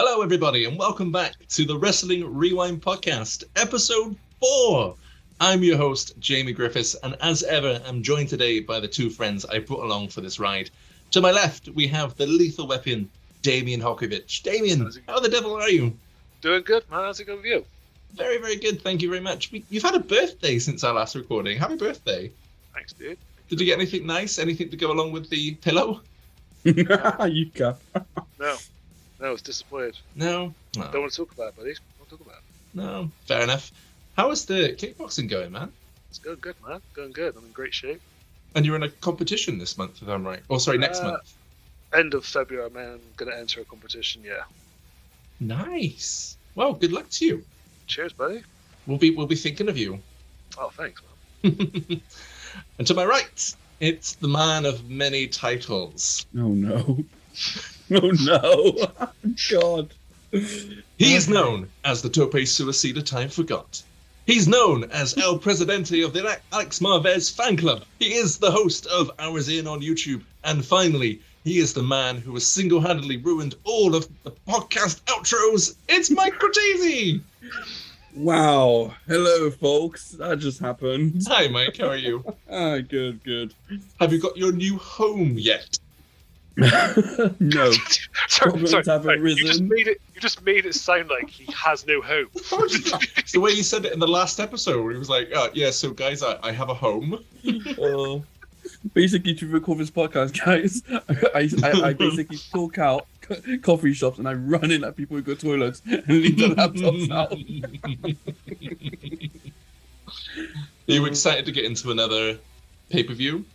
Hello, everybody, and welcome back to the Wrestling Rewind Podcast, Episode 4. I'm your host, Jamie Griffiths, and as ever, I'm joined today by the two friends I brought along for this ride. To my left, we have the lethal weapon, Damien Hokovic. Damien, how the devil are you? Doing good, man. How's it going with you? Very, very good. Thank you very much. You've had a birthday since our last recording. Happy birthday. Thanks, dude. Did you get anything nice? Anything to go along with the pillow? You go. No, I was disappointed. No? Don't want to talk about it, buddy. Don't talk about it. No, fair enough. How is the kickboxing going, man? It's going good, man. Going good. I'm in great shape. And you're in a competition this month, if I'm right. Oh, sorry, next month. End of February, I'm going to enter a competition, yeah. Nice. Well, good luck to you. Cheers, buddy. We'll be thinking of you. Oh, thanks, man. And to my right, it's the man of many titles. Oh, no. Oh, no. God. He is known as the Tope Suicida Time Forgot. He's known as El Presidente of the Alex Marvez fan club. He is the host of Hours In on YouTube. And finally, he is the man who has single-handedly ruined all of the podcast outros. It's Mike Cortese! Wow. Hello, folks. That just happened. Hi, Mike. How are you? Good. Have you got your new home yet? No. sorry, haven't risen. You just made it sound like he has no hope. It's the way you said it in the last episode where he was like, yeah, so guys, I have a home. Basically, to record this podcast, guys, I basically talk out coffee shops and I run in at people who go to toilets and leave their laptops out. Are you excited to get into another pay-per-view?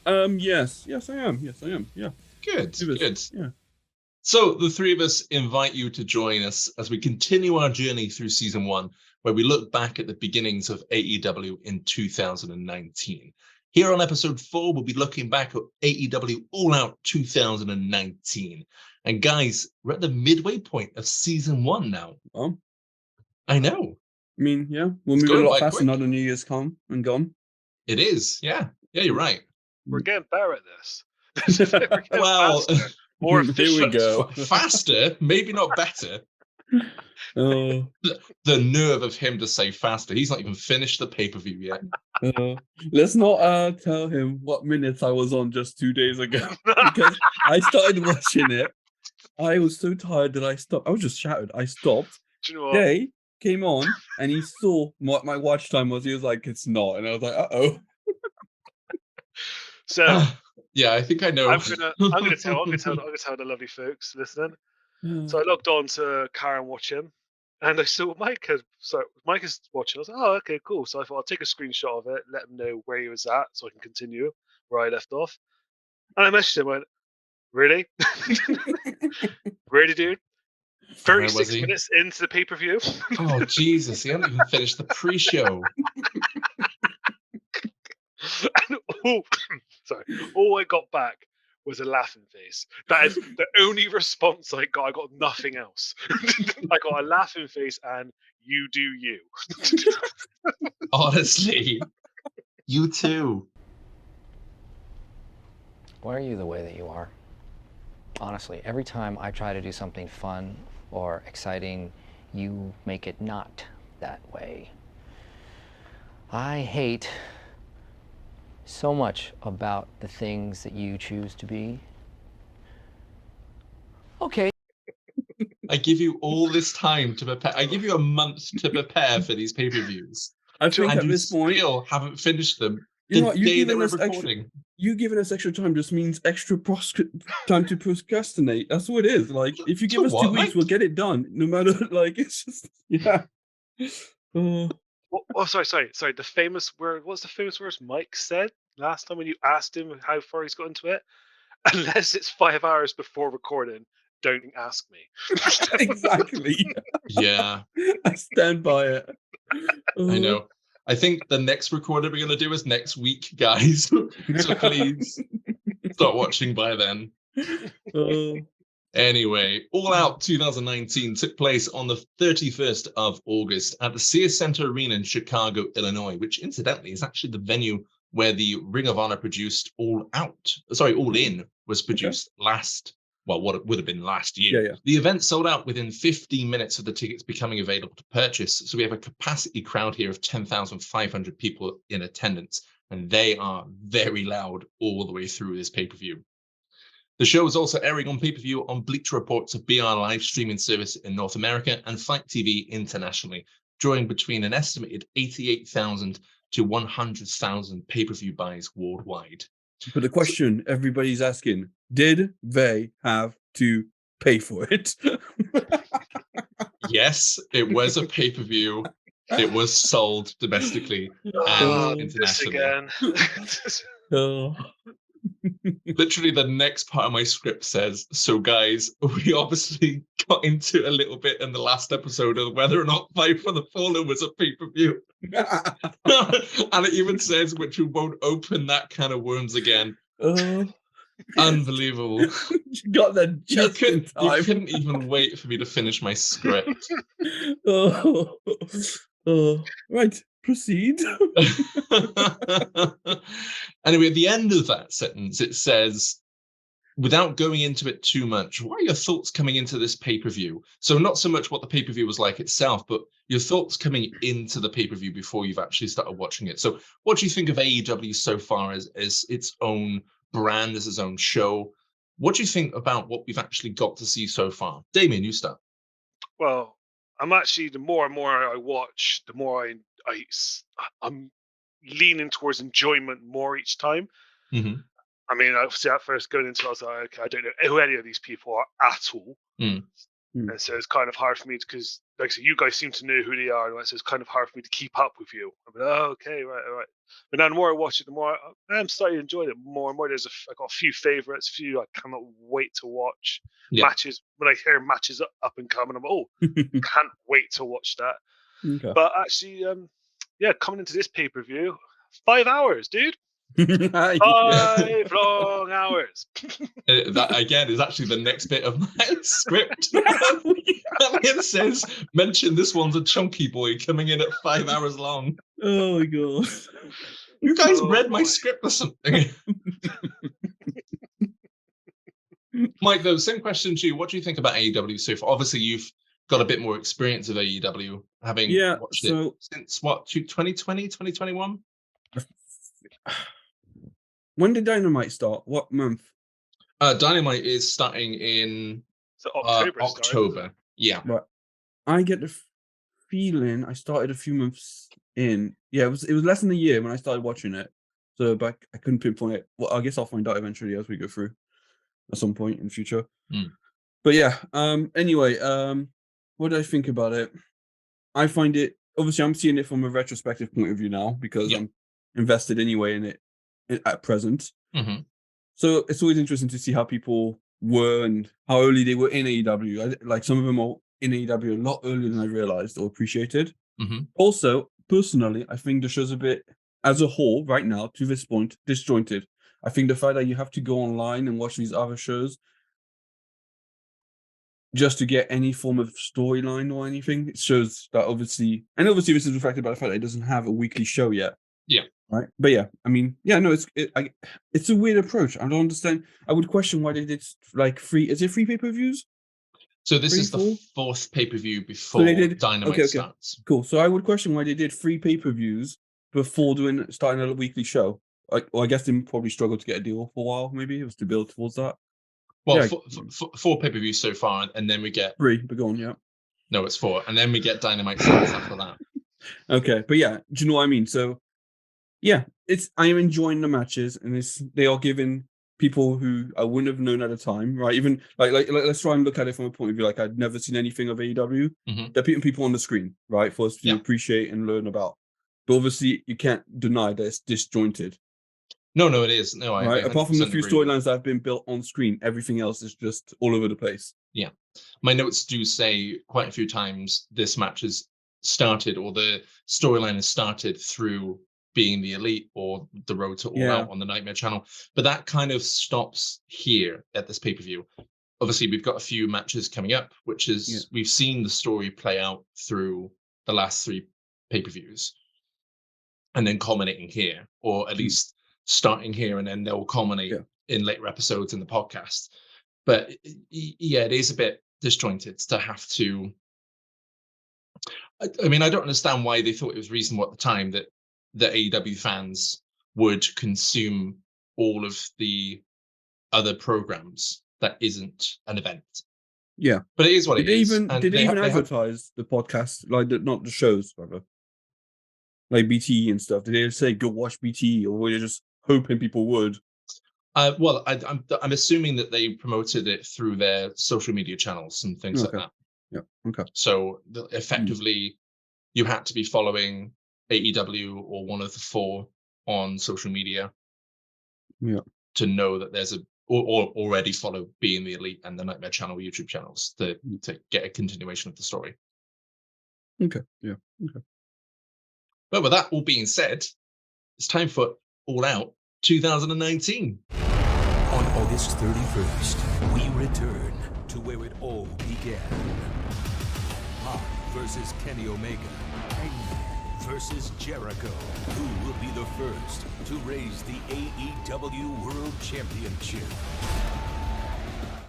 Yes, I am. Yeah. Good. Yeah. So the three of us invite you to join us as we continue our journey through season 1, where we look back at the beginnings of AEW in 2019. Here on episode 4, we'll be looking back at AEW All Out 2019. And guys, we're at the midway point of season 1 now. Oh. I know. I mean, yeah, we'll move a lot faster now the New Year's come and gone. It is, yeah. Yeah, you're right. We're getting better at this. Well, more Here efficient. we go. Faster, maybe not better. Oh. The nerve of him to say faster. He's not even finished the pay-per-view yet. Let's not tell him what minutes I was on just 2 days ago. Because I started watching it. I was so tired that I stopped. I was just shattered. I stopped. Do you know what? Day came on and he saw what my watch time was. He was like, "It's not," and I was like, "Uh-oh." So yeah, I think I know. I'm gonna tell the lovely folks listening. So I logged on to Karen watching, and I saw Mike is watching. I was like, "Oh, okay, cool." So I thought I'll take a screenshot of it, let him know where he was at, so I can continue where I left off. And I messaged him, went, "Really, really, dude? 36 minutes into the pay-per-view." Oh Jesus, he hadn't even finished the pre-show. And all I got back was a laughing face. That is the only response I got. I got nothing else. I got a laughing face and you do you. Honestly, you too. Why are you the way that you are? Honestly, every time I try to do something fun or exciting, you make it not that way. I hate so much about the things that you choose to be. Okay. I give you all this time to prepare. I give you a month to prepare for these pay-per-views. I think and at this point, still haven't finished them. You know what? You giving us extra time just means extra time to procrastinate. That's what it is. Like, if you give us 2 weeks, we'll get it done. No matter, like, it's just, yeah. Sorry. The famous word. What's the famous words Mike said last time when you asked him how far he's got into it? Unless it's 5 hours before recording, don't ask me. Exactly. Yeah. I stand by it. I know. I think the next recording we're going to do is next week, guys. So please start watching by then. Anyway, All Out 2019 took place on the 31st of August at the Sears Center Arena in Chicago, Illinois, which incidentally is actually the venue where the Ring of Honor produced All In was produced last what would have been last year. Yeah. The event sold out within 15 minutes of the tickets becoming available to purchase. So we have a capacity crowd here of 10,500 people in attendance, and they are very loud all the way through this pay-per-view. The show is also airing on pay-per-view on Bleacher Report's BR live streaming service in North America and Fight TV internationally, drawing between an estimated 88,000 to 100,000 pay-per-view buys worldwide. But the question everybody's asking, did they have to pay for it? Yes, it was a pay-per-view. It was sold domestically and This internationally. again. Oh. Literally, the next part of my script says, so guys, we obviously got into a little bit in the last episode of whether or not Fight for the Fallen was a pay-per-view. And it even says, which we won't open that can of worms again. Unbelievable. You got that just in You time. couldn't even wait for me to finish my script. Right, proceed. Anyway, at the end of that sentence, it says, without going into it too much, what are your thoughts coming into this pay-per-view? So not so much what the pay-per-view was like itself, but your thoughts coming into the pay-per-view before you've actually started watching it. So what do you think of AEW so far as its own brand, as its own show? What do you think about what we've actually got to see so far? Damien, you start. Well, I'm actually, the more and more I watch, the more I'm leaning towards enjoyment more each time. Mm-hmm. I mean, obviously at first going into it, I was like, okay, I don't know who any of these people are at all. And so it's kind of hard for me because, like I said, you guys seem to know who they are, and so it's kind of hard for me to keep up with you. I'm like, oh, okay, right. But now the more I watch it, the more I'm starting to enjoy it more and more. I got a few favorites, few I cannot wait to watch. Matches, when I hear matches up and coming, I'm can't wait to watch that. Okay. But actually, coming into this pay-per-view, 5 hours, dude. 5 long hours. That again is actually the next bit of my script. It says, mention this one's a chunky boy coming in at 5 hours long. Oh my god. You guys read my script or something. Mike, though, same question to you. What do you think about AEW so far? Obviously, you've got a bit more experience of AEW, having watched it since what, 2020, 2021? When did Dynamite start? What month? Dynamite is starting in October. Yeah. Right. I get the feeling I started a few months in. Yeah, it was less than a year when I started watching it. So back, I couldn't pinpoint it. Well, I guess I'll find out eventually as we go through at some point in the future. But yeah. Anyway, what do I think about it? I find it, obviously I'm seeing it from a retrospective point of view now because I'm invested anyway in it at present. So it's always interesting to see how people were and how early they were in AEW. Like some of them are in AEW a lot earlier than I realized or appreciated. Also, personally, I think the show's a bit, as a whole, right now, to this point, disjointed. I think the fact that you have to go online and watch these other shows just to get any form of storyline or anything, it shows that obviously this is reflected by the fact that it doesn't have a weekly show yet. Yeah. Right. But yeah, I mean, it's a weird approach. I don't understand. I would question why they did like free. Is it free pay-per-views? So this is the fourth pay-per-view before Dynamite starts. Cool. So I would question why they did free pay-per-views before starting a weekly show. I guess they probably struggled to get a deal for a while. Maybe it was to build towards that. Well, four pay-per-views so far, and then we get 3. But go on, yeah. No, it's 4, and then we get Dynamite starts after that. Okay, but yeah, do you know what I mean? So yeah, I am enjoying the matches, and they are giving people who I wouldn't have known at the time, right? Even like let's try and look at it from a point of view like I'd never seen anything of AEW. They're putting people on the screen, right, for us to appreciate and learn about. But obviously, you can't deny that it's disjointed. No, it is. No, right. Apart from the few storylines that have been built on screen, everything else is just all over the place. Yeah, my notes do say quite a few times this match has started, or the storyline has started through being the Elite or the Road to All Out on the Nightmare Channel, but that kind of stops here at this pay-per-view. Obviously, we've got a few matches coming up, which is we've seen the story play out through the last 3 pay-per-views, and then culminating here, or at least starting here, and then they'll culminate in later episodes in the podcast. But yeah, it is a bit disjointed to have to. I mean, I don't understand why they thought it was reasonable at the time that the AEW fans would consume all of the other programs that isn't an event. Yeah, but it is what did it is. Did they even advertise the podcast, like not the shows, rather, like BT and stuff? Did they say go watch BT, or were they just hoping people would? Well, I'm assuming that they promoted it through their social media channels and things like that. Yeah. Okay. So effectively, you had to be following AEW or one of the four on social media. Yeah. To know that there's or already follow Being the Elite and the Nightmare Channel YouTube channels to get a continuation of the story. Okay. Yeah. Okay. But with that all being said, it's time for All Out 2019. On August 31st, we return to where it all began. Pac versus Kenny Omega. Hangman versus Jericho. Who will be the first to raise the AEW World Championship?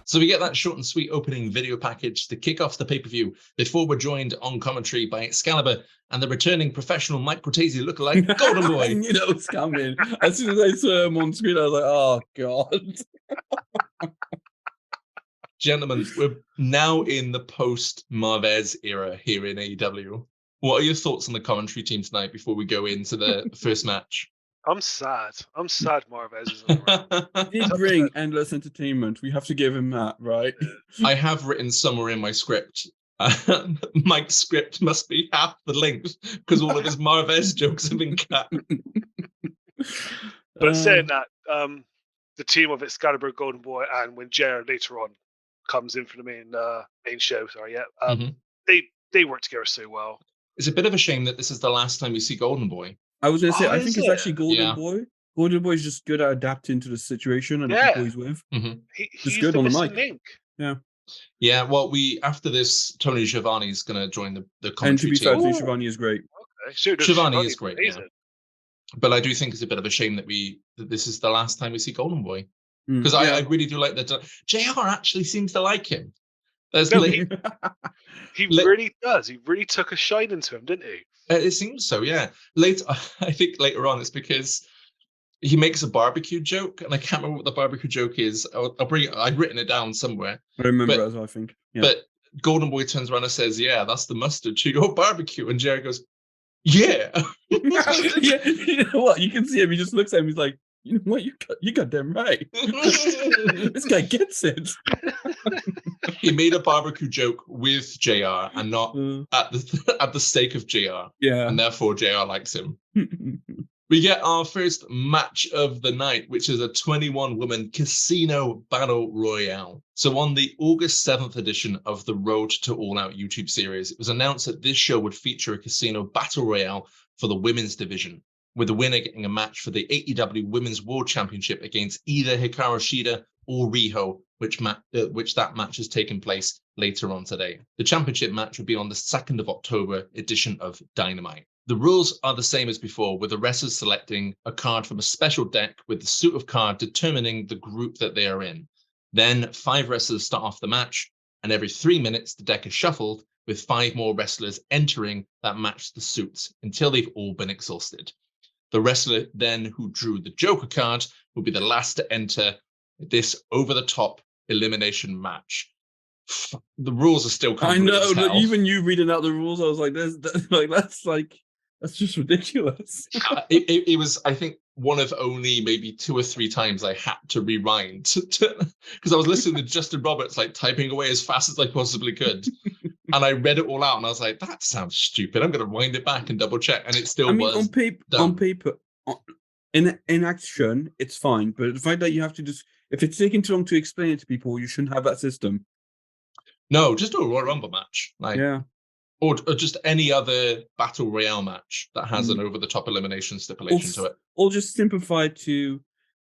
So we get that short and sweet opening video package to kick off the pay-per-view before we're joined on commentary by Excalibur and the returning professional Mike Cortese lookalike Golden Boy. You know it's coming. As soon as I saw him on screen, I was like, oh God. Gentlemen, we're now in the post-Marvez era here in AEW. What are your thoughts on the commentary team tonight before we go into the first match? I'm sad. Marvez isn't around. He did bring endless entertainment. We have to give him that, right? I have written somewhere in my script, Mike's script must be half the length because all of his Marvez jokes have been cut. But saying that, the team of Excalibur, Golden Boy, and when Jared later on comes in for the main show, they work together so well. It's a bit of a shame that this is the last time we see Golden Boy. I was going to say, I think it's actually Golden Boy. Boy. Golden Boy is just good at adapting to the situation and the people he's with. Mm-hmm. He's good on the mic. Link. Yeah. Yeah, well, after this, Tony Schiavone's going to join the commentary and to be team. fair, Tony Schiavone is great. Okay. Sure, Schiavone is great, yeah. But I do think it's a bit of a shame that this is the last time we see Golden Boy. Because I really do like that. JR actually seems to like him. He really does. He really took a shine into him, didn't he? It seems so, yeah. I think later on it's because he makes a barbecue joke, and I can't remember what the barbecue joke is. I'll bring it. I'd written it down somewhere. I remember it as well, I think. Yeah. But Golden Boy turns around and says, "Yeah, that's the mustard to your barbecue," and Jerry goes, "Yeah." Yeah. You know what? You can see him. He just looks at him. He's like, "You know what? You got damn right. This guy gets it." He made a barbecue joke with JR and not at the stake of JR. Yeah. And therefore JR likes him. We get our first match of the night, which is a 21-woman casino battle royale. So on the August 7th edition of the Road to All Out YouTube series, it was announced that this show would feature a casino battle royale for the women's division, with the winner getting a match for the AEW Women's World Championship against either Hikaru Shida or Riho, which that match has taken place later on today. The championship match will be on the 2nd of October edition of Dynamite. The rules are the same as before, with the wrestlers selecting a card from a special deck with the suit of card determining the group that they are in. Then 5 wrestlers start off the match, and every 3 minutes the deck is shuffled, with 5 more wrestlers entering that match the suits until they've all been exhausted. The wrestler then who drew the Joker card will be the last to enter this over-the-top elimination match. The rules are still convoluted. I know. As hell. Even you reading out the rules, I was like, that's just ridiculous. It was, I think, one of only maybe 2 or 3 times I had to rewind because I was listening to Justin Roberts like typing away as fast as I possibly could, and I read it all out, and I was like, "That sounds stupid. I'm going to wind it back and double check." And it still was. On paper, in action, it's fine. But the fact that you have to if it's taking too long to explain it to people, you shouldn't have that system. No, just do a Royal Rumble match, or just any other battle royale match that has an over-the-top elimination stipulation to it. Or just simplify it to,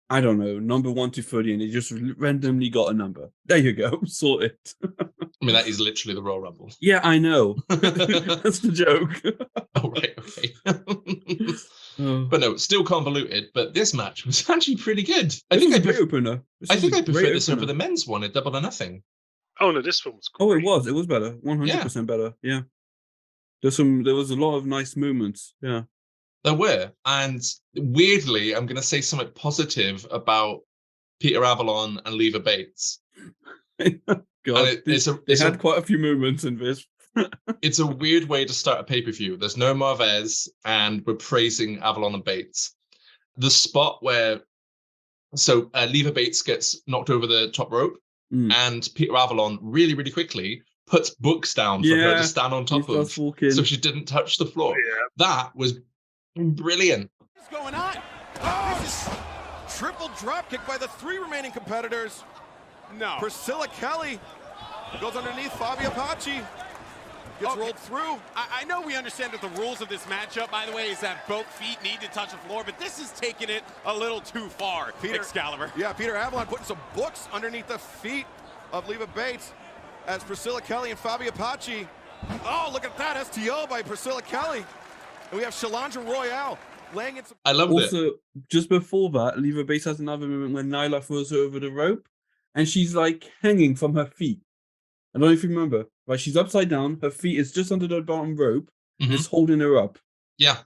I don't know, number 1 to 30, and it just randomly got a number. There you go, sort it. I mean, that is literally the Royal Rumble. Yeah, I know. That's the joke. Oh, right, okay. But no, still convoluted. But this match was actually pretty good. I This think was I a great prefer, opener. This I was think a I prefer great this over opener. the men's one at Double or Nothing. Oh no, this one was Oh, great. it was better. 100% better. Yeah. There was a lot of nice moments. Yeah. There were, and weirdly, I'm going to say something positive about Peter Avalon and Leva Bates. God, And they had quite a few moments in this. It's a weird way to start a pay-per-view. There's no Marvez, and we're praising Avalon and Bates. The spot where Leva Bates gets knocked over the top rope, and Peter Avalon really, really quickly puts books down for her to stand on top of, so she didn't touch the floor. Yeah. That was brilliant. What's going on? Oh, this is triple drop kick by the 3 remaining competitors. No. Priscilla Kelly goes underneath Fabio Paci. Gets rolled through. I know we understand that the rules of this matchup, by the way, is that both feet need to touch the floor, but this is taking it a little too far, Excalibur. Yeah, Peter Avalon putting some books underneath the feet of Leva Bates as Priscilla Kelly and Fabio Paci. Oh, look at that STO by Priscilla Kelly. And we have Shalandra Royale laying in some... I love it. Also, just before that, Leva Bates has another moment when Nyla throws her over the rope, and she's like hanging from her feet. I don't know if you remember, right? She's upside down. Her feet is just under the bottom rope. It's holding her up. Yeah.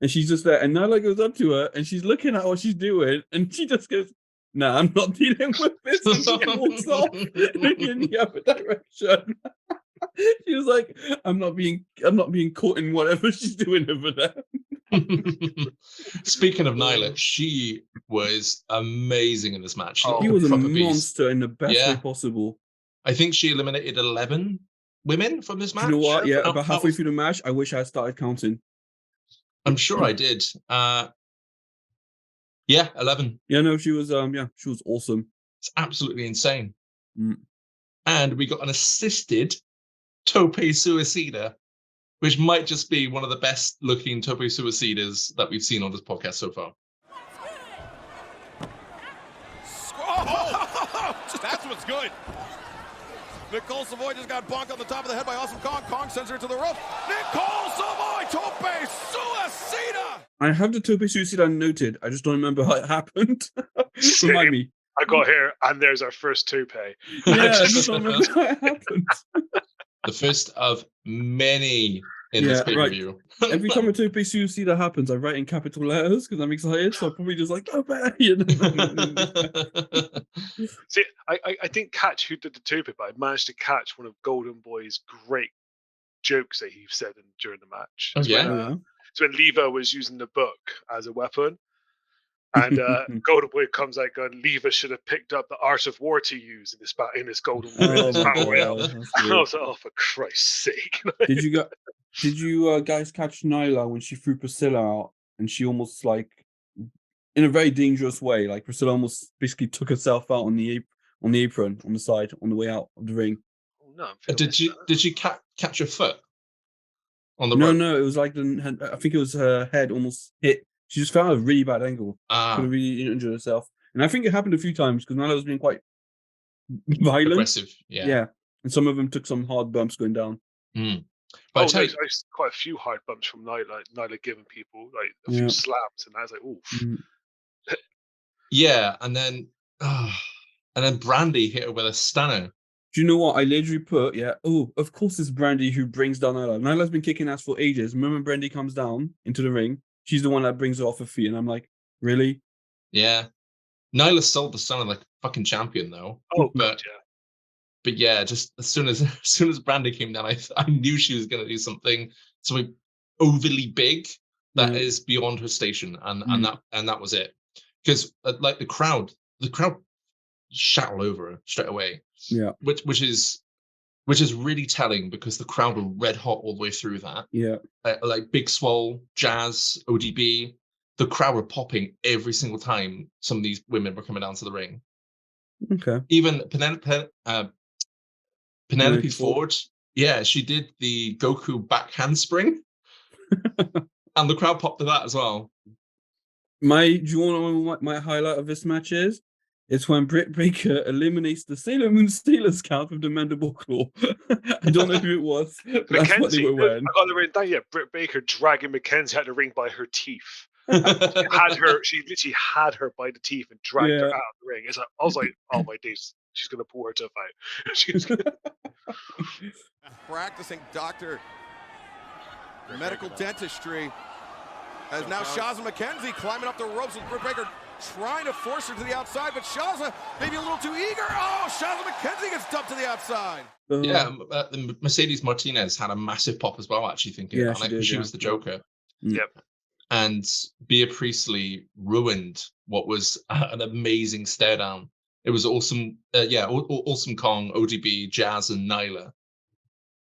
And she's just there. And Nyla goes up to her, and she's looking at what she's doing, and she just goes, "Nah, I'm not dealing with this." And she walks off in the other direction. She was like, I'm not being caught in whatever she's doing over there. Speaking of Nyla, she was amazing in this match. He was a monster in the best way possible. I think she eliminated 11 women from this match. You know what? Yeah, about halfway through the match, I wish I had started counting. I'm sure I did. 11. Yeah, no, she was she was awesome. It's absolutely insane. And we got an assisted Tope Suicida, which might just be one of the best looking Tope Suicidas that we've seen on this podcast so far. That's what's good. Nicole Savoy just got bonked on the top of the head by Awesome Kong. Kong sends her to the rope. Nicole Savoy, Tope Suicida! I have the Tope Suicida noted. I just don't remember how it happened. Remind me. I got here, and there's our first Tope. Yeah, I just don't remember how it happened. The first of many in this pay-per-view. Right. Every time a Tope Suicida happens, I write in capital letters because I'm excited. So I'm probably just like, "Oh, man!" See, I didn't catch who did the Tope, but I managed to catch one of Golden Boy's great jokes that he said during the match. Oh, yeah. It's when Leva was using the book as a weapon. And Golden Boy comes out going, Leva should have picked up the art of war to use in this Golden Boy. Battle Royale. I was like, oh, for Christ's sake. Did you guys catch Nyla when she threw Priscilla out and she almost like, in a very dangerous way, like Priscilla almost basically took herself out on the apron on the side on the way out of the ring? Oh, no, did she catch her foot on the rope? No, it was like I think it was her head almost hit. She just fell at a really bad angle. Could have really injured herself. And I think it happened a few times because Nyla was being quite violent. Aggressive, yeah. And some of them took some hard bumps going down. But I quite a few hard bumps from Nyla giving people like a few slaps, and I was like, oof. Yeah, and then Brandy hit her with a stunner. Do you know what? I literally put, of course it's Brandy who brings down Nyla. Nyla's been kicking ass for ages. The moment Brandy comes down into the ring, she's the one that brings her off her feet. And I'm like, really? Yeah. Nyla sold the stunner like a fucking champion, though. Oh, but yeah. But yeah, just as soon as Brandy came down, I knew she was going to do something overly big that is beyond her station, and that was it. Because like the crowd shat all over her straight away. Yeah, which is really telling because the crowd were red hot all the way through that. Yeah, like Big Swole, Jazz, ODB, the crowd were popping every single time some of these women were coming down to the ring. Okay. Even Penelope Ford, she did the Goku back handspring, and the crowd popped to that as well. Do you want to know what my highlight of this match is? It's when Britt Baker eliminates the Sailor Moon Steelers count with the mandible claw. I don't know who it was. But that's what they were wearing. I got the ring down. Yeah, Britt Baker dragging Mackenzie out of the ring by her teeth. She literally had her by the teeth and dragged her Yeah. out of the ring. I was like, oh my days, she's gonna pull her tough out. She's Practicing doctor medical dentistry. As now Shaza McKenzie climbing up the ropes with Britt Baker, trying to force her to the outside, but Shaza maybe a little too eager. Oh, Shaza McKenzie gets dumped to the outside. Yeah, Mercedes Martinez had a massive pop as well, actually, thinking about it. She was the Joker. Yep. And Bea Priestley ruined what was an amazing stare down. It was awesome. Awesome Kong, ODB, Jazz, and Nyla.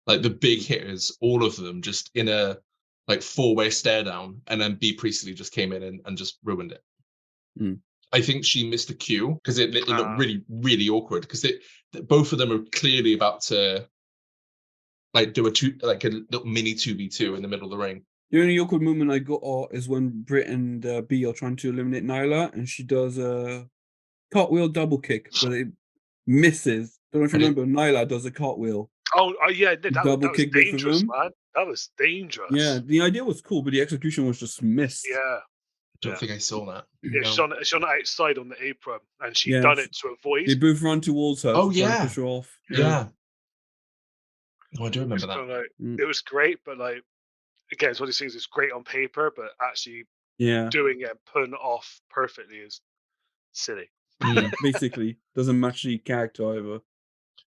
Like the big hitters, all of them just in a like 4-way stare down, and then Bea Priestley just came in and just ruined it. I think she missed a cue because it looked really, really awkward because both of them are clearly about to like do a little mini 2v2 in the middle of the ring. The only awkward moment I got is when Britt and Bea are trying to eliminate Nyla, and she does a cartwheel double kick, but it misses. Don't know if you remember, Nyla does a cartwheel. Oh yeah, that double was kick dangerous, man. That was dangerous. Yeah, the idea was cool, but the execution was just missed. Yeah. I don't think I saw that. Yeah, No. she's on the outside on the apron, and she done it to avoid. They both run towards her. Oh, to try and yeah. push her off. Yeah. Oh, I do remember that. Like, it was great, but like again, it's one of these things. It's great on paper, but actually doing it and pulling it off perfectly is silly. Basically, doesn't match the character either.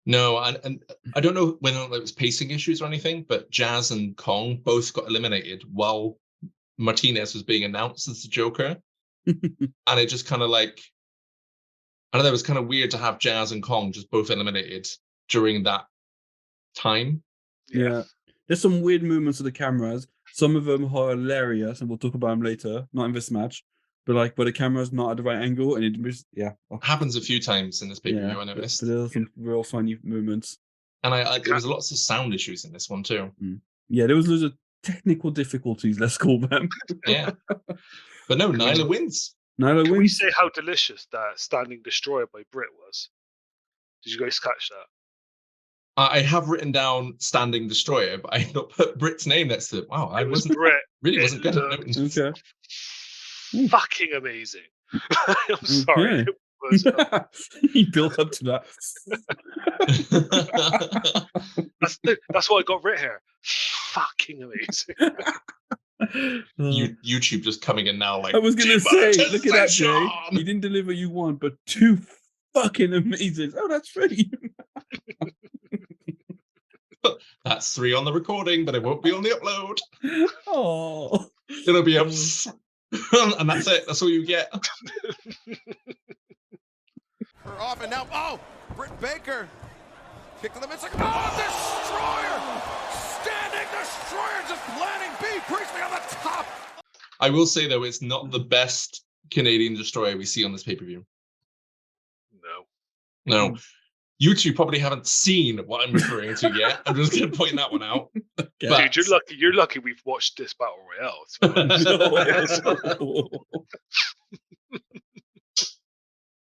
No, and I don't know whether it was pacing issues or anything, but Jazz and Kong both got eliminated while Martinez was being announced as the Joker. And it just kind of like, I don't know, it was kind of weird to have Jazz and Kong just both eliminated during that time. Yeah. There's some weird movements of the cameras. Some of them are hilarious, and we'll talk about them later. Not in this match, but like where the camera's not at the right angle, and it happens a few times in this pay-per-view. I noticed. But there's some real funny movements. And there was lots of sound issues in this one too. Yeah, there was loads of technical difficulties. Let's call them. Yeah, but no, Nyla wins. Can we say how delicious that Standing Destroyer by Britt was? Did you guys catch that? I have written down Standing Destroyer, but I not put Britt's name next to it. Wow, I wasn't wasn't good at noting. Okay. Fucking amazing. I'm sorry. He built up to that. That's why I got writ here. Fucking amazing. YouTube just coming in now like I was gonna say, look at that, Jay. He didn't deliver you one, but two fucking amazing. Oh, that's funny. That's 3 on the recording, but it won't be on the upload. Oh, it'll be up, and that's it. That's all you get. Her off, and now, Britt Baker kick to the midsection. Destroyer, Standing Destroyer, just planting Bea Priestley on the top. I will say though, it's not the best Canadian Destroyer we see on this pay-per-view. No. You two probably haven't seen what I'm referring to yet. I'm just going to point that one out. Dude, you're lucky we've watched this Battle Royale.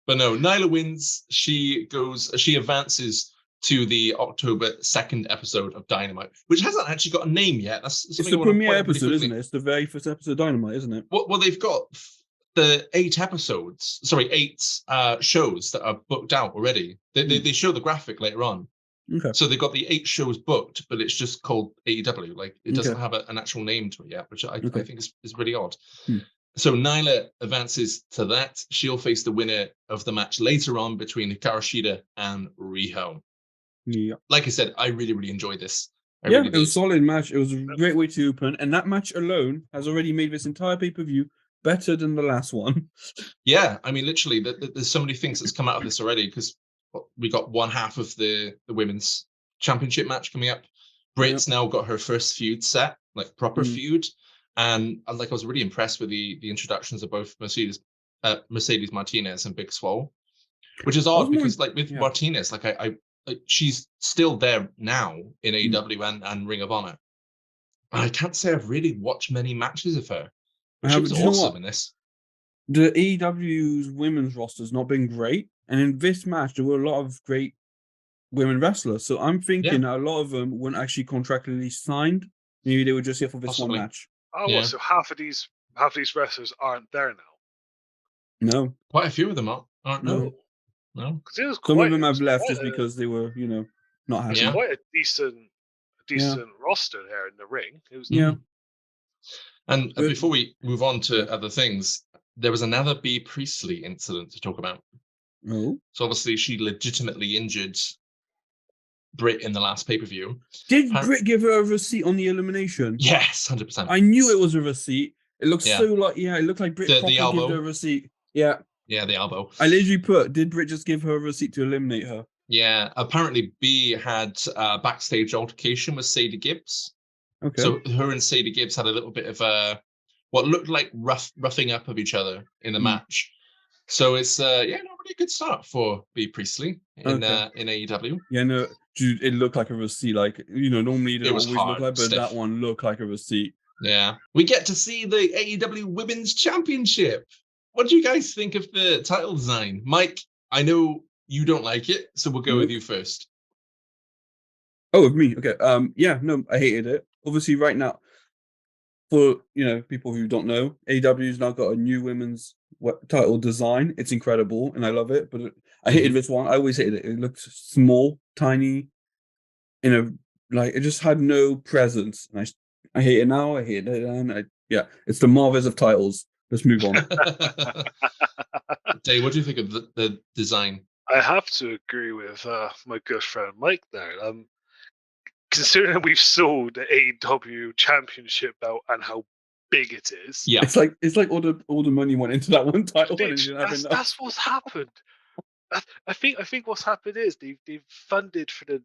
But no, Nyla wins. She advances to the October 2nd episode of Dynamite, which hasn't actually got a name yet. It's the premiere episode, isn't it? It's the very first episode of Dynamite, isn't it? Well, they've got the 8 shows that are booked out already. They show the graphic later on. Okay. So they've got the 8 shows booked, but it's just called AEW. Like it doesn't have an actual name to it yet, which I think is really odd. So Nyla advances to that. She'll face the winner of the match later on between Hikaru Shida and Riho. Yeah. Like I said, I really, really enjoyed this. It was a solid match. It was a great way to open, and that match alone has already made this entire pay-per-view better than the last one. Yeah, I mean, literally, there's so many things that's come out of this already because we got one half of the women's championship match coming up. Britt's now got her first feud set, like proper feud, and like I was really impressed with the introductions of both Mercedes Martinez and Big Swole, which is odd because like with Martinez, like I she's still there now in AEW and Ring of Honor. I can't say I've really watched many matches of her. She was awesome in this. The AEW's women's roster's not been great, and in this match there were a lot of great women wrestlers. So I'm thinking a lot of them weren't actually contractually signed. Maybe they were just here for this one match. So half of these half these wrestlers aren't there now. No, Quite a few of them aren't. no. No. Because it was Some quite. of them it have was left quite just because they were, not happy. Yeah. quite a decent roster there in the ring. It was. Yeah. And Good. before we move on to other things, there was another Bea Priestley incident to talk about. Oh. So obviously she legitimately injured Britt in the last pay-per-view. Did Britt give her a receipt on the elimination? Yes, 100%. I knew it was a receipt. It looked Yeah. so like, it looked like Britt The properly elbow. gave her a receipt. Yeah. Yeah, the elbow. I literally put, did Britt just give her a receipt to eliminate her? Yeah, apparently Bea had a backstage altercation with Sadie Gibbs. Okay. So her and Sadie Gibbs had a little bit of what looked like roughing up of each other in the match. So it's not really a good start for Bea Priestley in AEW. Yeah, no, dude, it looked like a receipt. Like, normally they It was always look hard, like, but stiff. that one looked like a receipt. Yeah. We get to see the AEW Women's Championship. What do you guys think of the title design? Mike, I know you don't like it, so we'll go with you first. Oh, with me? Okay. Yeah, no, I hated it. Obviously, right now, for, people who don't know, AEW's now got a new women's title design. It's incredible, and I love it, but I hated this one. I always hated it. It looked small, tiny, it just had no presence. And I hate it now. I hate it then. It's the Marvez of titles. Let's move on. Dave, what do you think of the design? I have to agree with my good friend Mike there. Considering that we've sold the AEW Championship belt and how big it is, Yeah, it's like all the money went into that one title. And it didn't have enough. that's what's happened. I think what's happened is they've funded for the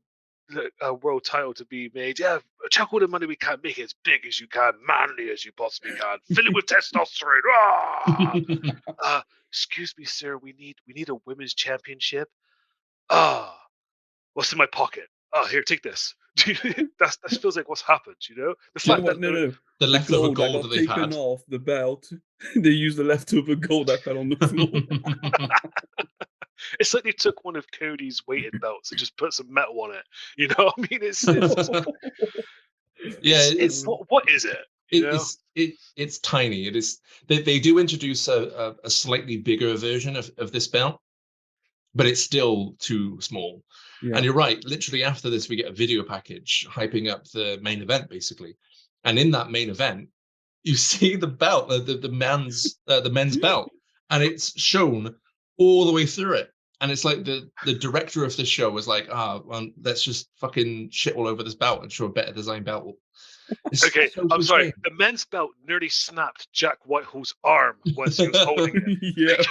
world title to be made. Yeah, check all the money we can, make it as big as you can, manly as you possibly can, fill it with testosterone. Excuse me, sir, we need a women's championship. What's in my pocket? Here, take this. that feels like what's happened. The fact that the leftover gold that got they've taken had off the belt. They used the leftover gold that fell on the floor. It's like they took one of Cody's weighted belts and just put some metal on it. You know what I mean? It's what is it? It's tiny. It is. They do introduce a slightly bigger version of this belt, but it's still too small. Yeah. And you're right. Literally after this, we get a video package hyping up the main event, basically. And in that main event, you see the belt, the men's belt, and it's shown all the way through it. And it's like the director of the show was like, let's just fucking shit all over this belt and show a better design belt. Okay, I'm sorry. The men's belt nearly snapped Jack Whitehall's arm once he was holding it.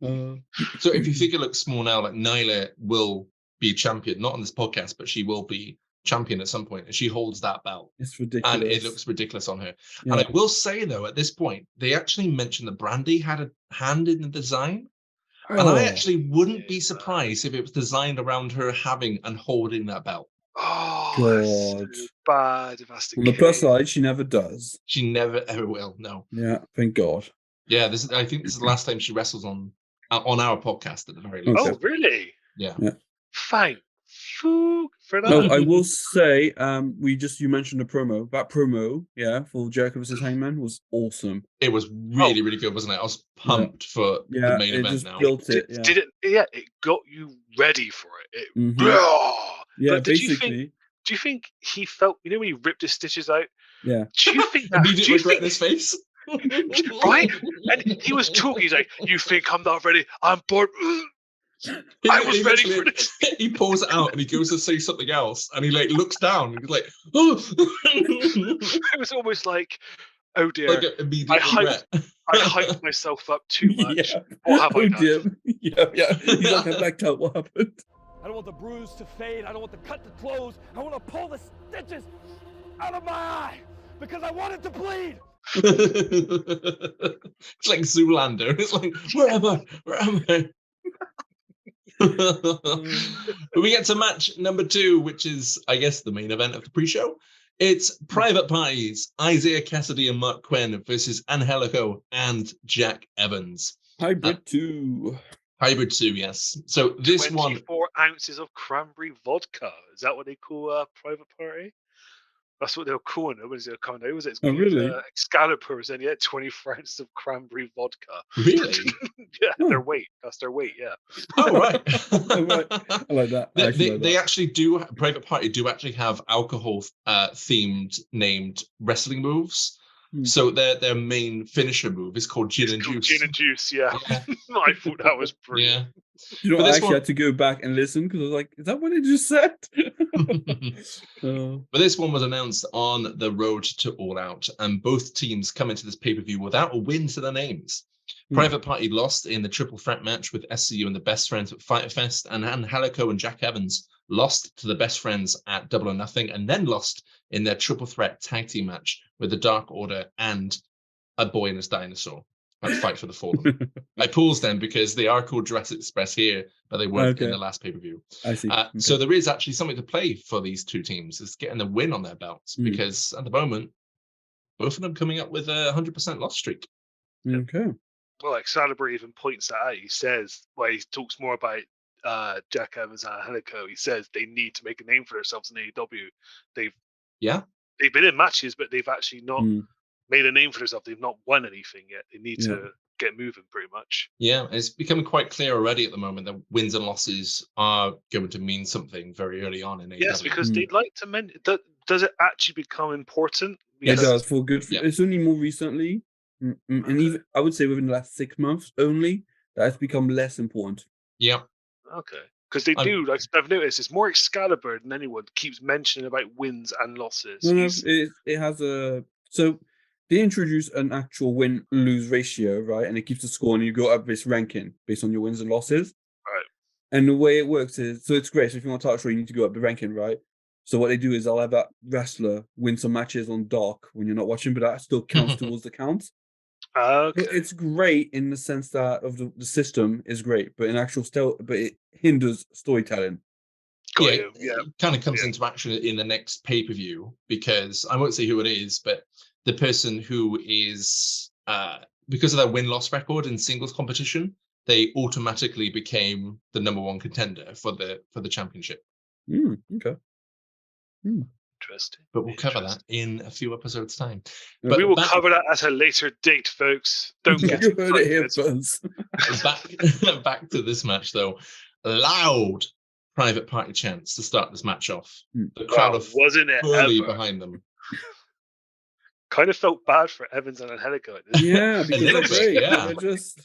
Yeah. So if you think it looks small now, like Nyla will be champion, not on this podcast, but she will be champion at some point, and she holds that belt. It's ridiculous. And it looks ridiculous on her. Yeah. And I will say, though, at this point, they actually mentioned that Brandy had a hand in the design. And I actually wouldn't be surprised if it was designed around her having and holding that belt. Oh, God. That's so bad if that's the case. On the plus side, she never does. She never, ever will, no. Yeah, thank God. Yeah, I think this is the last time she wrestles on our podcast at the very least. Oh, really? Yeah. Thank you for that. No, I will say, you mentioned the promo. That promo, for Jericho vs. Hangman was awesome. It was really, really good, wasn't it? I was pumped for the main event just now. Built it. Did it? Yeah, it got you ready for it. Yeah, but basically. Do you think he felt? When he ripped his stitches out? Yeah. Do you think that? Immediate regret in his face. Right? And he was talking. He's like, "You think I'm not ready? I'm bored." I was ready for this. He pulls it out and he goes to say something else, and he looks down and he's like, "Oh!" It was almost like, "Oh dear, like immediate regret. I hyped myself up too much. What have I done?" Dear. Yeah. He's like, I blacked out. What happened? I don't want the bruise to fade. I don't want the cut to close. I want to pull the stitches out of my eye because I want it to bleed. It's like Zoolander. It's like, where am I? We get to match number 2, which is, I guess, the main event of the pre-show. It's Private Parties, Isaiah Cassidy and Mark Quinn versus Angelico and Jack Evans. Hybrid 2. Hybrid 2, yes. So this 24 ounces of cranberry vodka. Is that what they call Private Party? That's what they were calling it. What is it coming out? Was it really? Excaliburs and yet 24 ounces of cranberry vodka? Really? Yeah, Oh. their weight. That's their weight. Yeah. Oh, right. Oh, right. I like that. I actually like They that. actually do. Private Party do actually have alcohol themed named wrestling moves. So their main finisher move is called gin and juice. Gin and juice. Yeah. I thought that was brilliant. Yeah. You know, But I this actually one- had to go back and listen because I was like, "Is that what it just said?" But this one was announced on the road to All Out, and both teams come into this pay-per-view without a win to their names. Private Party lost in the triple threat match with SCU and the Best Friends at Fyter Fest, and Angelico and Jack Evans lost to the Best Friends at Double or Nothing, and then lost in their triple threat tag team match with the Dark Order and a boy and his dinosaur at Fight for the Fallen. I paused them because they are called Jurassic Express here, but they weren't in the last pay-per-view. I see. So there is actually something to play for these two teams. It's getting a win on their belts because at the moment, both of them coming up with a 100% loss streak. Okay. Well, Excalibur even points that out. He says, he talks more about Jack Evans and Angelico. He says they need to make a name for themselves in AEW. They've been in matches, but they've actually not made a name for themselves. They've not won anything yet. They need to get moving, pretty much. Yeah, it's becoming quite clear already at the moment that wins and losses are going to mean something very early on in AEW. Yes, because they'd like to mention. Does it actually become important? It does for good. It's only more recently, and even I would say within the last 6 months only, that has become less important. Yeah. Okay. Because they do, like I've noticed, it's more Excalibur than anyone keeps mentioning about wins and losses. No, it has a so they introduce an actual win-lose ratio, right? And it keeps the score, and you go up this ranking based on your wins and losses. Right. And the way it works is, so it's great. So if you want to touch, you need to go up the ranking, right? So what they do is they'll have that wrestler win some matches on dark when you're not watching, but that still counts towards the count. Okay. It's great in the sense that of the system is great, but in actual but it hinders storytelling. It kind of comes into action in the next pay-per-view because I won't say who it is, but the person who is because of their win-loss record in singles competition, they automatically became the #1 contender for the championship. Okay. Interesting. But we'll cover that in a few episodes' time. But we will cover that at a later date, folks. Don't get you heard it here first. Back to this match, though. Loud Private Party chants to start this match off. The crowd are wasn't it fully ever behind them. Kind of felt bad for Evans and Angelico. Yeah, because they're great. Yeah. They're just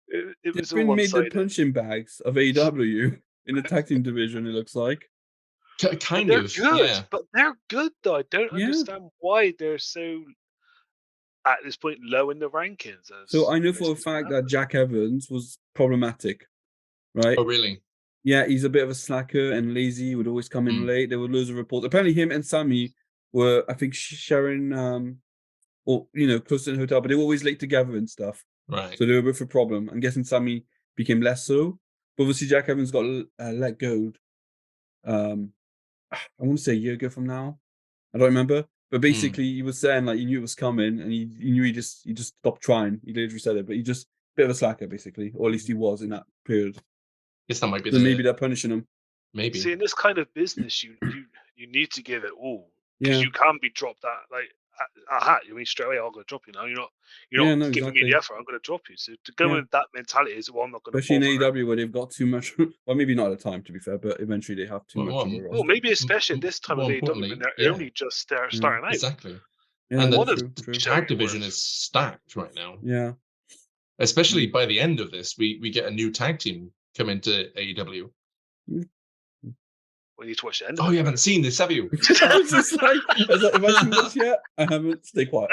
it was they've been made the punching bags of AEW in the tag team division. It looks like. Kind they're of, good, yeah. but they're good though. I don't understand why they're so at this point low in the rankings. So I know for a fact that Jack Evans was problematic, right? Oh, really? Yeah, he's a bit of a slacker and lazy. He would always come in late. There were loads of reports. Apparently, him and Sammy were, I think, sharing, or close to the hotel, but they were always late together and stuff. Right. So they were both a problem. I'm guessing Sammy became less so. But obviously, Jack Evans got let go. I want to say a year ago from now. I don't remember. But basically, he was saying like he knew it was coming, and he knew he just stopped trying. He literally said it, but he just a bit of a slacker, basically, or at least he was in that period. Guess that might be. So maybe they're punishing him. Maybe. See, in this kind of business, you need to give it all because you can't be dropped at like a hat. You mean straight away, I'm going to drop you now. You're not giving me the effort. I'm going to drop you. So to go with that mentality is, well, I'm not going to. Especially in AEW where they've got too much. Well, maybe not at the time, to be fair, but eventually they have too much. Well, maybe especially at this time of AEW when they're only just starting out. Exactly. Yeah, and the tag division is stacked right now. Yeah. Especially by the end of this, we get a new tag team come into AEW. We need to watch the end. Oh, you haven't seen this, have you? I was just like, have I seen this yet? I haven't. Stay quiet.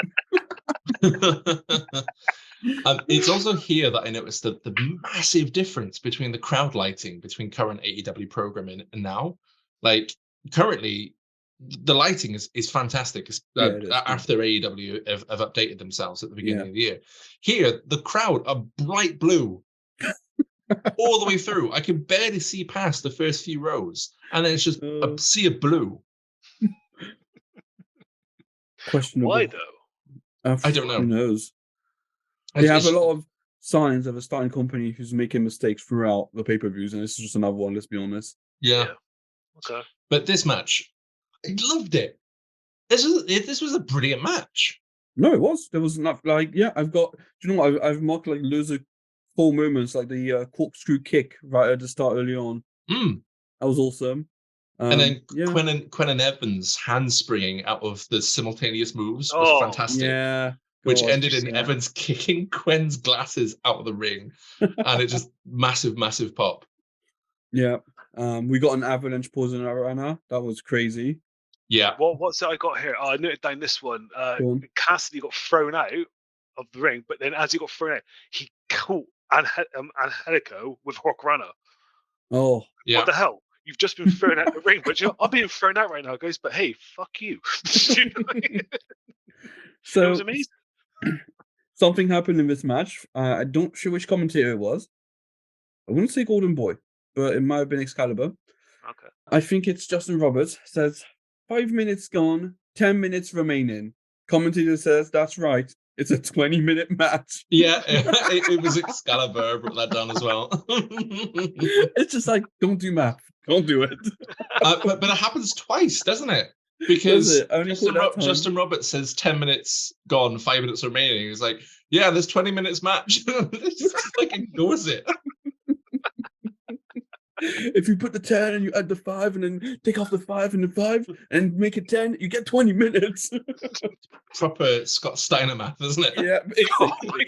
It's also here that I noticed that the massive difference between the crowd lighting between current AEW programming and now. Like currently, the lighting is fantastic. After AEW have updated themselves at the beginning of the year. Here, the crowd are bright blue. All the way through. I can barely see past the first few rows. And then it's just a sea of blue. Questionable. Why though? I don't know. Who knows? They have a lot of signs of a starting company who's making mistakes throughout the pay-per-views, and this is just another one, let's be honest. Yeah. Okay. But this match, I loved it. This was a brilliant match. No, it was. There was enough. Like, yeah, I've got. Do you know what? I've marked like loads of cool moments, like the corkscrew kick right at the start early on. Mm. That was awesome. And then yeah, Quinn and Evans handspringing out of the simultaneous moves was Oh, fantastic. yeah, Which God, ended in yeah. Evans kicking Quinn's glasses out of the ring, and it just massive pop. Yeah. We got an avalanche pause in our runner. That was crazy. Yeah. What's it I got here? Oh, I noted down this one. Go on. Cassidy got thrown out of the ring, but then as he got thrown out, he caught Angelico with Hawk Runner. Oh, Yeah. What the hell? You've just been thrown out of the ring, but I'm being thrown out right now, guys. But hey, fuck you. You know what I mean? so It was amazing. something happened in this match. I don't sure which commentator it was. I wouldn't say Golden Boy, but it might have been Excalibur. Okay. I think it's Justin Roberts says 5 minutes gone, 10 minutes remaining. Commentator says that's right. It's a 20-minute match. Yeah, it was Excalibur brought that down as well. It's just like, don't do math. Don't do it. But it happens twice, doesn't it? Because Justin Roberts says 10 minutes gone, 5 minutes remaining. He's like, yeah, there's 20 minutes match. It's just like ignores it. If you put the 10 and you add the 5 and then take off the 5 and the 5 and make it 10, you get 20 minutes. Proper Scott Steiner math, isn't it? Yeah, basically.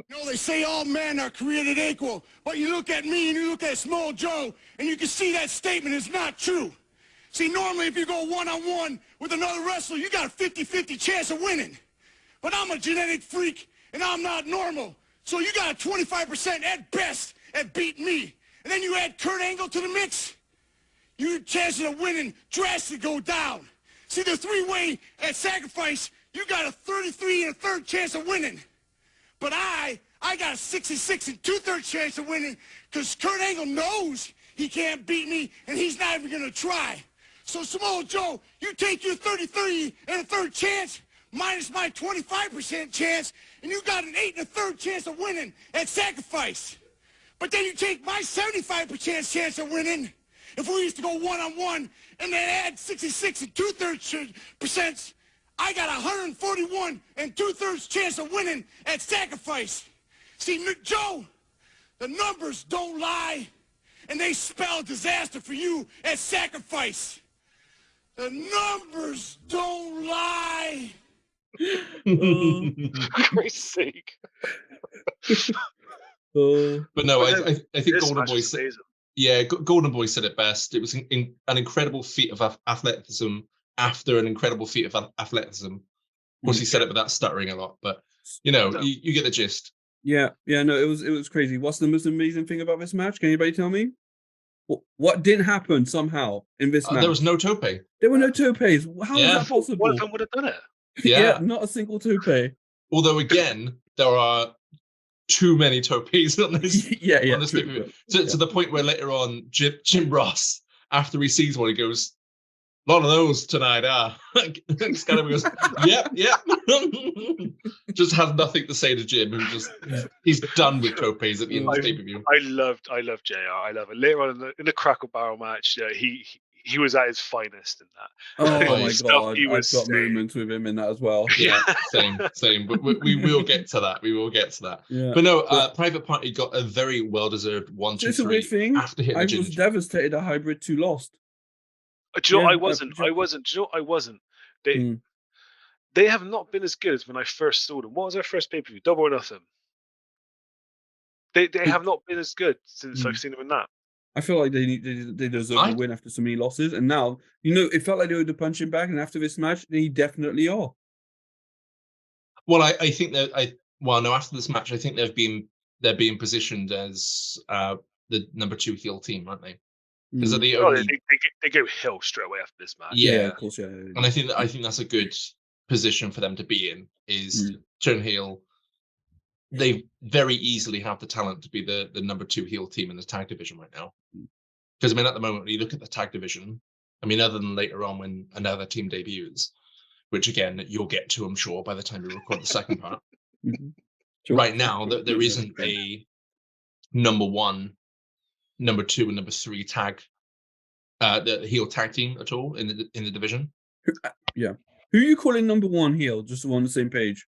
You know, they say all men are created equal, but you look at me and you look at Small Joe, and you can see that statement is not true. See, normally if you go one-on-one with another wrestler, you got a 50-50 chance of winning. But I'm a genetic freak, and I'm not normal. So you got a 25% at best at beating me. And then you add Kurt Angle to the mix, your chances of winning drastically go down. See, the three-way at Sacrifice, you got a 33 1/3 chance of winning. But I got a 66 2/3 chance of winning because Kurt Angle knows he can't beat me, and he's not even going to try. So, Samoa Joe, you take your 33 1/3 chance minus my 25% chance, and you got an 8 1/3 chance of winning at Sacrifice. But then you take my 75% chance of winning, if we used to go one-on-one, and then add 66 2/3%, I got 141 2/3 chance of winning at Sacrifice. See, Joe, the numbers don't lie, and they spell disaster for you at Sacrifice. The numbers don't lie. For Christ's sake. But no, I think This Golden match Boy was said, amazing. yeah, Golden Boy said it best. It was an incredible feat of athleticism after an incredible feat of athleticism. Of course, he said it without stuttering a lot, but you know, you get the gist. Yeah, no, it was crazy. What's the most amazing thing about this match? Can anybody tell me? What didn't happen somehow in this match? There was no tope. There were no topes. How is that possible? One of them would have done it. Yeah. Not a single tope. Although again, there are too many topes on this. Yeah. On this to the point where later on, Jim Ross, after he sees one, he goes, "A lot of those tonight, Excalibur goes, yep. Just has nothing to say to Jim, who he's done with topes at the end of the pay-per-view. I love JR. I love it. Later on in the Crackle Barrel match, he was at his finest in that. Oh my God, I've got moments with him in that as well. Yeah, same. But we will get to that. Yeah. But no, Private Party got a very well-deserved 1, 2, 3 after hitting the I was devastated that Hybrid 2 lost. Do you know, I wasn't. Do you know, I wasn't. They have not been as good as when I first saw them. What was their first pay-per-view? Double or Nothing. They have not been as good since I've seen them in that. I feel like they deserve a win after so many losses, and now it felt like they were the punching bag, and after this match, they definitely are. Well, I think that after this match, I think they're being positioned as the number 2 heel team, aren't they? Because they go heel straight away after this match. Yeah, of course, yeah. And I think that's a good position for them to be in, is turn heel. They very easily have the talent to be the number 2 heel team in the tag division right now. Because at the moment, when you look at the tag division, other than later on when another team debuts, which again you'll get to, I'm sure, by the time we record the second part. Sure. Right now, there isn't a number 1 number 2 and number 3 the heel tag team at all in the division. Yeah. Who are you calling number 1 heel? Just so we're on the same page.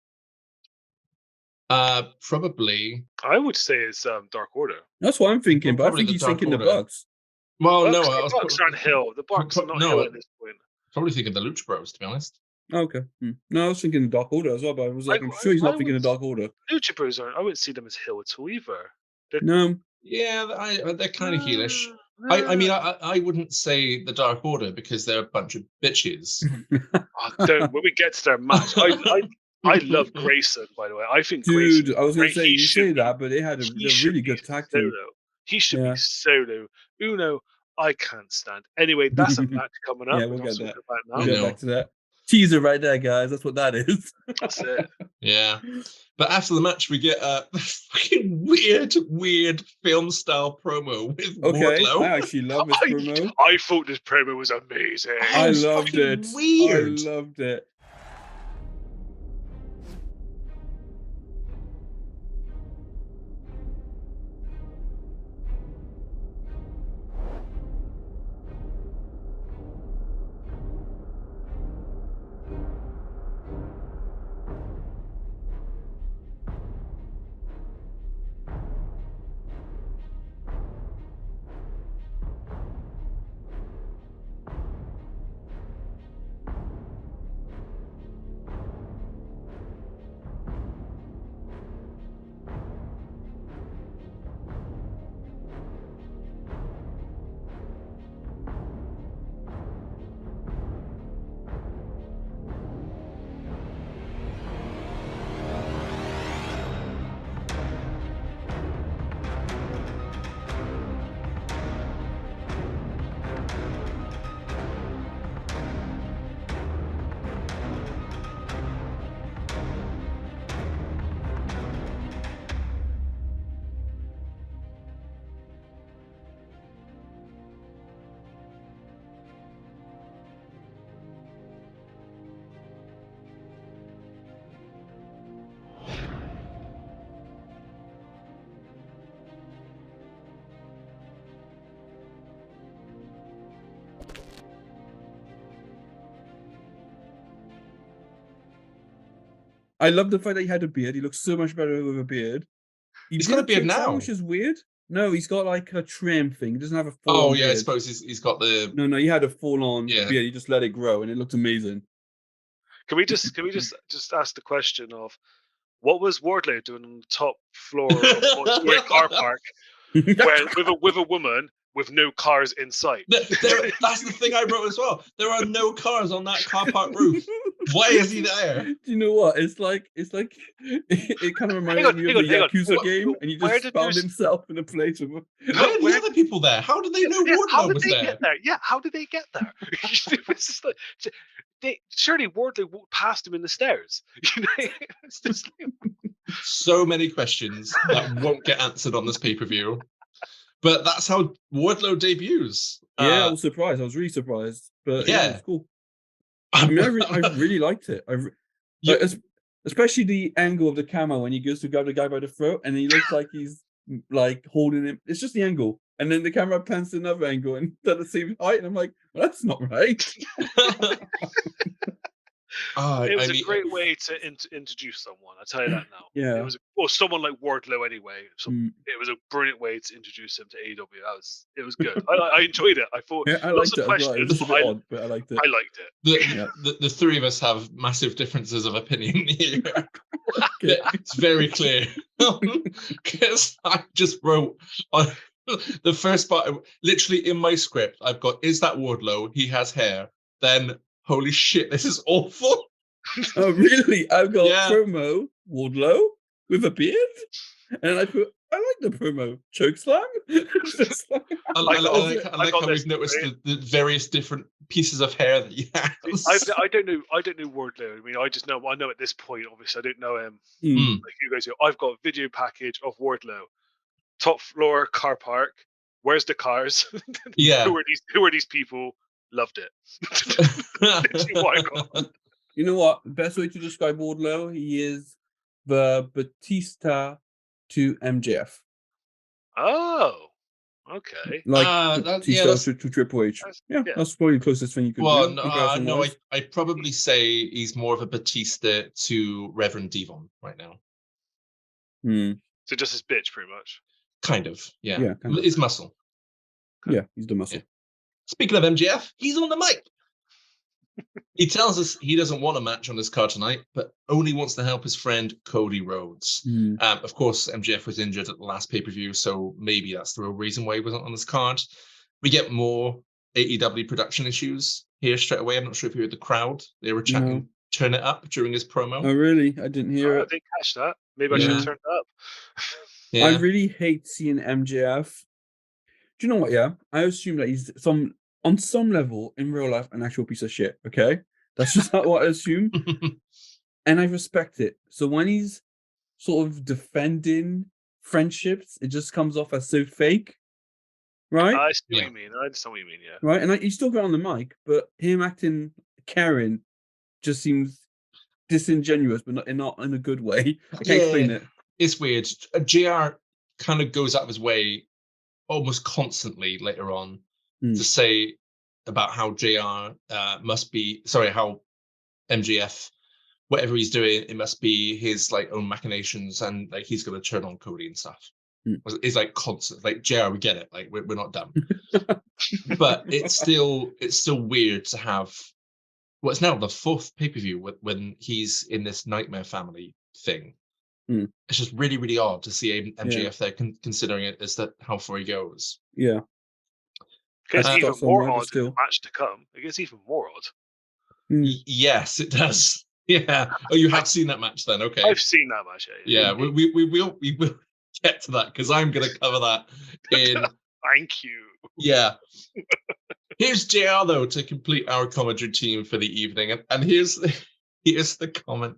Probably. I would say it's Dark Order. That's what I'm thinking, but I Probably think the he's Dark thinking the Order. Bucks. Well, Bucks, no, I the was Bucks aren't heel. The Bucks are not heel at this point. probably thinking the Lucha Bros, to be honest. Okay. No, I was thinking the Dark Order as well, but I was like, I'm sure he's not thinking the Dark Order. Lucha Bros aren't. I wouldn't see them as heel at all either. No. Yeah, they're kind of heelish. I mean, I wouldn't say the Dark Order because they're a bunch of bitches. When we get to their match, I love Grayson, by the way. I think Dude, Grayson, I was going to say, he you should say be- that, but they had a really good tag team. Solo. He should Yeah. be solo. Uno, I can't stand. Anyway, that's a match coming up. Yeah, We're we'll not get talking that. about now. We'll I get know. back to that. Teaser right there, guys. That's what that is. That's it. Yeah. But after the match, we get a fucking weird film style promo with Okay, Wardlow. I actually love this promo. I thought this promo was amazing. I was loved fucking it. weird. I loved it. I love the fact that he had a beard. He looks so much better with a beard. He's got a beard now. Which is weird. No, he's got like a trim thing. He doesn't have a full Oh on yeah, beard. I suppose he's got the. No, he had a full on Yeah. beard. He just let it grow and it looked amazing. Can we just ask the question of what was Wardlow doing on the top floor of one-story car park with a woman with no cars in sight? That's the thing I wrote as well. There are no cars on that car park roof. Why is he there? Do you know what? It's like it kind of reminded me of the Yakuza game, and he just found himself in a place with. Why are the other people there? How did they know Wardlow was there? Yeah, how did they get there? It's just like, surely Wardlow walked past him in the stairs. You know, it's just so many questions that won't get answered on this pay-per-view. But that's how Wardlow debuts. Yeah, I was surprised. I was really surprised. But yeah, it's cool. I mean, I really liked it. Especially the angle of the camera when he goes to grab the guy by the throat, and he looks like he's like holding him. It's just the angle, and then the camera pans to another angle, and they're the same height. And I'm like, well, that's not right. It was a great way to introduce someone. I tell you that now. Yeah. It was someone like Wardlow anyway. So it was a brilliant way to introduce him to AEW. It was good. I enjoyed it. I thought I liked it. Well. It was a bit odd, but I liked it. I liked it. The three of us have massive differences of opinion here. It's very clear because I just wrote on the first part. Literally in my script, I've got, "Is that Wardlow? He has hair." Then, holy shit, this is awful. Oh, really? I've got promo Wardlow with a beard, and I put, I like the promo chokeslam. I like how we've noticed the various different pieces of hair that he has. I don't know Wardlow. I mean, I know at this point, obviously, I don't know him. Like you guys do. I've got a video package of Wardlow, top floor car park. Where's the cars? Yeah. Who are these people? Loved it. You know what? The best way to describe Wardlow, he is the Batista to MJF. Oh, Okay. Like he sells to Triple H. Yeah. That's probably the closest thing you could Well, do. no, comparison-wise. I'd probably say he's more of a Batista to Reverend Devon right now. So just his bitch, pretty much. Kind of, yeah. Yeah, kind of. His muscle. Yeah, he's the muscle. Yeah. Speaking of MJF, he's on the mic. He tells us he doesn't want a match on this card tonight, but only wants to help his friend Cody Rhodes. Of course, MJF was injured at the last pay-per-view, so maybe that's the real reason why he wasn't on this card. We get more AEW production issues here straight away. I'm not sure if you heard the crowd. They were chanting, turn it up during his promo. Oh, really? I didn't hear it. I didn't catch that. Maybe I should have turned it up. Yeah. I really hate seeing MJF. Do you know what, yeah? I assume that he's on some level in real life an actual piece of shit, okay? That's just not what I assume. And I respect it. So when he's sort of defending friendships, it just comes off as so fake. Right? I see what you mean. I understand what you mean, yeah. Right? And he's still got on the mic, but him acting caring just seems disingenuous, but not in a good way. I can't explain it. It's weird. JR kind of goes out of his way almost constantly later on to say about how JR how MJF, whatever he's doing, it must be his like own machinations, and like he's going to turn on Cody and stuff. It's like constant, like JR, we get it, like we're not dumb, but it's still weird to have. Well, it's now the 4th pay-per-view when he's in this Nightmare Family thing. It's just really, really odd to see MJF there, considering it as that how far he goes. Yeah. It gets even more odd in the match to come. It gets even more odd. Yes, it does. Yeah. Oh, you have seen that match then? Okay. I've seen that match. Yeah, we will get to that because I'm going to cover that in. Thank you. Yeah. Here's JR though to complete our commentary team for the evening, and here's the comment.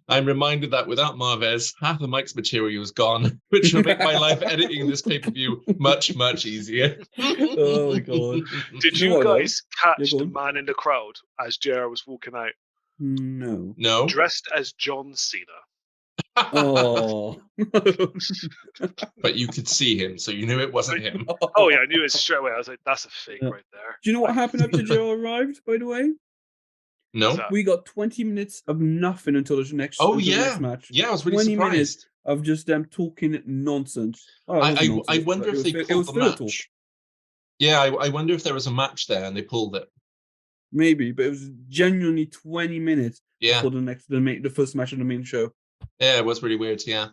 I'm reminded that without Marvez, half of Mike's material is gone, which will make my life editing this pay-per-view much, much easier. Oh my god! Did you guys catch the man in the crowd as JR was walking out? No. Dressed as John Cena. Oh. But you could see him, so you knew it wasn't him. Oh yeah, I knew it straight away. I was like, that's a fake right there. Do you know what happened after JR arrived, by the way? No. We got 20 minutes of nothing until the next match. Yeah, I was really 20 surprised. Minutes of just them talking nonsense. I wonder if they pulled the match. Yeah, I wonder if there was a match there and they pulled it. Maybe, but it was genuinely 20 minutes before the first match of the main show. Yeah, it was really weird, yeah.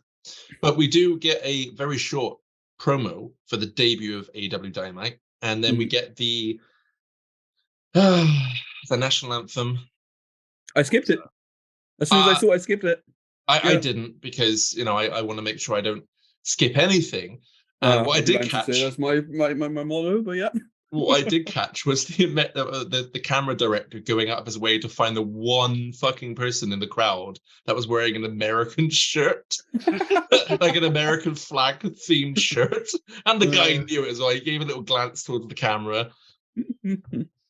But we do get a very short promo for the debut of AEW Dynamite, and then we get the national anthem. I skipped it. As soon as I saw it, I skipped it. I didn't, because I want to make sure I don't skip anything. What I did catch, that's my motto, but yeah. What I did catch was the camera director going out of his way to find the one fucking person in the crowd that was wearing an American shirt, like an American flag themed shirt, and the guy knew it as well. He gave a little glance towards the camera.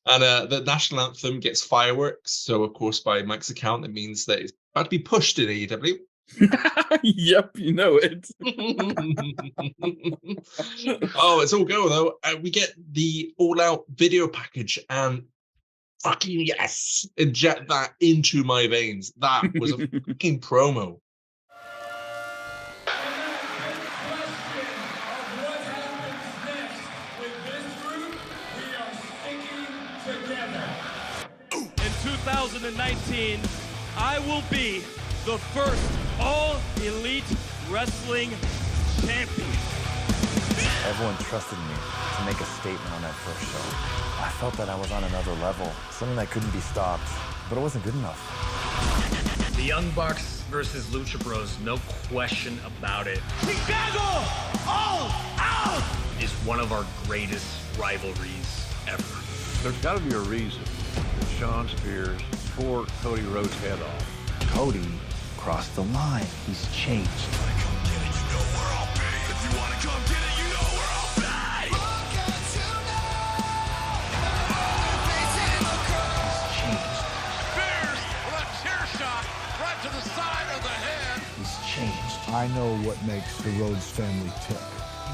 And the national anthem gets fireworks. So, of course, by Mike's account, it means that it's about to be pushed in AEW. Yep, you know it. Oh, it's all go, though. We get the all-out video package, and fucking yes! Inject that into my veins. That was a fucking promo. In 2019, I will be the first all-elite wrestling champion. Everyone trusted me to make a statement on that first show. I felt that I was on another level, something that couldn't be stopped, but it wasn't good enough. The Young Bucks versus Lucha Bros, no question about it. Chicago All Out is one of our greatest rivalries ever. There's got to be a reason that Shawn Spears tore Cody Rhodes' head off. Cody crossed the line. He's changed. I know what makes the Rhodes family tick.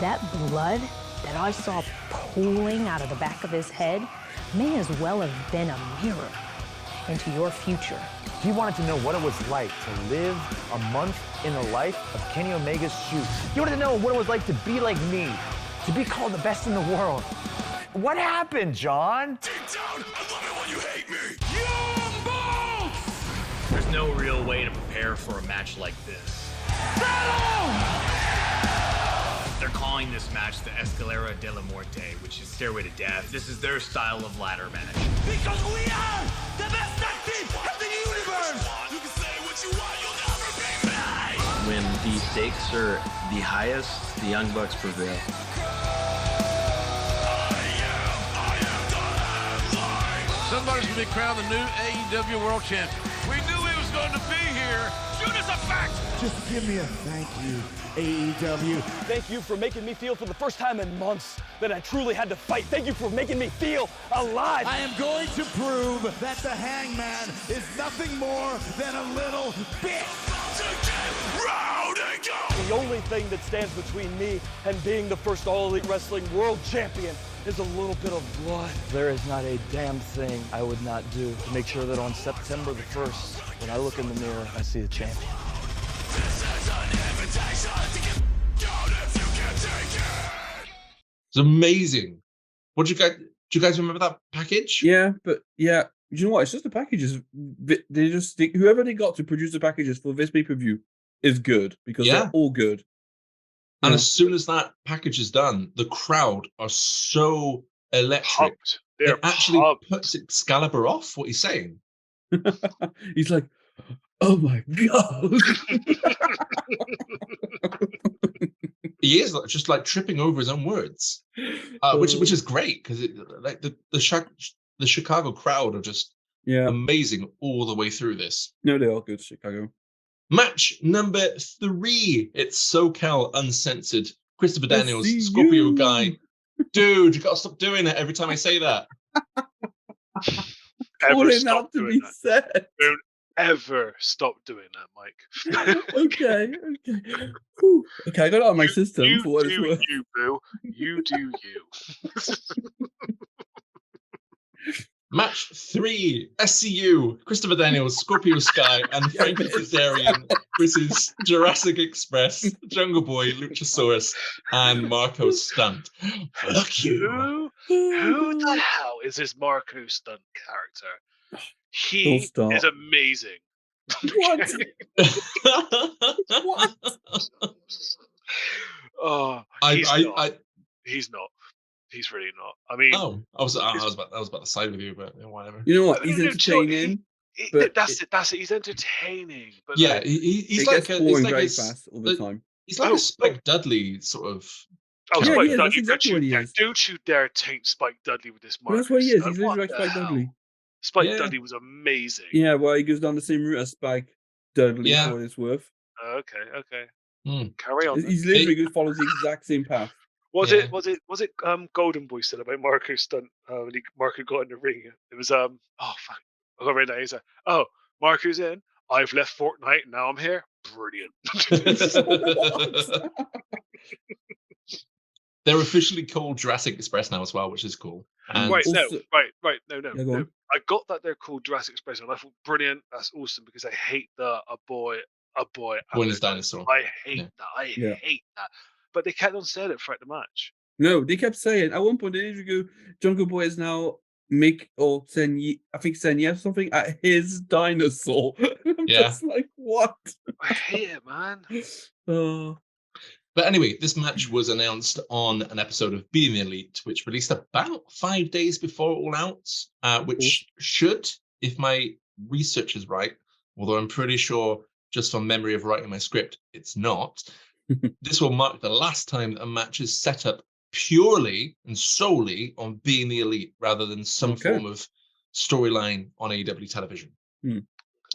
That blood that I saw pulling out of the back of his head may as well have been a mirror into your future. He wanted to know what it was like to live a month in the life of Kenny Omega's shoes. He wanted to know what it was like to be like me, to be called the best in the world. What happened, John? Deep down, I love it when you hate me. There's no real way to prepare for a match like this. They're calling this match the Escalera de la Muerte, which is Stairway to Death. This is their style of ladder match. Because we are the best tag team of the universe. You can say what you want, you'll never be me. When the stakes are the highest, the Young Bucks prevail. Somebody's going to be crowned the new AEW World Champion. We knew he was going to be here. Shoot us a fact. Just give me a thank you, AEW. Thank you for making me feel for the first time in months that I truly had to fight. Thank you for making me feel alive. I am going to prove that the Hangman is nothing more than a little bitch. The only thing that stands between me and being the first All Elite Wrestling World Champion is a little bit of blood. There is not a damn thing I would not do to make sure that on September the 1st, when I look in the mirror, I see the champion. This is an invitation to get down if you can't take it. It's amazing. What do you guys remember that package? Yeah, but yeah, you know what? It's just the packages. They just whoever they got to produce the packages for this pay-per-view is good because they're all good. And as soon as that package is done, the crowd are so electric. It actually puts Excalibur off what he's saying. He's like, oh my God. He is just like tripping over his own words, which is great because like the Chicago crowd are just amazing all the way through this. No, they are good, Chicago. Match number 3. It's SoCal Uncensored. Christopher Daniels, Scorpio Guy. Dude, you gotta stop doing it every time I say that. Calling out to be said. Don't ever stop doing that, Mike. Okay. Whew. Okay, I got it on my system You for what it's do worth. you, boo. You do you. Match 3, SCU, Christopher Daniels, Scorpio Sky, and Frankie Kazarian versus Jurassic Express, Jungle Boy, Luchasaurus, and Marco Stunt. Fuck you. Who the hell is this Marco Stunt character? He is amazing. What? What? Oh, he's not. He's really not. I mean, I was about to side with you, but whatever. You know what? He's entertaining. That's it. He's entertaining. But yeah, like, he's like very fast all the time. He's like a Spike Dudley sort of. Oh, yeah, Spike that's Dudley! exactly what he is. Don't you dare taint Spike Dudley with this Marco. Well, that's what he is. Stunt. He's literally What like the Spike hell? Dudley. Spike Dudley was amazing. Yeah, well, he goes down the same route as Spike Dudley for what it's worth. Okay. Carry on. He's literally follows the exact same path. Was it Golden Boy still about Marco Stunt when Marco got in the ring? It was oh fuck. I got right now. He's like, oh, Marco's in. I've left Fortnite. Now I'm here. Brilliant. They're officially called Jurassic Express now as well, which is cool. And Right. No. Yeah, go on. I got that they're called Jurassic Express, and I thought brilliant. That's awesome because I hate a boy. When it's dinosaur. I hate that. I hate that. But they kept on saying it throughout the match. No, they kept saying at one point they didn't go. Jungle Boy is now saying yes or something at his dinosaur. I'm just like, what? I hate it, man. But anyway, this match was announced on an episode of Being the Elite, which released about 5 days before All Out, which should, if my research is right, although I'm pretty sure just from memory of writing my script, it's not. This will mark the last time that a match is set up purely and solely on Being the Elite rather than some form of storyline on AEW television.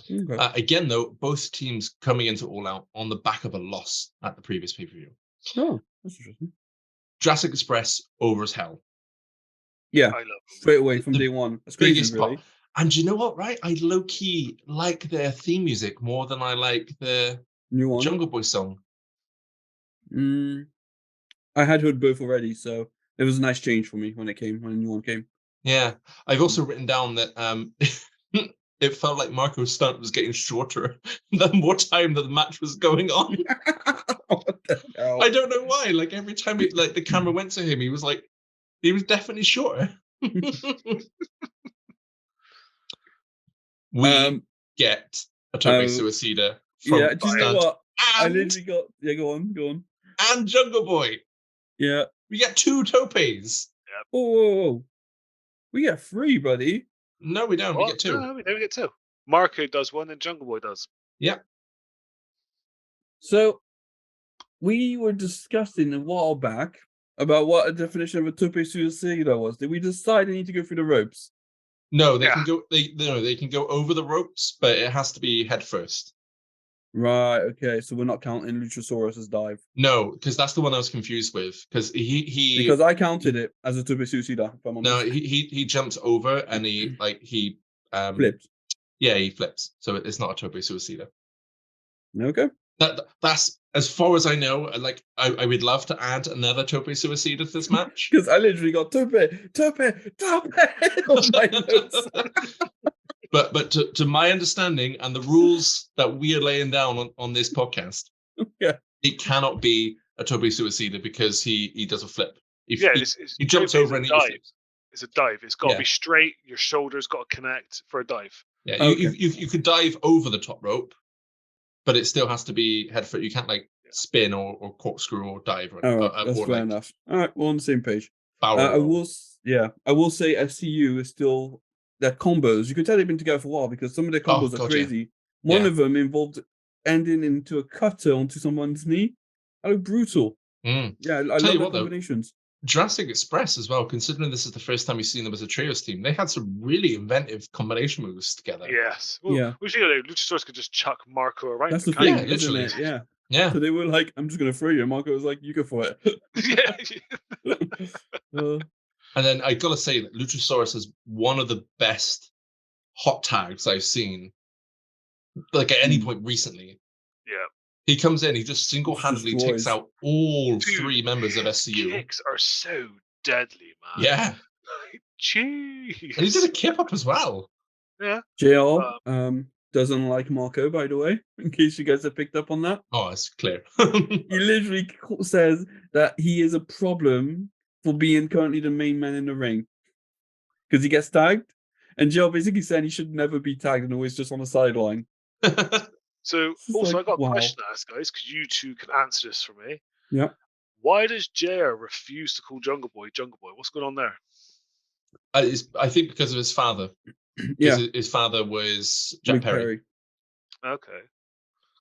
Again, though, both teams coming into All Out on the back of a loss at the previous pay-per-view. Oh, that's interesting. Jurassic Express over as hell. Yeah, I love straight away from day one. That's crazy, really. And you know what, right? I low-key like their theme music more than I like the new one. Jungle Boy song. I had heard both already, so It was a nice change for me when the new one came. Yeah, I've also written down that it felt like Marco's stunt was getting shorter the more time that the match was going on. What the hell? I don't know why. Like every time the camera went to him, he was definitely shorter. We get a Tope Suicida from Yeah, do you know Stunt what? I and, literally got go on. and Jungle Boy. Yeah. We get 2 Topes. Oh, we get 3, buddy. No, we don't. We get 2. No, we don't get 2. Marco does one, and Jungle Boy does. Yeah. So we were discussing a while back about what a definition of a Tope Suicida was. Did we decide they need to go through the ropes? No, they can go. They can go over the ropes, but it has to be head first. Right. Okay. So we're not counting Luchasaurus's dive. No, because that's the one I was confused with. Because because I counted it as a Tope Suicida. If I'm honest. No, he jumps over and he flips. Yeah, he flips. So it's not a Tope Suicida. Okay. That's as far as I know. I would love to add another Tope Suicida to this match because I literally got Tope on my notes. But to my understanding and the rules that we are laying down on this podcast, it cannot be a Tope Suicida because he does a flip. He jumps over and he flips. It's a dive. It's got to be straight. Your shoulders got to connect for a dive. Yeah, you could dive over the top rope, but it still has to be head first. You can't spin or corkscrew or dive. All right, that's fair enough. All right, we're on the same page. I will say SCU is still their combos. You can tell they've been together for a while because some of their combos are crazy. Yeah. One of them involved ending into a cutter onto someone's knee. Oh, brutal. Mm. Yeah, I love the combinations. Jurassic Express as well, considering this is the first time we've seen them as a trios team, they had some really inventive combination moves together. Yes. Well, Luchasaurus could just chuck Marco around. That's the thing, isn't it? Yeah. Yeah. So they were like, I'm just going to throw you. And Marco was like, you go for it. And then I got to say that Luchasaurus is one of the best hot tags I've seen, at any point recently. Yeah. He comes in, he just single-handedly takes out all 3 members of SCU. Kicks are so deadly, man. Yeah. Jeez. And he did a kip up as well. Yeah. JR doesn't like Marco, by the way, in case you guys have picked up on that. Oh, it's clear. He literally says that he is a problem for being currently the main man in the ring. Because he gets tagged. And JR basically saying he should never be tagged and always just on the sideline. So, also, I got a question to ask, guys, because you two can answer this for me. Yeah. Why does JR refuse to call Jungle Boy Jungle Boy? What's going on there? I think because of his father. Yeah. His father was Jack Perry. Okay.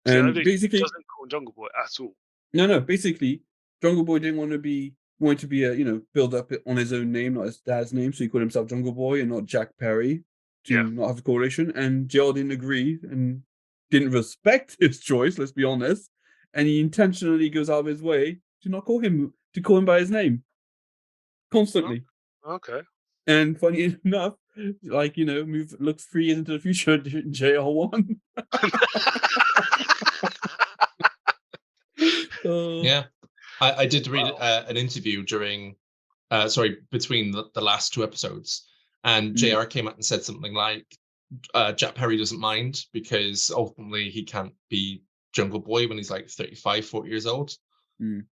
And basically, he doesn't call him Jungle Boy at all. No. Basically, Jungle Boy didn't want to be build up on his own name, not his dad's name, so he called himself Jungle Boy and not Jack Perry to not have the correlation. And JR didn't agree and didn't respect his choice, let's be honest, and he intentionally goes out of his way to not call him by his name constantly. Okay. And funny enough, look 3 years into the future, JR won. Yeah, I did read an interview between the last 2 episodes, and JR came out and said something like, Jack Perry doesn't mind because ultimately he can't be Jungle Boy when he's 35, 40 years old.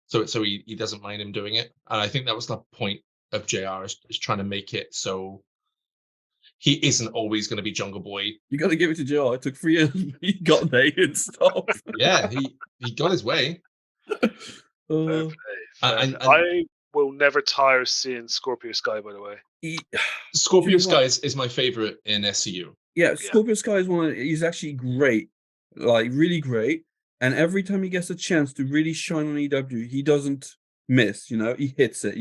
So he doesn't mind him doing it. And I think that was the point of JR is trying to make it so he isn't always going to be Jungle Boy. You got to give it to JR. It took 3 years. He got there and stopped. Yeah, he got his way. I will never tire of seeing Scorpio Sky, by the way. Scorpio Sky is my favorite in SCU. Yeah, Scorpio Sky is he's actually great. Really great. And every time he gets a chance to really shine on AEW, he doesn't miss, he hits it.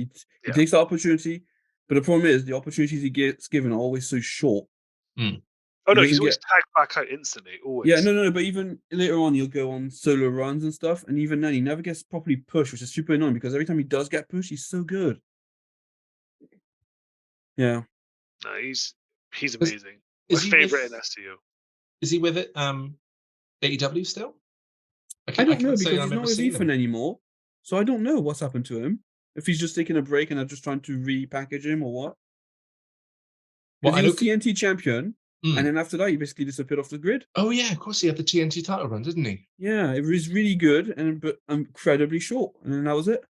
He takes the opportunity, but the problem is the opportunities he gets given are always so short. Oh no, he's always tagged back out instantly, always. Yeah, no, but even later on he'll go on solo runs and stuff, and even then he never gets properly pushed, which is super annoying because every time he does get pushed, he's so good. Yeah. No, he's amazing. My favorite in SCU. Is he with it AEW still? I don't know because he's not with Ethan anymore, so I don't know what's happened to him. if he's just taking a break and they're just trying to repackage him or what. Well, Because I he was don't. TNT champion, and then after that, he basically disappeared off the grid. Oh yeah, of course he had the TNT title run, didn't he? Yeah, it was really good, but incredibly short, and then that was it.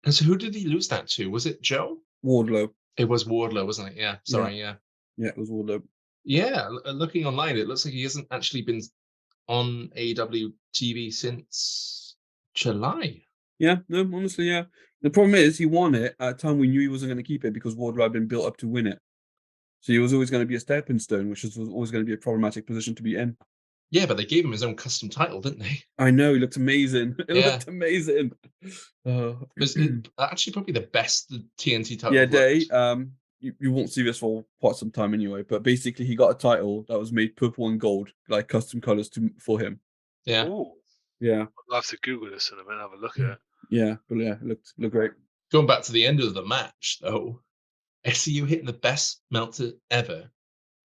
And so who did he lose that to? Was it Joe? Wardlow. It was Wardlow, wasn't it? Yeah. Sorry. Yeah. Yeah, it was Wardlow. Yeah. Looking online, it looks like he hasn't actually been on AEW TV since July. Yeah, no, honestly, yeah. The problem is he won it at a time we knew he wasn't going to keep it because Wardlow had been built up to win it. So he was always going to be a stepping stone, which was always going to be a problematic position to be in. Yeah, but they gave him his own custom title, didn't they? I know, he looked amazing. It Yeah. looked amazing. It was actually probably the best the TNT title. Yeah, looked. Day. You won't see this for quite some time anyway, but basically he got a title that was made purple and gold, like custom colors for him. Yeah. Ooh. Yeah. I'll have to Google this in a minute, have a look at it. Yeah, but yeah, it looked great. Going back to the end of the match, though, SCU hitting the best melter ever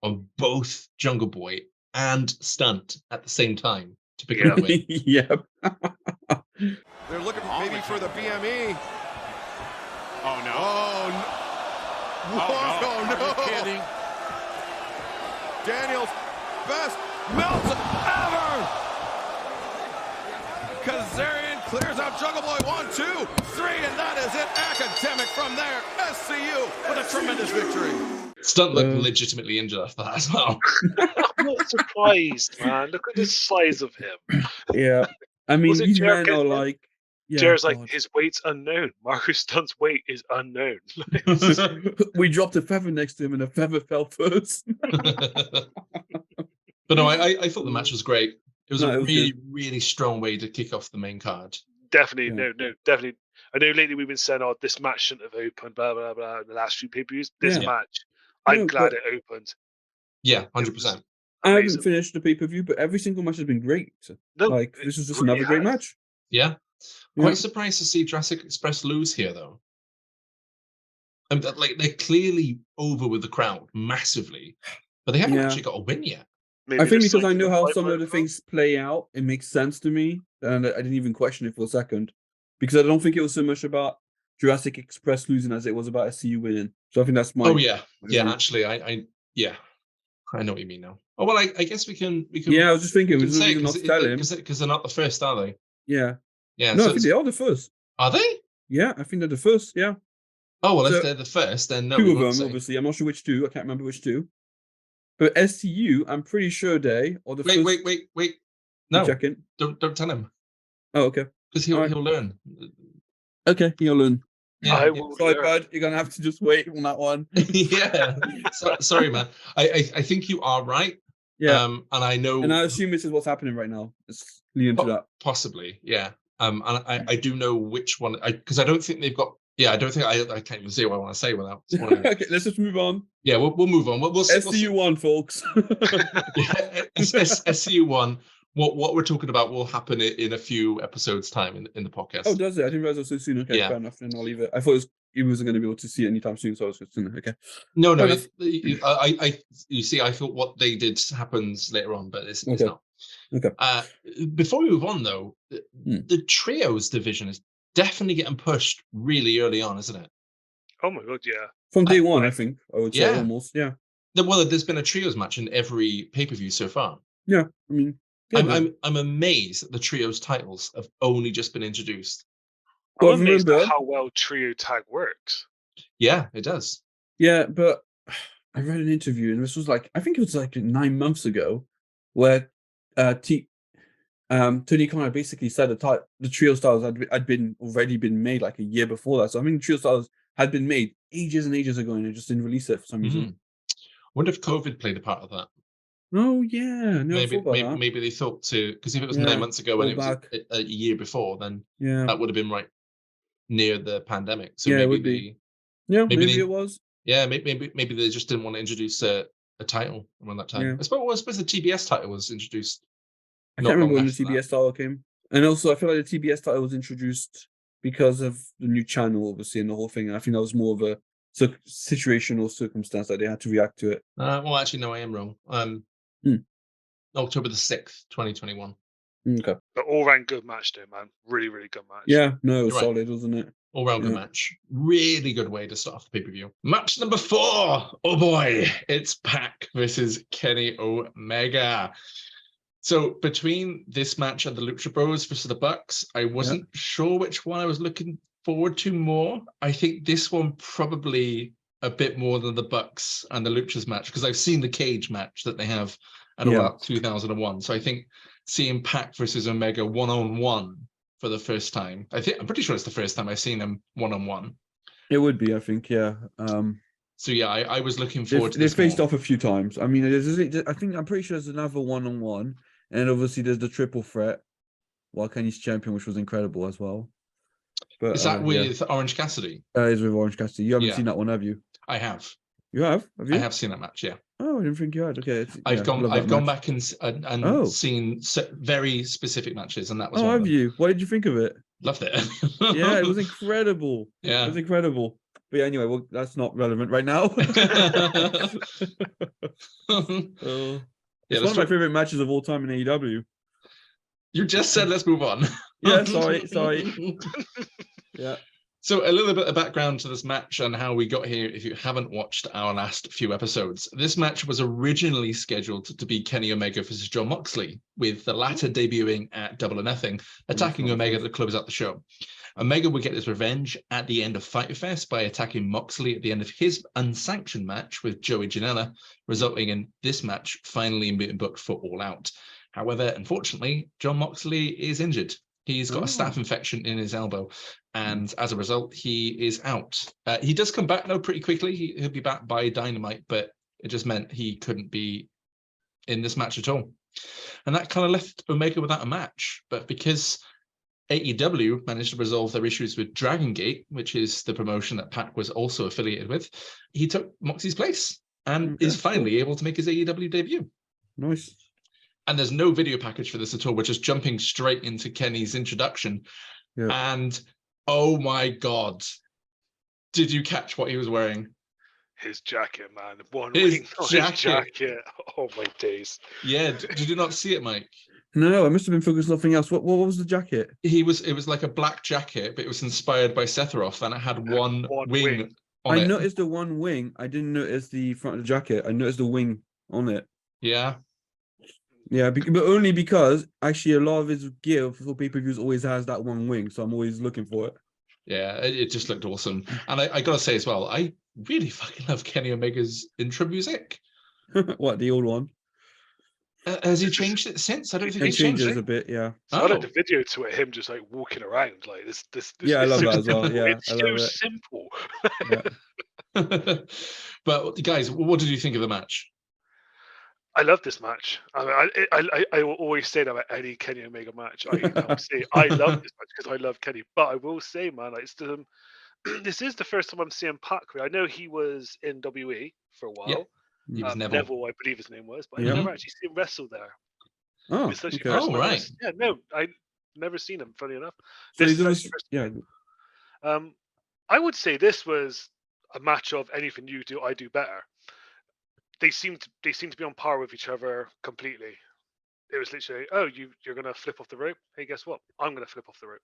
on both Jungle Boy and Stunt at the same time to pick up the win. Yep. They're looking maybe for the BME. Oh no. Oh, Oh, no. no. Are you kidding? Daniel's best melter ever. Kazarian clears out Jungle Boy. 1, 2, 3, and that is it. Academic from there. SCU with a tremendous victory. Stunt looked legitimately injured after that as well. I'm not surprised, man. Look at the size of him. Yeah. I mean, Was it these Jared men are Goodman? like... Yeah, Jared's like, God. his weight's unknown. Marcus Stunt's weight is unknown. We dropped a feather next to him and a feather fell first. But no, I thought the match was great. It was No, a it was really, good. really strong way to kick off the main card. Definitely, Yeah. no, definitely. I know lately we've been saying, oh, this match shouldn't have opened, blah, blah, blah, in the last few pay-per-views. This Yeah. match, I'm No, glad but- it opened. Yeah, 100%. I haven't Amazing. finished the pay-per-view, but every single match has been great. No, Like, it this was just really another great has. match. Yeah. Yeah. Quite surprised to see Jurassic Express lose here, though. And like they're clearly over with the crowd massively, but they haven't Yeah. actually got a win yet. Maybe I think there's because I something know in how the some of the pipeline. things play out, it makes sense to me, and I didn't even question it for a second. Because I don't think it was so much about Jurassic Express losing as it was about SCU winning. So I think that's my... Oh yeah, yeah. my- Actually, I know what you mean now. Oh well, I guess we can. Yeah, I was just thinking, we there's can no say reason not to tell him. because they're not the first, are they? Yeah. Yeah. No, so I think they are the first. are they? Yeah, I think they're the first, yeah. Oh well, So- if they're the first, then no. Two we of them, won't say. obviously. I'm not sure which two. I can't remember which two. But SCU, I'm pretty sure they are the first... Wait. You No, checking? don't tell him Oh, okay. because he'll Alright. he'll learn. Okay, you'll learn. Yeah, I will Sorry, learn. bud. You're going to have to just wait on that one. yeah. Sorry, man. I think you are right. Yeah. And I know And I assume this is what's happening right now. It's leading to that. possibly, yeah. And I do know which one because I don't think they've got. Yeah, I don't think I can't even say what I want to say without spoiling it. Okay, let's just move on. Yeah, we'll move on. We'll see. SCU1, folks. Yeah, SCU1. What we're talking about will happen in a few episodes' time in the podcast. Oh, does it? I didn't realize it was so soon. Okay, Yeah. fair enough. Then I'll leave it. I thought he wasn't going to be able to see it anytime soon, so I was just going to... Okay. No, Fair I you see, I thought what they did happens later on, but it's Okay. not. Okay. Before we move on, though, Hmm. the trios division is definitely getting pushed really early on, isn't it? Oh my god, yeah. From day one, I think. I would say Yeah. almost. Yeah. Well, there's been a trios match in every pay-per-view so far. Yeah. I mean... Yeah, I'm amazed that the trios titles have only just been introduced. I'm Well, amazed at remember- how well trio tag works. Yeah, it does. Yeah, but I read an interview, and this was like, I think it was like 9 months ago, where Tony Khan basically said the trio styles had been already been made like a year before that. So I mean, trio styles had been made ages and ages ago, and they just didn't release it for some reason. Mhm. Wonder if COVID played a part of that. Oh yeah, no, I thought about that. Maybe they thought to because if it was Yeah, 9 months ago and go it was back. a year before, then Yeah, that would have been right near the pandemic. So Yeah, it maybe would be. yeah, maybe maybe they- it was. yeah, maybe they just didn't want to introduce a title around that time. Yeah. I suppose the TBS title was introduced. I not can't remember long when the after that. TBS title came, and also I feel like the TBS title was introduced because of the new channel, obviously, and the whole thing. And I think that was more of a situational circumstance that they had to react to it. Well, actually, no, I am wrong. Hmm. October the 6th, 2021. Okay. But all round good match, though, man. Really, really good match. Yeah, no, it was You're right. solid, wasn't it? All round good match. Really good way to start off the pay-per-view. Match number 4. Oh boy, it's Pac versus Kenny Omega. So between this match and the Lucha Bros versus the Bucks, I wasn't sure which one I was looking forward to more. I think this one probably a bit more than the Bucks and the Luchas match, because I've seen the cage match that they have at All Out 2001. So I think seeing Pac versus Omega one-on-one for the first time, I'm pretty sure it's the first time I've seen them one-on-one. It would be, I think, yeah. So yeah, I was looking forward to this. They faced off a few times. I mean, I'm pretty sure there's another one-on-one, and obviously there's the triple threat while Kenny's champion, which was incredible as well. But is that with Orange Cassidy? Is with Orange Cassidy. You haven't seen that one, have you? I have. You have? Have you? I have seen that match, yeah. Oh, I didn't think you had. Okay, I've gone back and seen very specific matches, and that was. Oh, have you? What did you think of it? Loved it. Yeah, it was incredible. Yeah, it was incredible. But yeah, anyway, well, that's not relevant right now. It's one of my favorite matches of all time in AEW. You just said let's move on. Yeah, sorry. Yeah. So a little bit of background to this match and how we got here, if you haven't watched our last few episodes. This match was originally scheduled to be Kenny Omega versus Jon Moxley, with the latter debuting at Double or Nothing, attacking Omega to close out the show. Omega would get his revenge at the end of Fyter Fest by attacking Moxley at the end of his unsanctioned match with Joey Janela, resulting in this match finally being booked for All Out. However, unfortunately, Jon Moxley is injured. He's got a staph infection in his elbow, and as a result, he is out. He does come back, though, pretty quickly. He'll be back by Dynamite, but it just meant he couldn't be in this match at all. And that kind of left Omega without a match. But because AEW managed to resolve their issues with Dragon Gate, which is the promotion that Pac was also affiliated with, he took Moxie's place and is finally able to make his AEW debut. Nice. And there's no video package for this at all. We're just jumping straight into Kenny's introduction. Yeah. And oh my God, did you catch what he was wearing? His jacket, man. His jacket. Oh my days. Yeah, did you not see it, Mike? No, I must have been focused on something else. What was the jacket? It was like a black jacket, but it was inspired by Sephiroth, and it had one wing on it. I noticed the one wing. I didn't notice the front of the jacket. I noticed the wing on it. Yeah. Yeah, but only because actually a lot of his gear for pay-per-views always has that one wing, so I'm always looking for it. Yeah, it just looked awesome. And I gotta say as well, I really fucking love Kenny Omega's intro music. What, the old one? Has he changed it since? I don't think he's changed it a bit, yeah. So I like the video to it, him just like walking around like this. Yeah, I love that as well. Yeah, it's so simple. Yeah. But guys, what did you think of the match? I love this match. I will always say that about any Kenny Omega match. I love this match because I love Kenny. But I will say, man, this is the first time I'm seeing Pac. I know he was in WWE for a while. Yeah. He was Neville, I believe his name was, but I never actually seen him wrestle there. Oh, okay. Oh, right. Yeah, no, I never seen him. Funny enough. So yeah. I would say this was a match of anything you do, I do better. They seem to be on par with each other completely. It was literally, you're gonna flip off the rope. Hey, guess what? I'm gonna flip off the rope.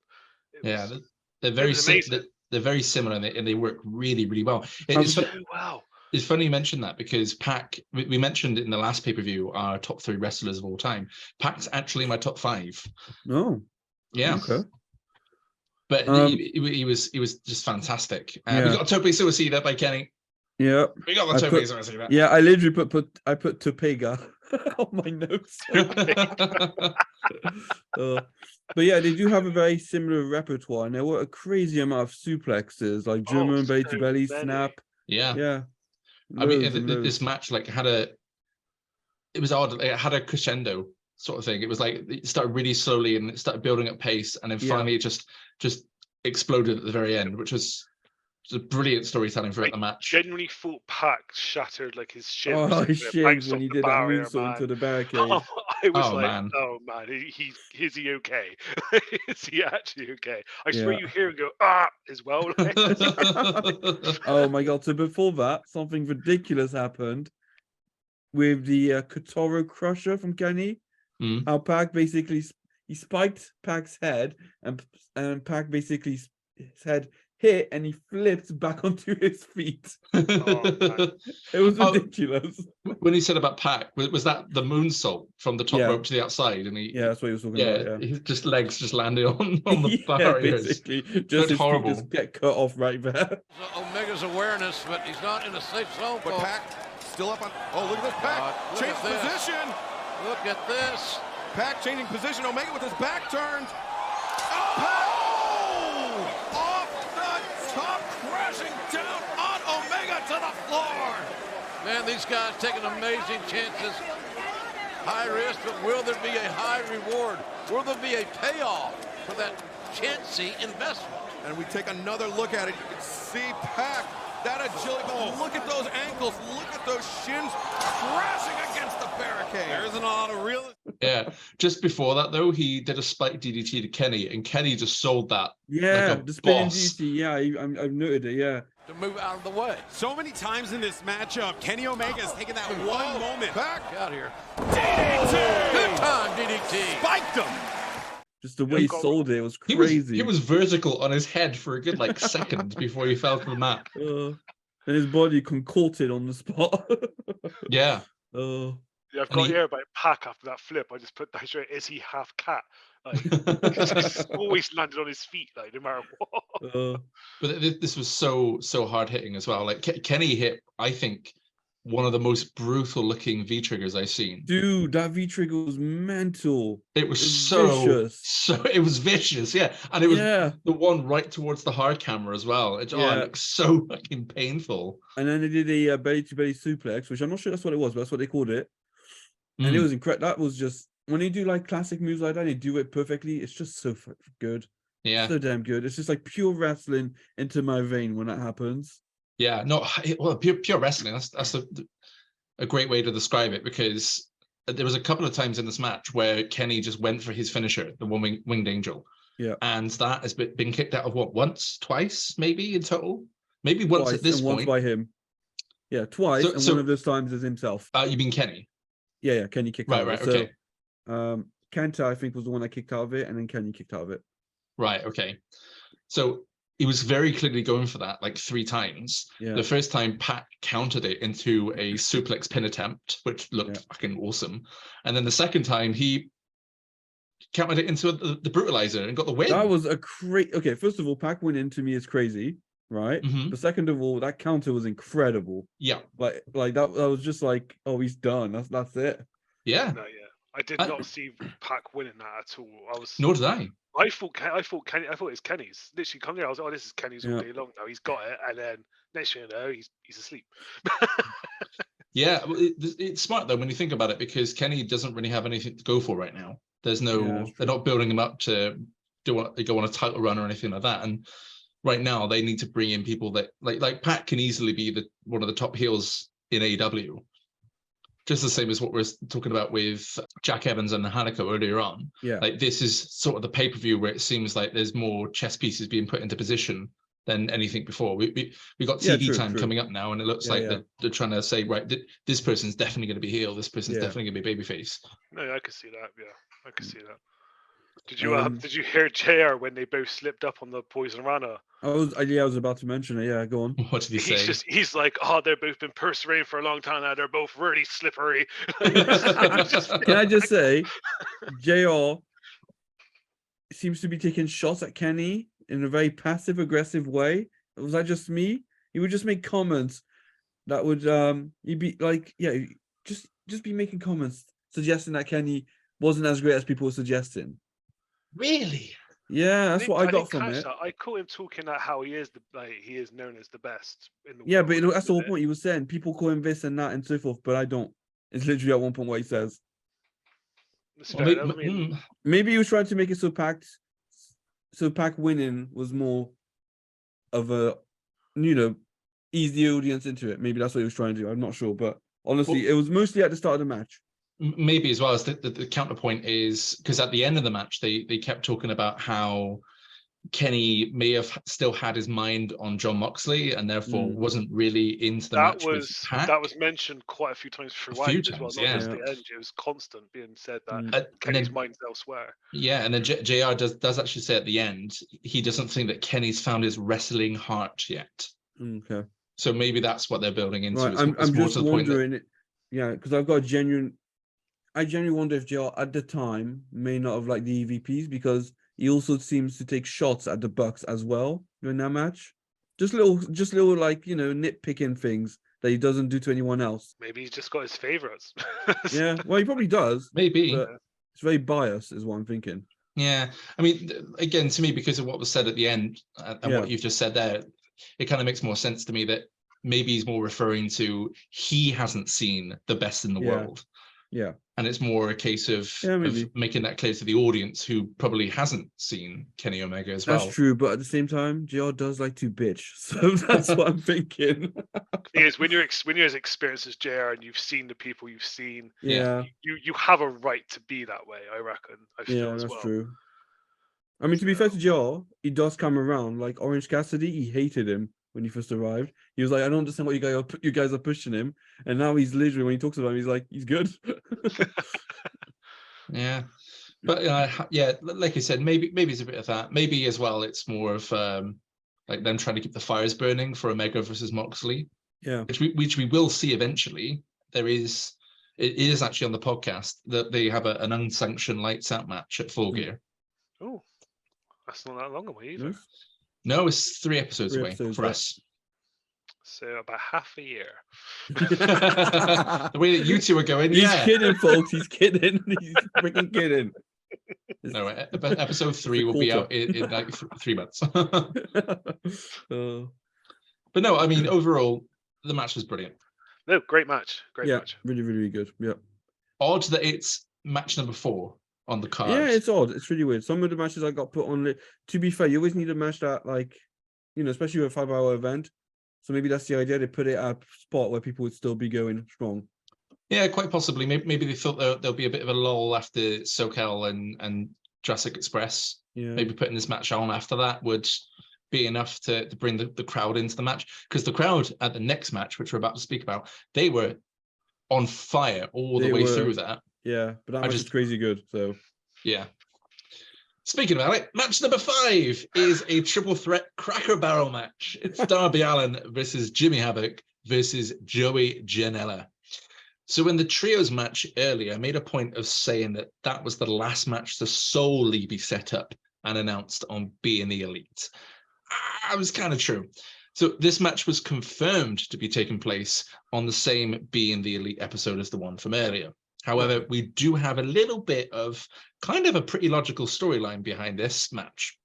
They're very they're very similar, and they work really, really well. It's funny you mentioned that because Pac, we mentioned in the last pay-per-view our top 3 wrestlers of all time. Pac's actually my top 5. Oh, yeah. Okay. But he was just fantastic. We got Tope Suicida by Kenny. Yeah, we got the Tope Suicida. Yeah, I literally put Topega on my notes. But yeah, they do have a very similar repertoire, and there were a crazy amount of suplexes, like German belly to belly snap. Yeah. I mean, this match it was odd. It had a crescendo sort of thing. It was like it started really slowly and it started building at pace, and then finally it just exploded at the very end, which was a brilliant storytelling throughout the match. I genuinely thought Pac shattered like his shins. Oh, his shins when he did that moonsault into the barricade. I was man. Oh man, is he okay? Is he actually okay? I swear you hear him go as well. Oh my God! So before that, something ridiculous happened with the Katoro Crusher from Kenny. How Pac basically he spiked Pac's head, and Pac basically his head hit, and he flipped back onto his feet. It was ridiculous. When he said about Pac, was that the moonsault from the top rope to the outside? And that's what he was talking about. Yeah, his just legs just landed on the barriers. Basically, just his horrible. feet just get cut off right there. Omega's awareness, but he's not in a safe zone. But Pac still up on. Oh, look at this Pac change position. Look at this. Pac changing position. Omega with his back turned. Oh, Pac! Off the top, crashing down on Omega to the floor. Man, these guys taking amazing chances. High risk, but will there be a high reward? Will there be a payoff for that chancy investment? And we take another look at it. You can see Pac, that agility. Oh, look at those ankles. Look at those shins crashing against the barricade. There isn't a lot of real. Yeah, just before that though, he did a spike DDT to Kenny, and Kenny just sold that. Yeah, like a the spinning boss. DDT. Yeah, I've noted it. Yeah. To move out of the way. So many times in this matchup, Kenny Omega has taken that one moment. Back out here. DDT! Good time, DDT. Spiked him. Just the way he sold it was crazy. He was vertical on his head for a good second before he fell to the mat. And his body contorted on the spot. Yeah. Yeah, I've got here about Pac after that flip. I just put that straight. Is he half cat? He's always landed on his feet, no matter what. But this was so hard hitting as well. Kenny hit, I think, one of the most brutal looking V triggers I've seen. Dude, that V trigger was mental. It was vicious. It was vicious, yeah. And it was the one right towards the hard camera as well. It looked so fucking painful. And then they did a belly to belly suplex, which I'm not sure that's what it was, but that's what they called it. And it was incredible. That was just, when they do classic moves like that, they do it perfectly. It's just so good. Yeah. So damn good. It's just pure wrestling into my vein when that happens. Yeah, pure wrestling. That's a great way to describe it, because there was a couple of times in this match where Kenny just went for his finisher, the winged angel. Yeah. And that has been kicked out of once, twice, maybe in total? Maybe once Twice, at this and point. Once by him. Yeah, twice, and one of those times is himself. You mean Kenny? Yeah, Kenny kicked out of it. Okay. So, Kenta, I think, was the one that kicked out of it, and then Kenny kicked out of it. Right, okay. So he was very clearly going for that 3 times. Yeah. The first time Pac countered it into a suplex pin attempt, which looked fucking awesome. And then the second time he countered it into the brutalizer and got the win. That was a okay, first of all, Pac winning to me is crazy, right? But second of all, that counter was incredible. Yeah. Like that was just oh, he's done. That's it. Yeah. No, yeah. I did not see Pac winning that at all. Nor did I. I thought it was Kenny's. Literally come there, I was like, oh, this is Kenny's all day long now. He's got it, and then next thing you know, he's asleep. Yeah, it's smart though when you think about it, because Kenny doesn't really have anything to go for right now. There's they're not building him up to go on a title run or anything like that. And right now they need to bring in people that like Pac can easily be one of the top heels in AEW. Just the same as what we're talking about with Jack Evans and Hanako earlier on. Yeah. This is sort of the pay-per-view where it seems like there's more chess pieces being put into position than anything before. We got TV time coming up now, and it looks they're trying to say, right, this person's definitely going to be heel, this person's definitely going to be babyface. No, I could see that. Yeah, I could see that. Did you hear JR when they both slipped up on the Poison Rana? I was about to mention it. Yeah, go on. What did he say? He's like, oh, they've both been perseverating for a long time now. They're both really slippery. Can I just say, JR seems to be taking shots at Kenny in a very passive aggressive way. Was that just me? He would just make comments that would he'd be like, just be making comments suggesting that Kenny wasn't as great as people were suggesting. Really? Yeah, that's what I got from it. I caught him talking about how he is he is known as the best in the world. Yeah, but that's the whole point. He was saying people call him this and that and so forth, but I don't. It's literally at one point what he says. Maybe he was trying to make it so Pac winning was more of a, ease the audience into it. Maybe that's what he was trying to do. I'm not sure, but honestly, it was mostly at the start of the match. Maybe as well as the counterpoint is because at the end of the match they kept talking about how Kenny may have still had his mind on John Moxley and therefore wasn't really into the match with Pac. That was mentioned quite a few times throughout as well, not just the end. It was constant being said that Kenny's mind's elsewhere. Yeah, and then JR does actually say at the end he doesn't think that Kenny's found his wrestling heart yet. Okay. So maybe that's what they're building into. Right, I'm just wondering, because I've got a genuine. I genuinely wonder if JR at the time may not have liked the EVPs because he also seems to take shots at the Bucks as well during that match. Just little like, nitpicking things that he doesn't do to anyone else. Maybe he's just got his favorites. Yeah, well, he probably does. Maybe. But it's very biased, is what I'm thinking. Yeah, I mean, again, to me, because of what was said at the end and what you've just said there, it kind of makes more sense to me that maybe he's more referring to he hasn't seen the best in the world. Yeah. And it's more a case of making that clear to the audience who probably hasn't seen Kenny Omega as well. That's true, but at the same time, JR does like to bitch. So that's what I'm thinking. Thing is, when you're as experienced as JR and you've seen the people you've seen, you have a right to be that way, I reckon. I feel as that's well. true. I mean, to be fair to JR, he does come around. Like Orange Cassidy, he hated him when he first arrived. He was like, I don't understand what you guys are pushing him. And now he's literally, when he talks about him, he's like, he's good. Yeah. But like I said, maybe it's a bit of that. Maybe as well, it's more of like them trying to keep the fires burning for Omega versus Moxley. Yeah. Which we will see eventually. It is actually on the podcast that they have an unsanctioned lights out match at Full Gear. Oh, that's not that long away either. No, it's 3 episodes away for us. So about half a year. The way that you two are going, He's kidding, folks. He's kidding. He's freaking kidding. No, episode 3 will be out in like 3 months. But no, I mean, overall, the match was brilliant. No, great match. Great match. Really, really good. Yeah. Odd that it's match number 4 on the card. Yeah, it's odd. It's really weird. Some of the matches I got put on. To be fair, you always need a match that, like, especially with a 5-hour event. So maybe that's the idea. They put it at a spot where people would still be going strong. Yeah, quite possibly. Maybe they thought there'll be a bit of a lull after SoCal and Jurassic Express. Yeah. Maybe putting this match on after that would be enough to bring the crowd into the match. Because the crowd at the next match, which we're about to speak about, they were on fire all the way through that. Yeah, but that match is crazy good. So yeah. Speaking about it, match number 5 is a triple threat Cracker Barrel match. It's Darby Allin versus Jimmy Havoc versus Joey Janela. So in the trios match earlier, I made a point of saying that was the last match to solely be set up and announced on Being the Elite. That was kind of true. So this match was confirmed to be taking place on the same Being the Elite episode as the one from earlier. However, we do have a little bit of kind of a pretty logical storyline behind this match.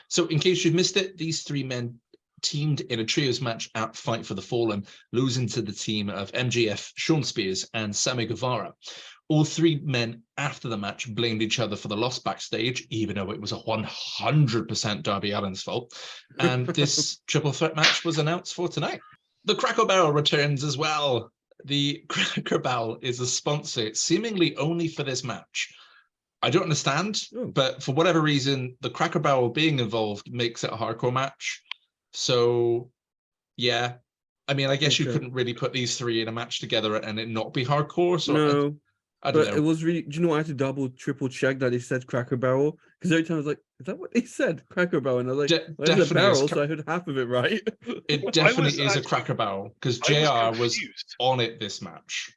So in case you've missed it, these 3 men teamed in a trios match at Fight for the Fallen, losing to the team of MJF, Shawn Spears, and Sammy Guevara. All 3 men after the match blamed each other for the loss backstage, even though it was 100% Darby Allin's fault. And this triple threat match was announced for tonight. The Cracker Barrel returns as well. The Cracker Barrel is a sponsor seemingly only for this match. I don't understand, but for whatever reason, the Cracker Barrel being involved makes it a hardcore match. So, yeah. I mean, I guess you couldn't really put these 3 in a match together and it not be hardcore. So no. I don't know. It was really, do you know, I had to triple check that they said Cracker Barrel. Because every time I was like, is that what they said? Cracker Barrel. And I was like, there's a barrel, so I heard half of it right. It definitely is a Cracker Barrel because JR was on it this match.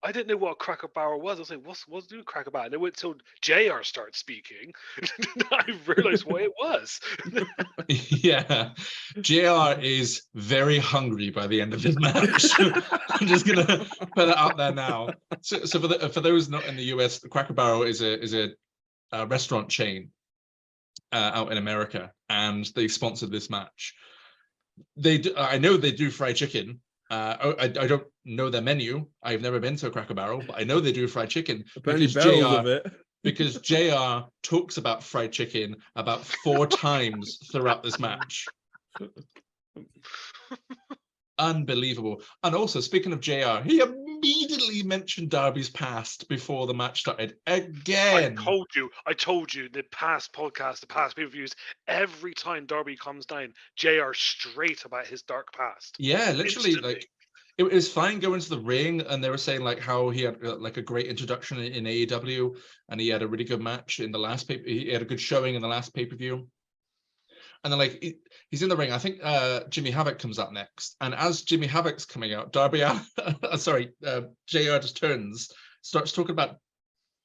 I didn't know what a Cracker Barrel was. I was like, what's doing Cracker Barrel? And it went until JR started speaking. I realized what it was. Yeah. JR is very hungry by the end of his match. I'm just going to put it out there now. So for those not in the US, the Cracker Barrel is a restaurant chain out in America, and they sponsored this match. I know they do fried chicken. I don't know their menu. I've never been to a Cracker Barrel, but I know they do fried chicken. Apparently barrels of it. Because JR talks about fried chicken about 4 times throughout this match. Unbelievable. And also, speaking of JR, he immediately mentioned Darby's past before the match started again. I told you, the past podcast, the past pay-per-views, every time Darby comes down, JR straight about his dark past. Yeah, literally, Instantly. like it was fine going to the ring, and they were saying like how he had like a great introduction in AEW, and he had a really good match in the last he had a good showing in the last pay-per-view. And then like he's in the ring. I think Jimmy Havoc comes out next, and as Jimmy Havoc's coming out, JR just starts talking about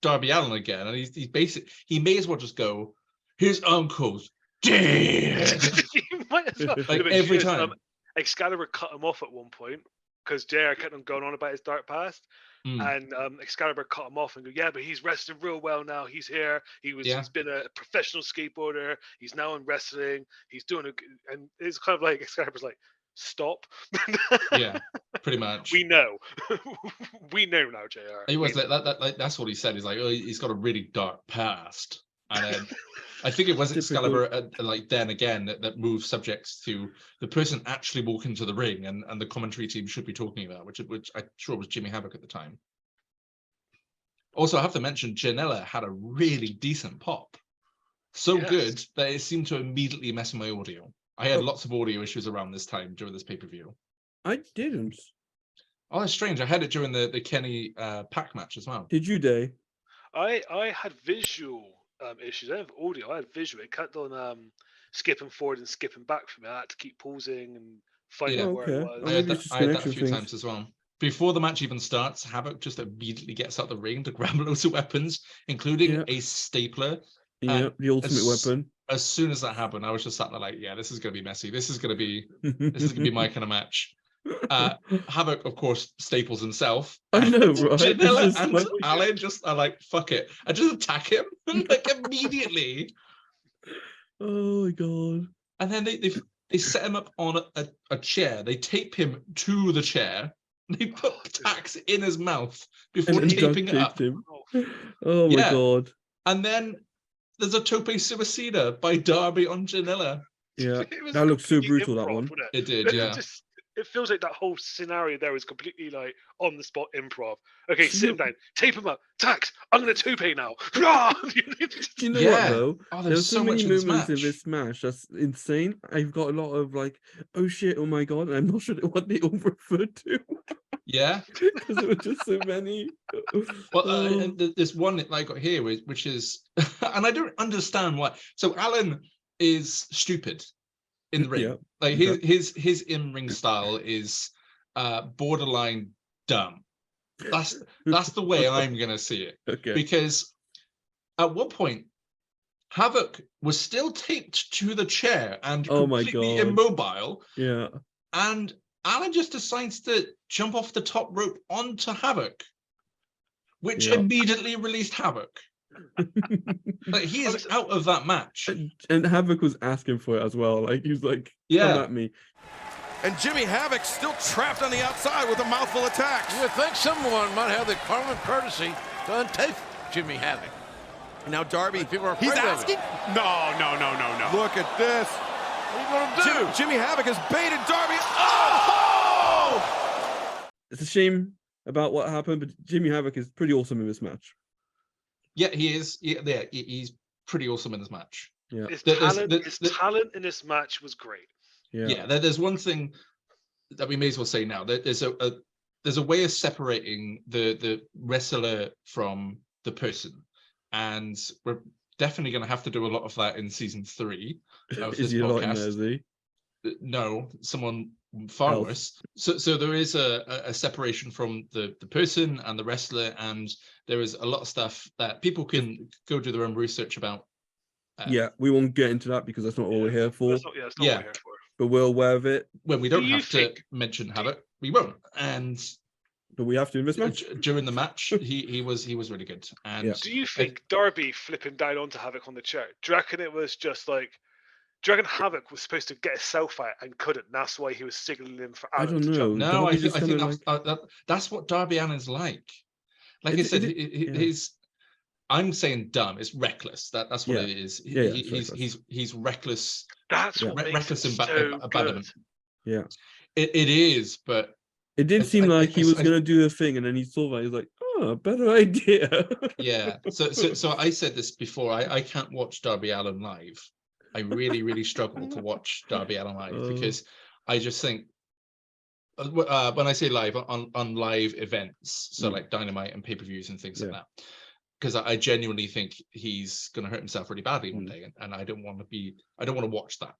Darby Allin again, and he's basic. He may as well just go, his uncle's dead. You might as well. Like every time. Excalibur cut him off at one point because JR kept on going on about his dark past. And Excalibur cut him off and go, yeah, but he's wrestling real well now. He's here. He's been a professional skateboarder. He's now in wrestling. He's doing and it's kind of like Excalibur's like, stop. Yeah, pretty much. We know. We know now, JR. He was like that's what he said. He's like, oh, he's got a really dark past. And I think it was Excalibur, like then again, that moved subjects to the person actually walking to the ring, and the commentary team should be talking about, which I'm sure was Jimmy Havoc at the time. Also, I have to mention, Janela had a really decent pop. So good that it seemed to immediately mess with my audio. I had lots of audio issues around this time during this pay-per-view. I didn't. Oh, that's strange. I had it during the Kenny Pac match as well. Did you, Day? I had visual issues. I didn't have audio. I had visual. It kept on skipping forward and skipping back for me. I had to keep pausing and finding out where it was. I had that a few times as well. Before the match even starts, Havoc just immediately gets out the ring to grab loads of weapons, including a stapler. Yeah, the ultimate weapon. As soon as that happened, I was just sat there like, yeah, this is going to be messy. This is going to be my kind of match. Havoc, of course, staples himself. I know, right? Janela and Allin just are like, fuck it. I just attack him like immediately. Oh my god. And then they set him up on a chair. They tape him to the chair. They put tacks in his mouth before taping it up. Oh my god. And then there's a tope suicida by Darby on Janela. Yeah, that looked so brutal, that one. It did, yeah. It feels like that whole scenario there was completely like on the spot improv. Okay, sit him down, tape him up, tax. I'm gonna tope now. Do you know what though? There's so many moments in this match that's insane. I've got a lot of like, oh shit, oh my god, and I'm not sure what they all referred to. Yeah, because there were just so many. Well, and there's one that I got here, which is, and I don't understand why. So Allin is stupid in the ring. Yeah. Like his in-ring style is borderline dumb. That's the way I'm gonna see it. Okay. Because at one point, Havoc was still taped to the chair and completely immobile. Yeah. And Allin just decides to jump off the top rope onto Havoc, which immediately released Havoc. Like he is out of that match. And Havoc was asking for it as well. Like he was like, come at me. And Jimmy Havoc still trapped on the outside with a mouthful of tacks. You would think someone might have the common courtesy to untape Jimmy Havoc. Now Darby, people are he's asking. No. Look at this. What are you going to do? Jimmy Havoc has baited Darby. Oh! It's a shame about what happened, but Jimmy Havoc is pretty awesome in this match. Yeah, he is. Yeah, he's pretty awesome in this match. Yeah, his talent in this match was great. Yeah, there's one thing that we may as well say now. There's a way of separating the wrestler from the person, and we're definitely going to have to do a lot of that in season 3 of this podcast. Is he? No, someone far worse. So there is a separation from the person and the wrestler, and there is a lot of stuff that people can go do their own research about. Yeah, we won't get into that because that's not all we're here for. That's not what we're here for. But we're aware of it. When we don't have to mention Havoc, we won't. But we have to in this match. During the match, he was really good. And do you think Darby flipping down onto Havoc on the chair? Do you reckon it was just like? Do you reckon Havoc was supposed to get himself out and couldn't? That's why he was signaling him for Allin. I don't know. No, I think that's what Darby Allin's like. Like I said, I'm saying dumb. It's reckless. That's what it is. He's reckless. That's what reckless makes it so abandonment. Yeah, it is. But It did seem like he was going to do a thing, and then he saw that. He's like, "Oh, better idea." Yeah. So I said this before. I can't watch Darby Allin live. I really struggle to watch Darby Allin live because I just think when I say live on live events, so like Dynamite and pay-per-views and things like that, because I genuinely think he's going to hurt himself really badly one day, and I don't want to watch that.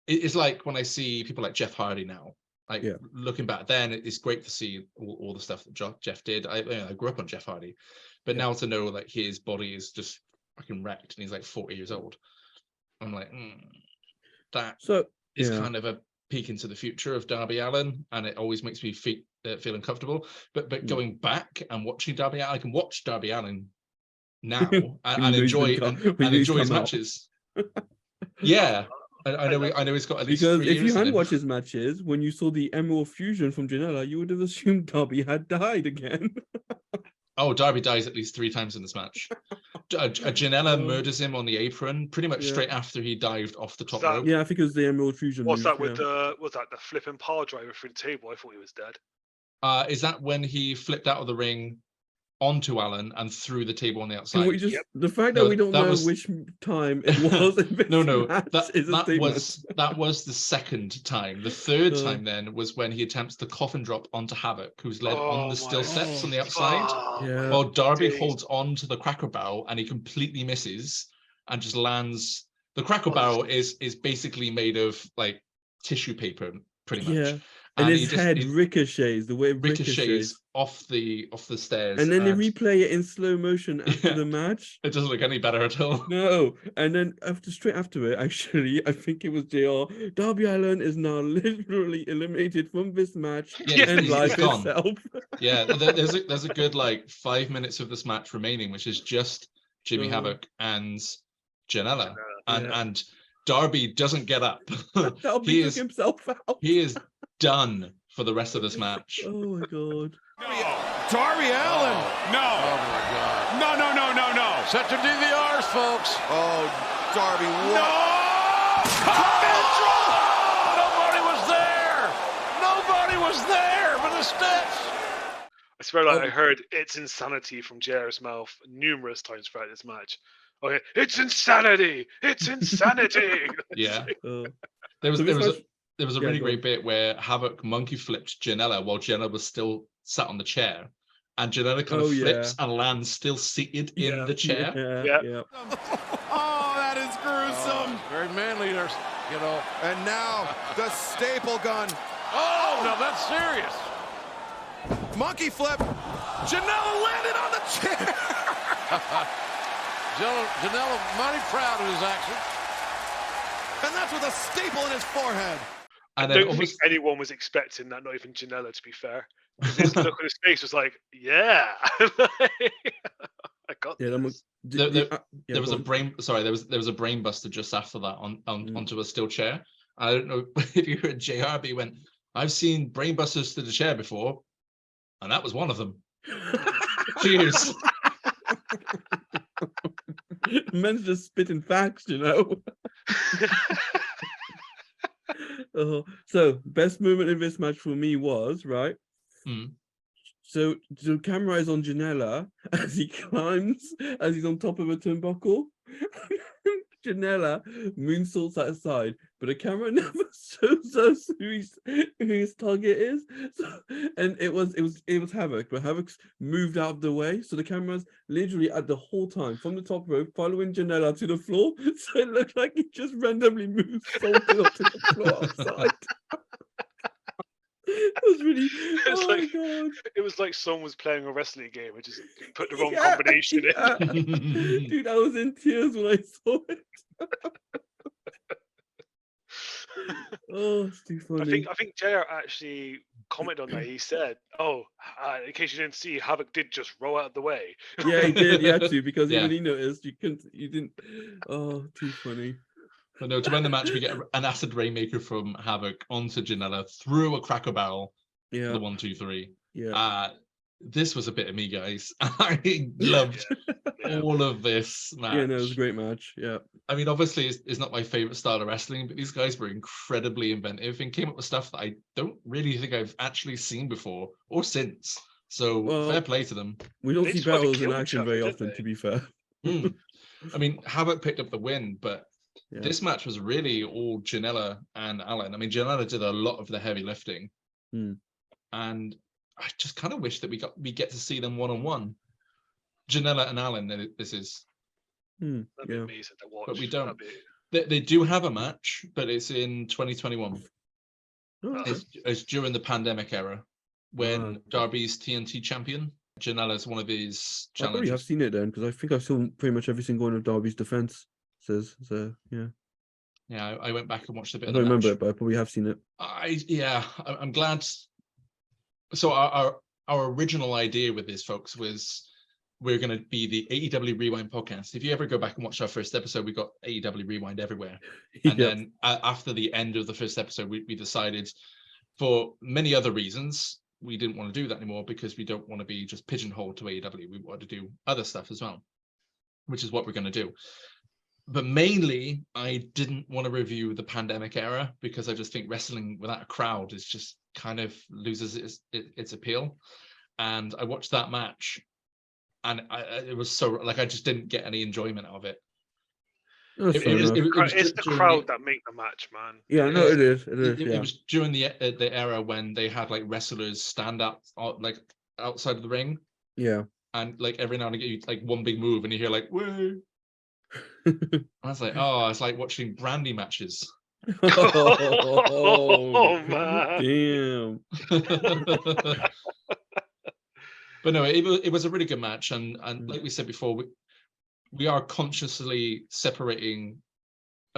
It's like when I see people like Jeff Hardy now. Like looking back then, it's great to see all the stuff that Jeff did. I grew up on Jeff Hardy, but now to know that his body is just fucking wrecked and he's like 40 years old, I'm like, that is kind of a peek into the future of Darby Allin, and it always makes me feel uncomfortable. But going back and watching Darby Allin, I can watch Darby Allin now and enjoy his matches. Yeah. I know he's got at least because 3 if years you in hadn't him. watched his matches, when you saw the Emerald Fusion from Janela, you would have assumed Darby had died again. Oh, Darby dies at least 3 times in this match. Janela murders him on the apron pretty much straight after he dived off the top rope. Yeah, I think it was the Emerald Fusion. What's that with the flipping power driver through the table? I thought he was dead. Is that when he flipped out of the ring onto Allin and threw the table on the outside? The fact that we don't know which time it was. That was the second time. The third time then was when he attempts the coffin drop onto Havoc, who's led on the steel steps on the outside. While Darby holds on to the Cracker Barrel and he completely misses and just lands. The Cracker Barrel is basically made of like tissue paper, pretty much. Yeah. And his head ricochets, the way it ricochets off the stairs. And then they replay it in slow motion after the match. It doesn't look any better at all. No. And then straight after it, actually, I think it was JR. Darby Allin is now literally eliminated from this match and life itself. Yeah, there's a good like 5 minutes of this match remaining, which is just Jimmy Havoc and Janela. And Darby doesn't get up. Darby took himself out. He is done for the rest of this match. Oh my god. Darby Allin. No. Oh my god. No. Set your DVRs, folks. Oh, Darby. What? No! Nobody was there but the steps. I swear, I heard "it's insanity" from JR's mouth numerous times throughout this match. Okay, it's insanity. It's insanity. Yeah. There was a really great bit where Havoc monkey flipped Janela while Janela was still sat on the chair, and Janela kind of flips and lands still seated in the chair. Yeah. Oh, that is gruesome. Very manly, you know. And now the staple gun. Oh, now that's serious. Monkey flip. Janela landed on the chair. Janela mighty proud of his action. And that's with a staple in his forehead. I don't think anyone was expecting that, not even Janela, to be fair. His look on his face was like, yeah. I got this. There was a brain buster just after that onto a steel chair. I don't know if you heard JR, but he went, I've seen brain busters to the chair before, and that was one of them. Cheers. Men's just spitting facts, you know. So best moment in this match for me was so the camera is on Janela as he climbs, as he's on top of a turnbuckle. Janela moonsaults outside, but the camera never shows us who his target is. So, and it was Havoc, but Havoc's moved out of the way, so the camera's literally at the whole time from the top rope following Janela to the floor. So it looked like he just randomly moved something onto the floor outside. It was really. My god! It was like someone was playing a wrestling game and just put the wrong combination in. Dude, I was in tears when I saw it. Oh, it's too funny. I think JR actually commented on that. He said, "Oh, in case you didn't see, Havoc did just roll out of the way." Yeah, he did. He had to, because even he noticed. You didn't. Oh, too funny. But no, to win the match, we get an acid rainmaker from Havoc onto Janela through a Cracker Barrel. Yeah. The 1, 2, 3. Yeah. this was a bit of me, guys. I loved all of this match. Yeah, no, it was a great match. Yeah. I mean, obviously, it's not my favorite style of wrestling, but these guys were incredibly inventive and came up with stuff that I don't really think I've actually seen before or since. So fair play to them. We don't They see just wanted to battles in kill each action other, very didn't often, they? to be fair. I mean, Havoc picked up the win, but Yeah. this match was really all Janela and Alan. I mean, Janela did a lot of the heavy lifting, and I just kind of wish that we get to see them one-on-one. Janela and Alan, this is. That'd be amazing to watch. But we don't. That'd They do have a match, but it's in 2021. Oh, okay. It's during the pandemic era when Darby's TNT champion. Janela's one of his I probably have challengers. seen it then, because I think I've seen pretty much every single one of Darby's defenses. So yeah. Yeah, I went back and watched a bit I of the don't remember match. it, but I probably have seen it. I'm glad. So our original idea with this, folks, was we're going to be the AEW Rewind podcast. If you ever go back and watch our first episode, we got AEW Rewind everywhere. And then after the end of the first episode, we decided, for many other reasons, we didn't want to do that anymore because we don't want to be just pigeonholed to AEW. We want to do other stuff as well, which is what we're going to do. But mainly, I didn't want to review the pandemic era because I just think wrestling without a crowd is just kind of loses its appeal. And I watched that match, and it was so like I just didn't get any enjoyment out of it. It's the crowd that make the match, man. Yeah, no, it is. It was during the era when they had like wrestlers stand up like outside of the ring. Yeah. And like every now and again, like one big move, and you hear like "woo." I was like, oh, it's like watching brandy matches. Oh, man! Damn. But no, it was a really good match, and like we said before, we are consciously separating.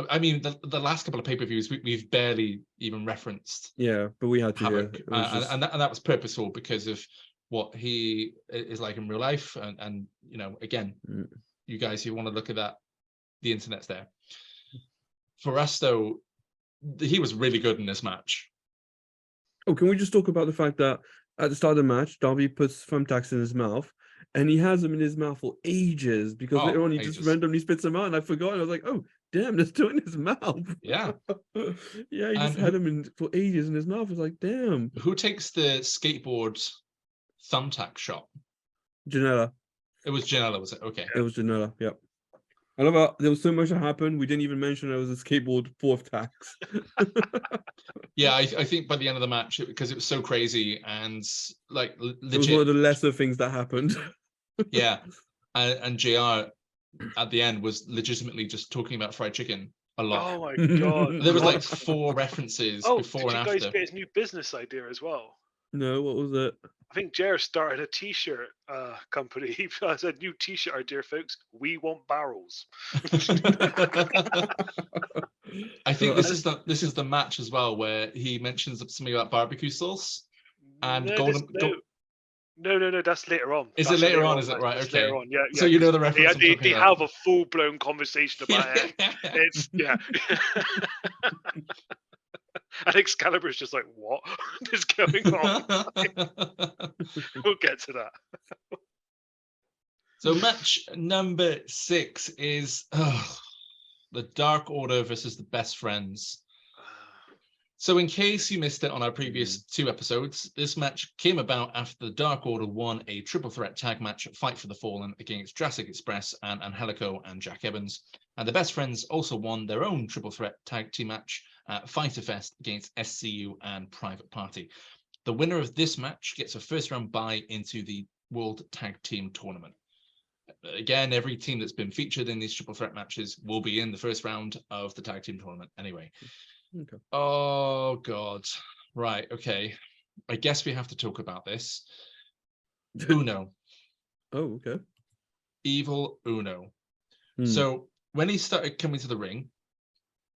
I mean, the last couple of pay-per-views we've barely even referenced. Yeah, but we had to. Havoc, Yeah. and that was purposeful because of what he is like in real life, and you know, again, you guys who want to look at that, the internet's there. For us, though, he was really good in this match. Oh, can we just talk about the fact that at the start of the match, Darby puts thumbtacks in his mouth, and he has them in his mouth for ages because later on he just randomly spits them out, and I forgot. I was like, oh, damn, they're still in his mouth. Yeah. Yeah, he just had them for ages in his mouth. I was like, damn. Who takes the skateboard thumbtack shot? Janela. It was Janela, was it? Okay. It was Janela, yep. I love how there was so much that happened. We didn't even mention there was a skateboard fourth tax. Yeah, I think by the end of the match, because it was so crazy and like legit. It was one of the lesser things that happened. Yeah, and JR at the end was legitimately just talking about fried chicken a lot. Oh my god! There was like 4 references before and after. Did you guys get his new business idea as well? No, what was it? I think Jared started a T-shirt company. He said, "New T-shirt idea, folks. We want barrels." I think this is the match as well where he mentions something about barbecue sauce and golden. No, that's later on. Is it later on? Is it right? That's Okay. later on. Yeah. So you know the reference. They have a full-blown conversation about it. It's And Excalibur's just like, what is going on? We'll get to that. So match number 6 is the Dark Order versus the Best Friends. So in case you missed it on our previous 2 episodes, this match came about after the Dark Order won a triple threat tag match at Fight for the Fallen against Jurassic Express and Angelico and Jack Evans. And the Best Friends also won their own triple threat tag team match at Fighter Fest against SCU and Private Party. The winner of this match gets a first round bye into the World Tag Team Tournament. Again, every team that's been featured in these triple threat matches will be in the first round of the tag team tournament anyway. Okay. Oh god. Right, okay. I guess we have to talk about this. Uno. Oh, okay. Evil Uno. So when he started coming to the ring,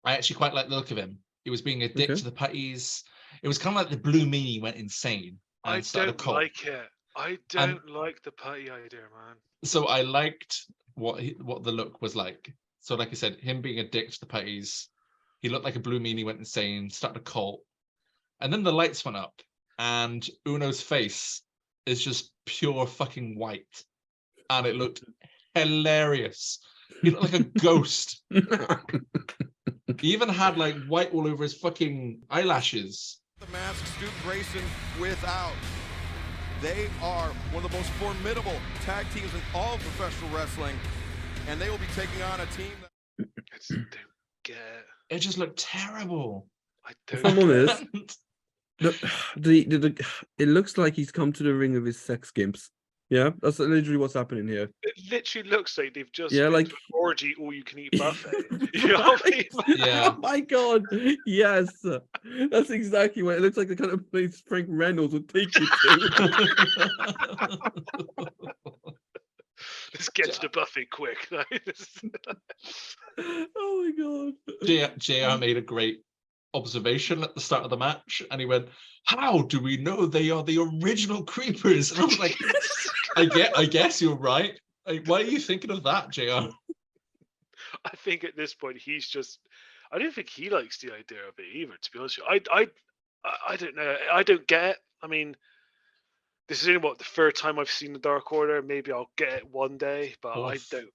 I actually quite liked the look of him. He was being a dick to the putties. It was kind of like the Blue Meanie went insane and I started a don't cult. like it. I don't like the putty idea, man. So I liked what the look was like. So like I said, him being a dick to the putties, he looked like a Blue Meanie, went insane, started a cult. And then the lights went up and Uno's face is just pure fucking white, and it looked hilarious. He looked like a ghost. He even had like white all over his fucking eyelashes. The mask, Stu Grayson without. They are one of the most formidable tag teams in all of professional wrestling, and they will be taking on a team that... I just don't get it. It just looked terrible. I If don't I'm get honest, it looks like he's come to the ring of his sex gimps. Yeah, that's literally what's happening here. It literally looks like they've just Yeah, been like- to an orgy all-you-can-eat buffet. You know what I mean? Yeah. Oh my god, yes, that's exactly what it looks like. The kind of place Frank Reynolds would take you to. Let's get to the buffet quick. Oh my god. JR made a great observation at the start of the match, and he went, "How do we know they are the original creepers?" And I was like, I guess you're right. Like, why are you thinking of that, JR? I think at this point he's just. I don't think he likes the idea of it either. To be honest, with you. I don't know. I don't get it. I mean, this is only the third time I've seen the Dark Order. Maybe I'll get it one day, but Fourth. I don't.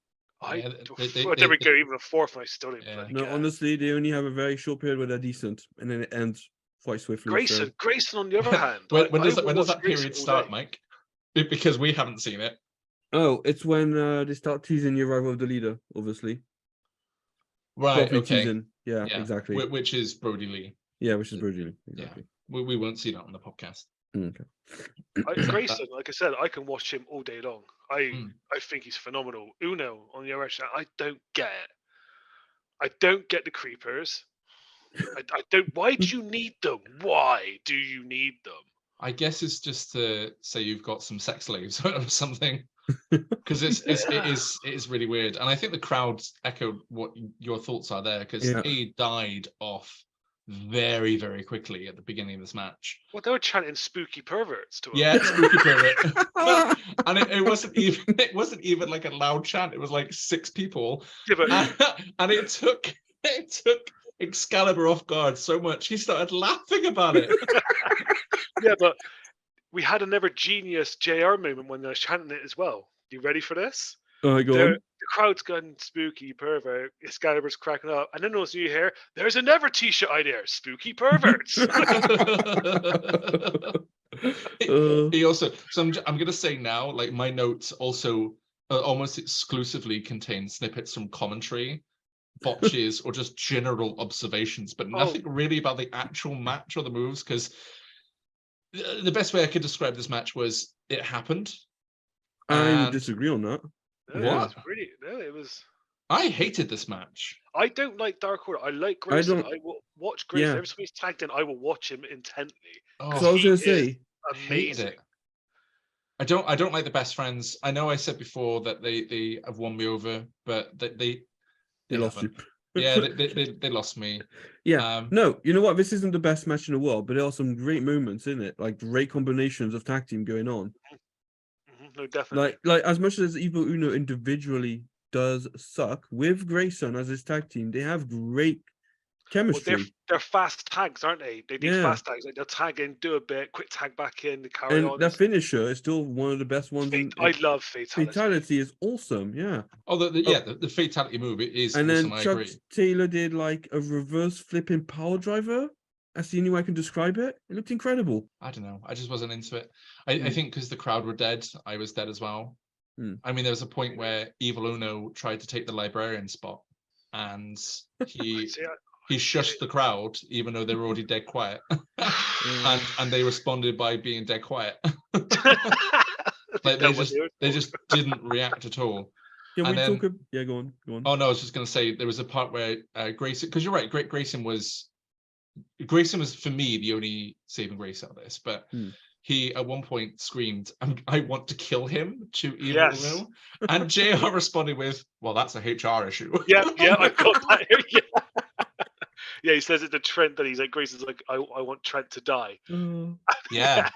Yeah, I never go even a fourth, and I still don't bloody No, get it. honestly, they only have a very short period where they're decent, and then it ends quite swiftly. Grayson, So. Grayson, on the other hand, when I does will that watch Grayson period all start, day. Mike? Because we haven't seen it. Oh, it's when they start teasing the arrival of the leader, obviously. Right, Properly okay. teasing. Yeah, exactly. Which is Brody Lee. Yeah, which is Brody Lee. Exactly. We won't see that on the podcast. Okay. Grayson, like I said, I can watch him all day long. I think he's phenomenal. Uno, on the other hand, I don't get it. I don't get the creepers. I don't. Why do you need them? Why do you need them? I guess it's just to say you've got some sex slaves or something, because it is really weird, and I think the crowd echoed what your thoughts are there, because they died off very, very quickly at the beginning of this match. Well, they were chanting "spooky perverts" to him. Yeah, spooky pervert. And it wasn't even like a loud chant. It was like 6 people, and it took Excalibur off guard so much he started laughing about it. Yeah, but we had another genius JR moment when they're chanting it as well. You ready for this? Go on. The crowd's going spooky pervert. Excalibur's cracking up, and then also you hear, "There's another T-shirt idea: spooky perverts." He also. So I'm gonna say now, like my notes also almost exclusively contain snippets from commentary, botches, or just general observations, but nothing really about the actual match or the moves. Because the best way I could describe this match was it happened. I disagree on that. No, it was. I hated this match. I don't like Dark Order. I like Grayson. I will watch Grayson. Every time he's tagged in, I will watch him intently. So I was going to say, amazing. I don't like the Best Friends. I know I said before that they have won me over, but they lost you. Yeah, they lost me. Yeah. No, you know what? This isn't the best match in the world, but there are some great moments in it, like great combinations of tag team going on. No, definitely. Like as much as Evil Uno individually does suck, with Grayson as his tag team, they have great chemistry. Well, they're fast tags, aren't they? They do fast tags. Like they'll tag in, do a bit, quick tag back in, they carry on. And their finisher is still one of the best ones. I love Fatality. Fatality is awesome, yeah. Oh, the Fatality move is and awesome, then I Chuck agree. Taylor did like a reverse flipping power driver. That's the only way I can describe it. It looked incredible. I don't know. I just wasn't into it. I think because the crowd were dead, I was dead as well. I mean, there was a point where Evil Uno tried to take the librarian spot, and he shushed the crowd, even though they were already dead quiet, and they responded by being dead quiet. Like they just didn't react at all. Can and we then, talk? Yeah, go on. Oh no, I was just going to say there was a part where Grayson, because you're right, Grayson was for me the only saving grace out of this, but he at one point screamed, "I want to kill him" to Evil Uno, and JR responded with, "Well, that's a HR issue." Yeah, I got that. Yeah, he says it to Trent that he's like, Grayson's like, I want Trent to die. Yeah.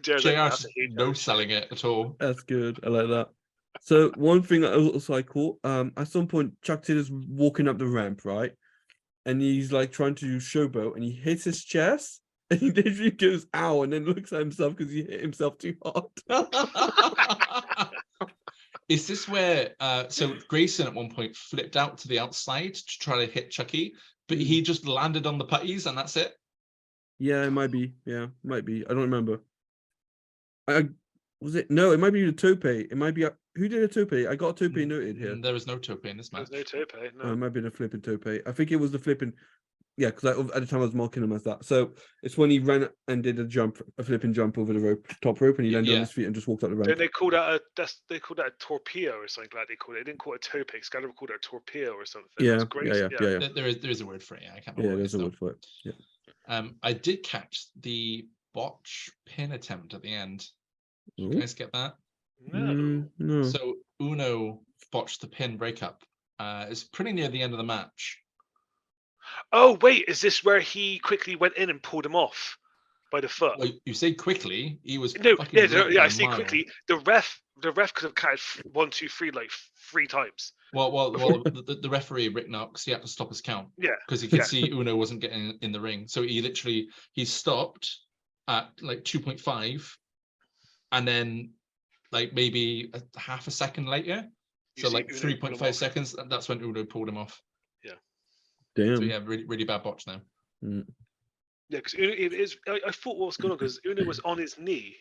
JR's JR's no selling it at all. That's good. I like that. So one thing that also I caught, at some point Chuck Taylor's walking up the ramp, right? And he's like trying to showboat and he hits his chest And he literally goes, ow, and then looks at himself because he hit himself too hard. Is this where so Grayson at one point flipped out to the outside to try to hit Chucky, but he just landed on the putties and that's it? Yeah, it might be. Yeah, might be. I don't remember. Was it? No, it might be the tope. It might be. Who did a tope? I got a tope noted here. There was no tope in this match. There's no tope, no. It might be the flipping tope. I think it was the flipping. Yeah, because at the time I was marking him as that. So it's when he ran and did a flipping jump over the rope, top rope, and he landed on his feet and just walked up the ramp. Then they called that a torpedo or something like that. They called it. They didn't call it a tope. Scandal called it a torpedo or something. Yeah, yeah. There is a word for it. Yeah, I can't remember. Yeah, there's a word for it. Yeah. I did catch the botch pin attempt at the end. Did you guys get that? No. So Uno botched the pin breakup. It's pretty near the end of the match. Oh wait, is this where he quickly went in and pulled him off by the foot? Well, you say quickly. He was I say quickly. The ref could have counted 1, 2, 3 like 3 times. Well, the referee Rick Knox, he had to stop his count. Yeah, because he could see Uno wasn't getting in the ring, so he stopped at like 2.5, and then like maybe a half a second later, so like 3.5 seconds. That's when Uno pulled him off. Yeah. Damn. So yeah, really bad botch now. Yeah, because it is. I thought what was going on because Uno was on his knee,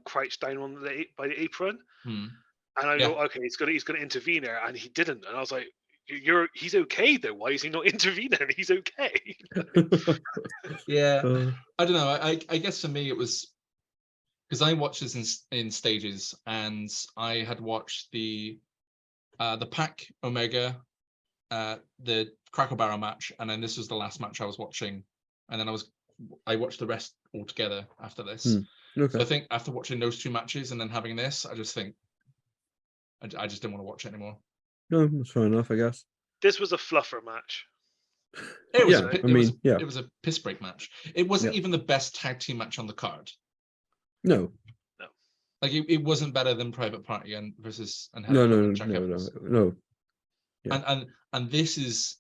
crouched down by the apron, and I know, okay, he's gonna intervene there, and he didn't, and I was like, he's okay though. Why is he not intervening? He's okay. Yeah, I don't know. I guess for me it was because I watched this in stages, and I had watched the Pac Omega, the Crackle Barrel match, and then this was the last match I was watching, and then I watched the rest all together after this. Okay. So I think after watching those 2 matches and then having this, I just think I just didn't want to watch it anymore. No, that's fair enough, I guess. This was a fluffer match. It was. Yeah, it was a piss break match. It wasn't even the best tag team match on the card. No. Like it wasn't better than Private Party versus No. Yeah. And this is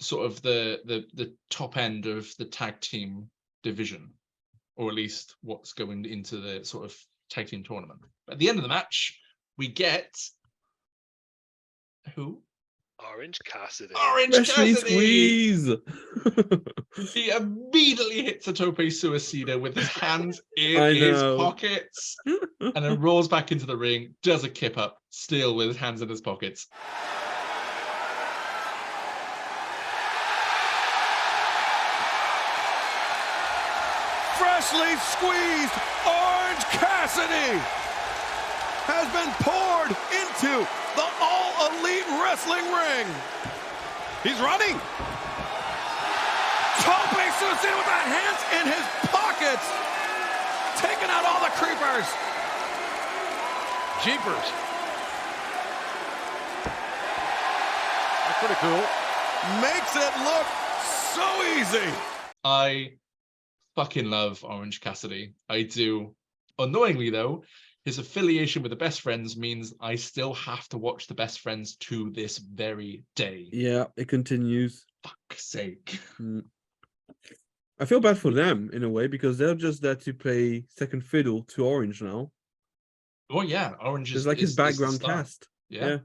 sort of the top end of the tag team division, or at least what's going into the sort of tag team tournament. At the end of the match, we get who? Orange Cassidy. Squeeze. He immediately hits a tope suicida with his hands in his pockets, and then rolls back into the ring, does a kip up, still with his hands in his pockets. Freshly squeezed Orange Cassidy has been poured into the all-elite wrestling ring. He's running. Tope suicida with the hands in his pockets, taking out all the creepers. Jeepers. That's pretty cool. Makes it look so easy. I fucking love Orange Cassidy. I do. Annoyingly, though, his affiliation with the Best Friends means I still have to watch the Best Friends to this very day. Yeah, it continues. Fuck's sake. I feel bad for them in a way because they're just there to play second fiddle to Orange now. Oh yeah, Orange is like his background cast. Yeah.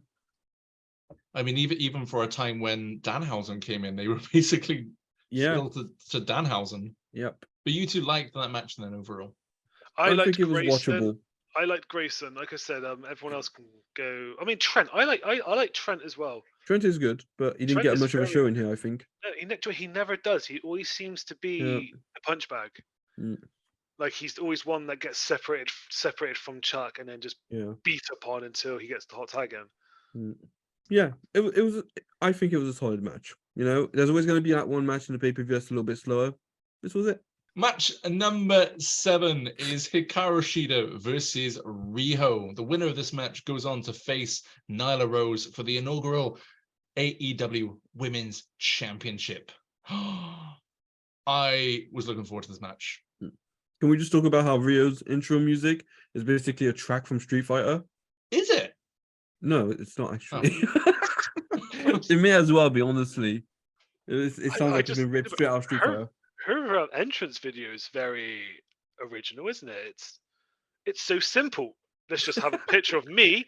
I mean, even for a time when Danhausen came in, they were basically filled to Danhausen. Yep. But you two liked that match then overall. I think it was watchable. I liked Grayson. Like I said, everyone else can go. I mean, Trent. I like Trent as well. Trent is good, but he didn't get much of a show in here, I think. No, he never does. He always seems to be a punch bag. Like he's always one that gets separated from Chuck and then just beat upon until he gets the hot tag in. Yeah, it was. I think it was a solid match. You know, there's always going to be that one match in the PPV that's a little bit slower. This was it. Match number 7 is Hikaru Shida versus Riho. The winner of this match goes on to face Nyla Rose for the inaugural AEW Women's Championship. I was looking forward to this match. Can we just talk about how Rio's intro music is basically a track from Street Fighter? Is it? No, it's not actually. It may as well be, honestly. It sounds like it's been ripped straight out of Street Fighter. her entrance video is very original, isn't it? It's so simple. Let's just have a picture of me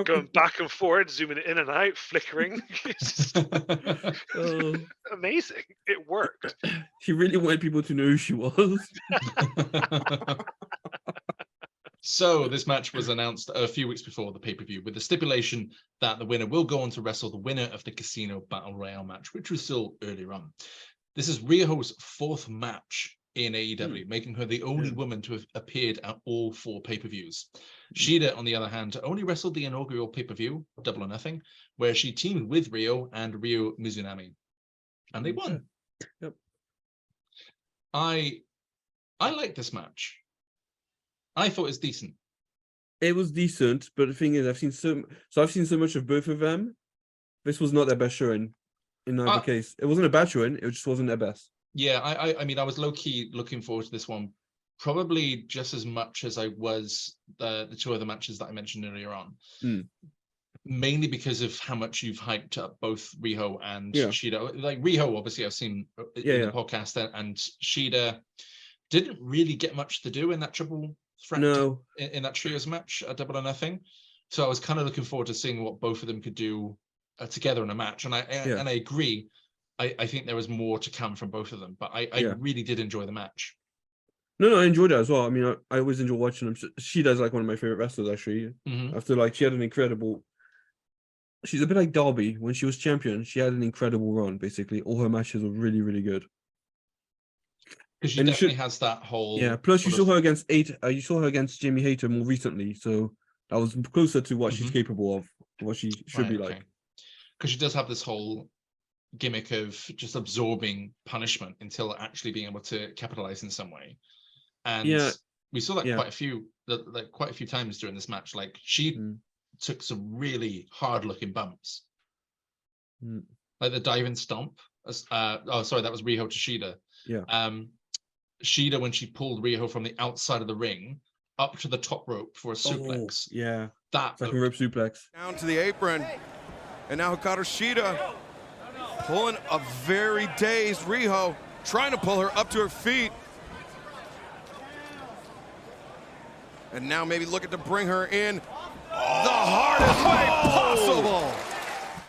going back and forth, zooming in and out, flickering. It's just Oh, amazing. It worked. she really wanted people to know who she was. So this match was announced a few weeks before the pay-per-view with the stipulation that the winner will go on to wrestle the winner of the Casino Battle Royale match, which was still earlier on. This is Rio's 4th match in AEW, making her the only woman to have appeared at all 4 pay-per-views. Shida, on the other hand, only wrestled the inaugural pay-per-view, Double or Nothing, where she teamed with Rio and Ryo Mizunami. And they won. Yep. I like this match. I thought it was decent. It was decent, but the thing is, I've seen so much of both of them. This was not their best showing in either case. It wasn't a bad showing, it just wasn't their best. Yeah, I mean, I was low-key looking forward to this one, probably just as much as I was the 2 other matches that I mentioned earlier on. Mainly because of how much you've hyped up both Riho and Shida. Like, Riho, obviously, I've seen in the podcast, and Shida didn't really get much to do in that triple threat in that trios match at Double or Nothing. So I was kind of looking forward to seeing what both of them could do together in a match. And I agree. I think there was more to come from both of them, but I really did enjoy the match. No, I enjoyed it as well. I mean, I always enjoy watching them. She does like one of my favorite wrestlers, actually. After, like, she had an incredible. She's a bit like Darby. When she was champion, she had an incredible run. Basically, all her matches were really, really good. Because she definitely has that whole. Yeah. Plus, you saw her against you saw her against Jamie Hayter more recently, so that was closer to what she's capable of, what she should be like. Because she does have this whole gimmick of just absorbing punishment until actually being able to capitalize in some way. And we saw that quite a few times during this match. Like, she took some really hard-looking bumps, like the diving stomp. That was Riho to Shida. Yeah. Shida, when she pulled Riho from the outside of the ring up to the top rope for a suplex. Yeah. That like a rope suplex. Down to the apron, and now Hikaru Shida pulling a very dazed Riho, trying to pull her up to her feet. And now maybe looking to bring her in the hardest way possible.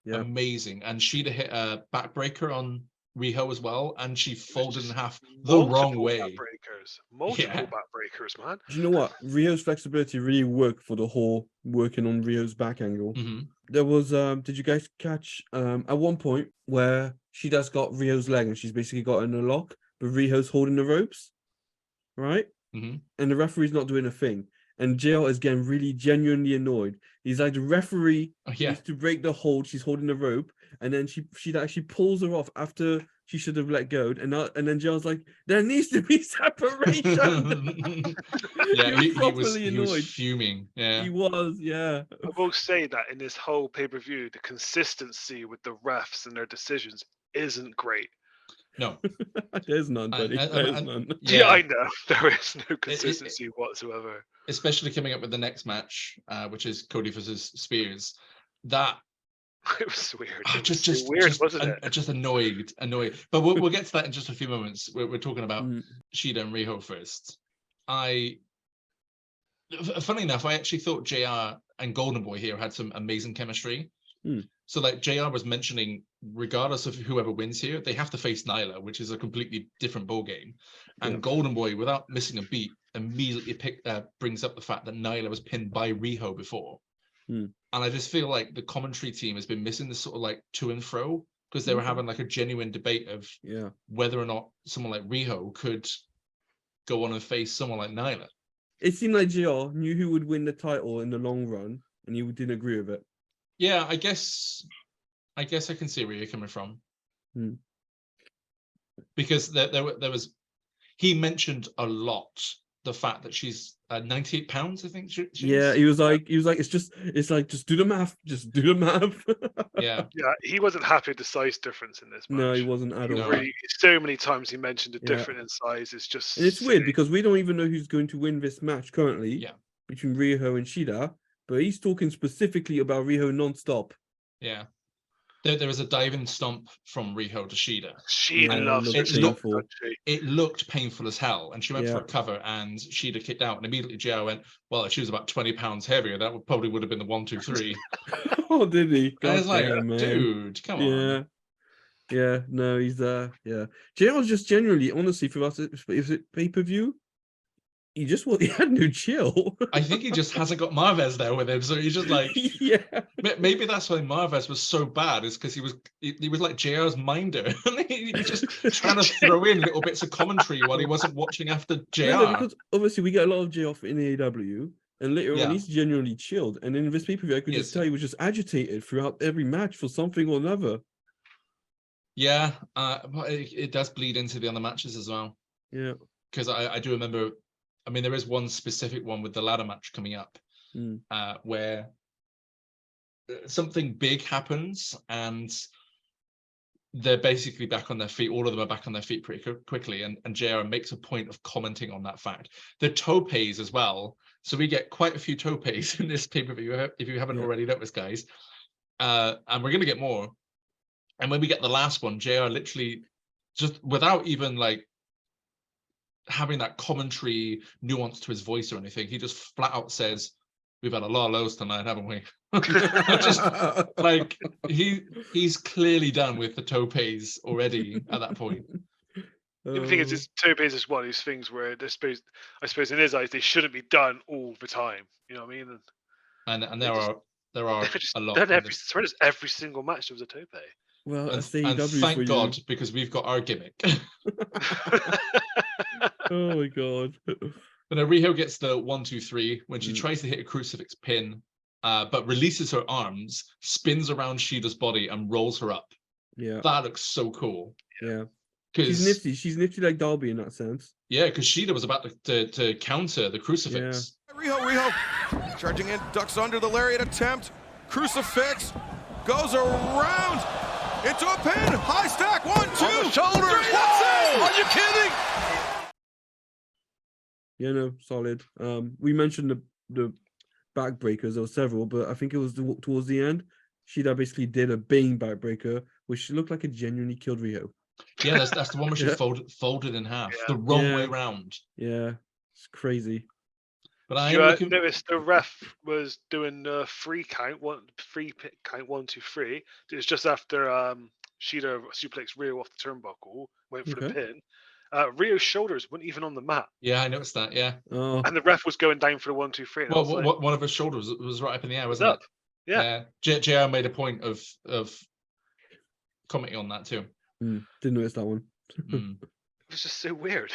Yeah. Amazing. And Shida hit a backbreaker on Riho as well, and she folded in half the wrong way. Multiple backbreakers, man. Do you know what? Rio's flexibility really worked for the whole working on Rio's back angle. There was did you guys catch at one point where Shida's got Rio's leg and she's basically got in a lock, but Rio's holding the ropes, right? And the referee's not doing a thing. And JR is getting really genuinely annoyed. He's like, the referee needs to break the hold. She's holding the rope, and then she actually pulls her off after she should have let go. And then JR's like, there needs to be separation. He was fuming. Yeah, he was. Yeah, I will say that in this whole pay-per-view, the consistency with the refs and their decisions isn't great. No, there's none, buddy. There's none. Yeah, I know. There is no consistency whatsoever. Especially coming up with the next match, which is Cody versus Spears. That it was weird. Wasn't it? Just annoyed. But we'll get to that in just a few moments. We're talking about Shida and Riho first. Funny enough, I actually thought JR and Golden Boy here had some amazing chemistry. So, like, JR was mentioning, regardless of whoever wins here, they have to face Nyla, which is a completely different ballgame. And Golden Boy, without missing a beat, immediately brings up the fact that Nyla was pinned by Riho before. And I just feel like the commentary team has been missing this sort of like to and fro, because they were having like a genuine debate of whether or not someone like Riho could go on and face someone like Nyla. It seemed like JR knew who would win the title in the long run, and he didn't agree with it. Yeah, I guess I can see where you're coming from. Because there was, he mentioned a lot the fact that she's 98 pounds, I think. Yeah, he was like, just do the math, Yeah, he wasn't happy with the size difference in this match. No, he wasn't at all. Really, so many times he mentioned the difference in size. It's just, and it's weird because we don't even know who's going to win this match currently. Between Riho and Shida, but he's talking specifically about Riho non-stop. Yeah. There was a diving stomp from Riho to Shida. She loves it it. looked It looked painful as hell, and she went for Yeah. a cover, and Shida kicked out, and immediately JR went, well, if she was about 20 pounds heavier, that probably would have been the 1, 2, 3. Oh, did he? I was like, damn, man. dude, come on. Yeah, no, he's yeah. JR was just generally, honestly, for us, if it pay-per-view, he had no chill. I think he just hasn't got Marvez there with him, so he's just like, yeah. Maybe that's why Marvez was so bad, is because he was like JR's minder. He was just trying to throw in little bits of commentary while he wasn't watching after JR. No, because obviously we get a lot of JR in AEW, and later Yeah. on he's genuinely chilled. And in this pay-per-view, I could just tell he was just agitated throughout every match for something or another. Yeah, but it does bleed into the other matches as well. Yeah. Because I do remember, I mean, there is one specific one with the ladder match coming up, where something big happens and they're basically back on their feet. All of them are back on their feet pretty quickly, and JR makes a point of commenting on that fact. The topes as well. So we get quite a few topes in this pay-per-view, if you haven't already noticed, guys. And we're going to get more. And when we get the last one, JR literally, just without even like having that commentary nuance to his voice or anything, he just flat out says, we've had a lot of lows tonight, haven't we? Just like he's clearly done with the topes already at that point. The thing is, topes is one of these things where I suppose in his eyes they shouldn't be done all the time. You know what I mean? And there are a lot. Every single match there was a tope. Well, and thank God, because we've got our gimmick. Oh my God. But now Riho gets the 1, 2, 3 when she tries to hit a crucifix pin, but releases her arms, spins around Shida's body, and rolls her up. Yeah. That looks so cool. Yeah. She's nifty. She's nifty like Darby in that sense. Yeah, because Shida was about to counter the crucifix. Yeah. Riho charging in, ducks under the lariat attempt. Crucifix goes around into a pin. High stack. 1, 2. On the shoulders. Whoa! Are you kidding? Yeah, no, solid. We mentioned the backbreakers. There were several, but I think it was towards the end. Shida basically did a Bane backbreaker, which looked like it genuinely killed Riho. Yeah, that's the one where she folded in half, the wrong way round. Yeah, it's crazy. But I noticed the ref was doing the 3 count, 1, 2, 3. It was just after Shida suplexed Riho off the turnbuckle, went for the pin. Rio's shoulders weren't even on the mat. Yeah, I noticed that. Yeah. Oh. And the ref was going down for the 1, 2, 3. Well, one of her shoulders was right up in the air, wasn't it? Yeah. JR made a point of commenting on that too. Didn't notice that one. It was just so weird.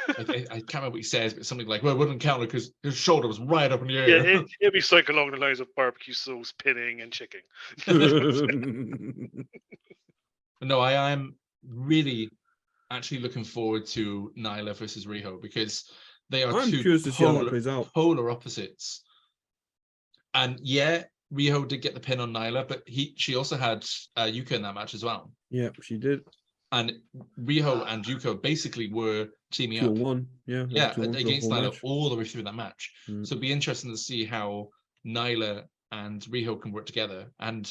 I can't remember what he says, but something like, well, it wouldn't count because his shoulder was right up in the air. Yeah, it'd be something along the lines of barbecue sauce, pinning, and chicken. No, I am really actually looking forward to Nyla versus Riho because they are two polar opposites. And yeah, Riho did get the pin on Nyla, but she also had Yuka in that match as well. Yeah, she did. And Riho and Yuka basically were teaming up. 2-1, yeah, against Nyla all the way through that match. So it'd be interesting to see how Nyla and Riho can work together. And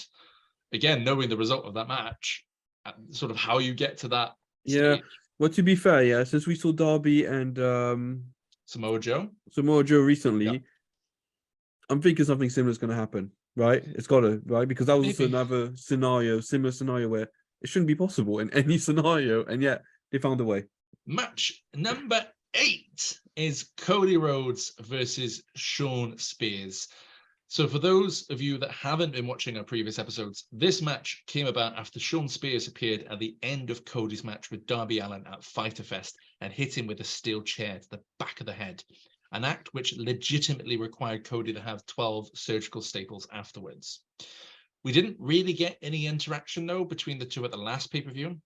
again, knowing the result of that match, sort of how you get to that stage. Well, to be fair, since we saw Darby and Samoa Joe recently, I'm thinking something similar is going to happen, right? It's got to, right? Because that was also another similar scenario where it shouldn't be possible in any scenario, and yet they found a way. Match number 8 is Cody Rhodes versus Shawn Spears. So for those of you that haven't been watching our previous episodes, this match came about after Shawn Spears appeared at the end of Cody's match with Darby Allin at Fyter Fest and hit him with a steel chair to the back of the head, an act which legitimately required Cody to have 12 surgical staples afterwards. We didn't really get any interaction, though, between the two at the last pay-per-view.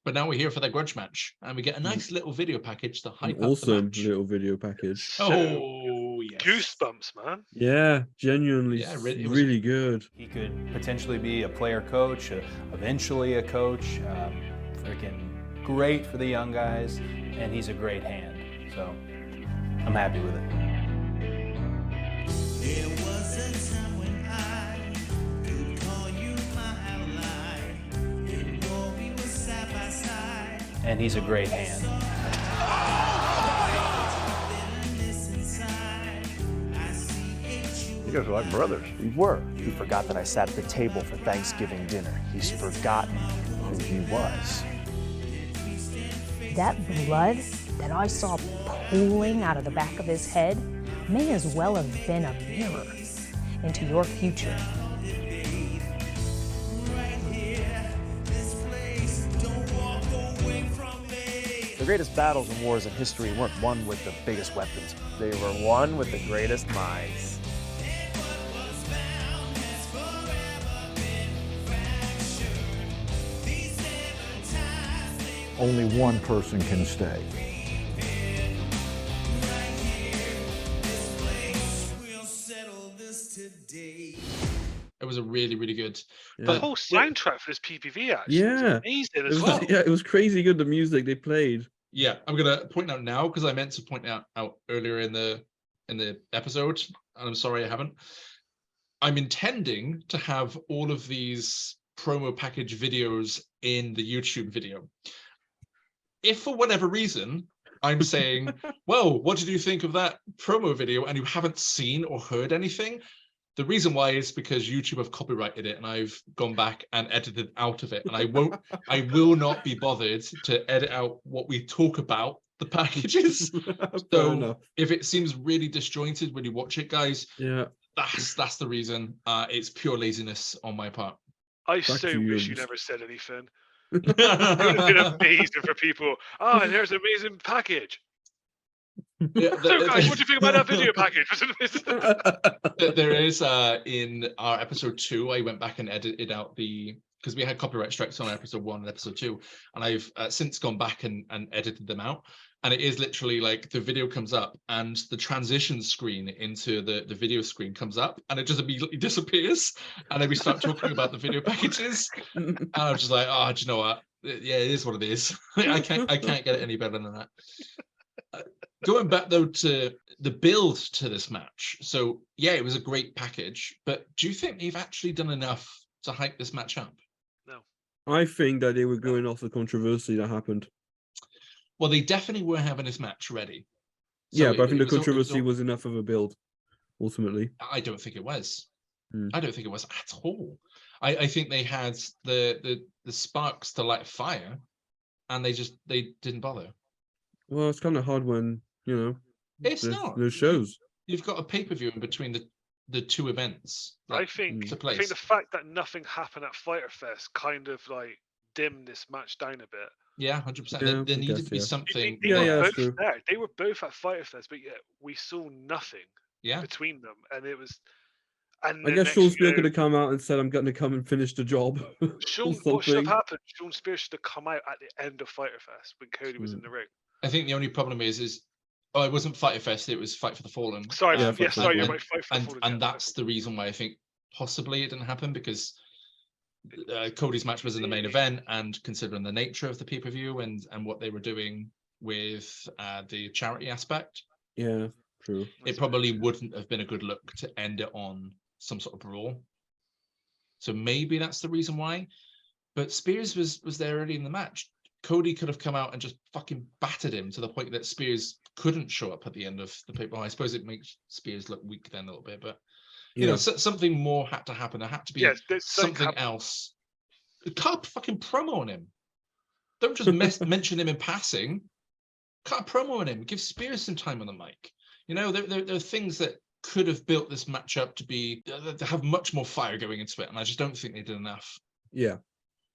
But now we're here for the grudge match, and we get a nice little video package to hype up the match. Little video package. Oh, yes. Goosebumps, man. Yeah, genuinely, really good. He could potentially be a player coach, eventually a coach. Freaking great for the young guys, and he's a great hand. So I'm happy with it. There was a time when I could call you my ally. and he's a great hand. You guys are like brothers. We were. He forgot that I sat at the table for Thanksgiving dinner. He's forgotten who he was. That blood that I saw pooling out of the back of his head may as well have been a mirror into your future. The greatest battles and wars in history weren't won with the biggest weapons. They were won with the greatest minds. Only one person can stay. It was a really, really good. The whole soundtrack for this PPV actually was amazing as well. Yeah, it was crazy good, the music they played. Yeah, I'm gonna point out now because I meant to point out earlier in the episode, and I'm sorry I haven't. I'm intending to have all of these promo package videos in the YouTube video. If for whatever reason I'm saying, well, what did you think of that promo video, and you haven't seen or heard anything, the reason why is because YouTube have copyrighted it, and I've gone back and edited out of it, and I will not be bothered to edit out what we talk about the packages. So if it seems really disjointed when you watch it, guys, that's the reason. It's pure laziness on my part. I so wish you never said anything. It would have been amazing for people. Oh, and there's an amazing package. Yeah, So guys, what do you think about that video package? There is in our episode 2, I went back and edited out because we had copyright strikes on episode 1 and episode 2, and I've since gone back and edited them out, and it is literally like the video comes up and the transition screen into the video screen comes up and it just immediately disappears, and then we start talking about the video packages, and I'm just like, oh, do you know what? Yeah, it is what it is. I can't get it any better than that. Going back though to the build to this match, so yeah, it was a great package, but do you think they've actually done enough to hype this match up? No. I think that they were going off the controversy that happened. Well, they definitely were having this match ready. So yeah, but I think the controversy was enough of a build, ultimately. I don't think it was. I don't think it was at all. I think they had the sparks to light a fire, and they didn't bother. Well, it's kind of hard when, there's shows. You've got a pay-per-view in between the two events. I think the fact that nothing happened at Fyter Fest kind of like dimmed this match down a bit. Yeah, 100%. There needed to be something. That's true. They were both at Fyter Fest, but yet we saw nothing between them, and it was. And I guess Sean Spears could have come out and said, "I'm going to come and finish the job." What should have happened? Sean Spears should have come out at the end of Fyter Fest when Cody was in the ring. I think the only problem is it wasn't Fyter Fest; it was Fight for the Fallen. Sorry, you're right. Fight for the Fallen. And that's the reason why I think possibly it didn't happen, because Cody's match was in the main event, and considering the nature of the pay-per-view and what they were doing with the charity aspect, yeah, true, it probably wouldn't have been a good look to end it on some sort of brawl. So maybe that's the reason why. But Spears was there early in the match. Cody could have come out and just fucking battered him to the point that Spears couldn't show up at the end of the paper. I suppose it makes Spears look weak then a little bit, but you know, something more had to happen. There had to be something else. Cut a fucking promo on him. Don't just mention him in passing. Cut a promo on him. Give Spears some time on the mic. You know, there are things that could have built this match up to have much more fire going into it, and I just don't think they did enough. Yeah,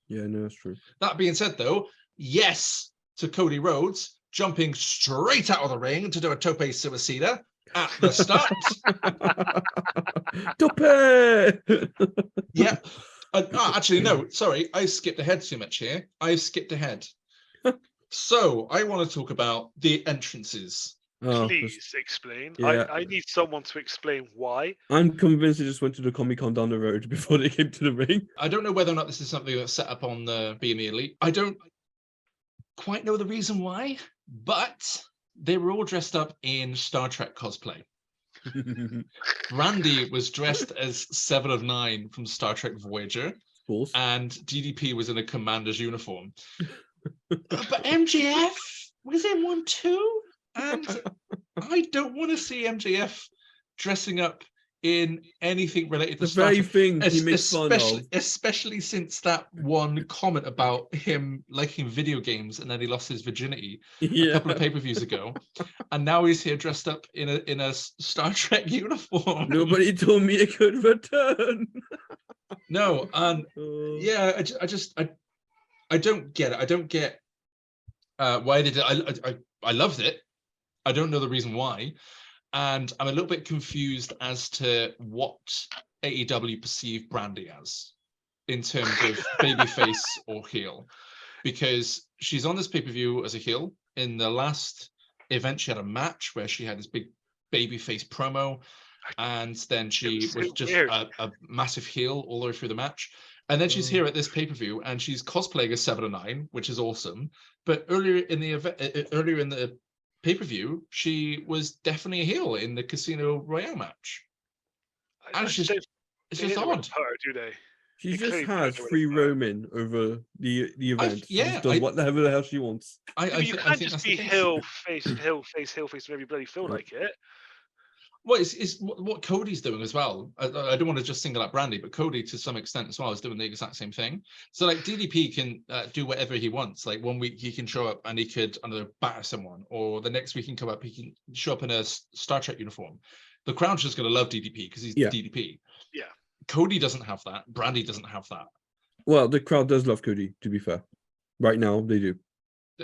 no, that's true. That being said, though, yes to Cody Rhodes jumping straight out of the ring to do a tope suicida at the start. Tope! Yeah. Actually, no, sorry, I skipped ahead too much here. I skipped ahead. So I want to talk about the entrances. Please explain. Yeah. I need someone to explain why. I'm convinced they just went to the Comic-Con down the road before they came to the ring. I don't know whether or not this is something that's set up on the Being the Elite. I don't quite know the reason why, but they were all dressed up in Star Trek cosplay. Randy was dressed as 7 of 9 from Star Trek Voyager, and DDP was in a commander's uniform. But MJF was in one too, and I don't want to see MJF dressing up in anything related to The very thing he makes fun of. Especially since that one comment about him liking video games and then he lost his virginity a couple of pay-per-views ago, and now he's here dressed up in a Star Trek uniform. Nobody told me it could return. No, and yeah, I don't get it. I don't get why they did. I loved it. I don't know the reason why. And I'm a little bit confused as to what AEW perceive Brandy as in terms of babyface or heel, because she's on this pay-per-view as a heel. In the last event, she had a match where she had this big babyface promo, and then she was just a massive heel all the way through the match. And then she's here at this pay-per-view, and she's cosplaying as 7 of 9, which is awesome. But earlier in the pay-per-view, she was definitely a heel in the Casino Royale match. And it's just odd. Do they? She just has free roaming over the event. She just does whatever the hell she wants. You can't just be heel face whenever you bloody feel like it. Well, it's what Cody's doing as well. I don't want to just single out Brandy, but Cody to some extent as well is doing the exact same thing. So like DDP can do whatever he wants. Like one week he can show up and he could, I don't know, batter someone, or the next week he can come up, he can show up in a Star Trek uniform. The crowd's just going to love DDP because he's DDP. Yeah. Cody doesn't have that. Brandy doesn't have that. Well, the crowd does love Cody, to be fair. Right now, they do.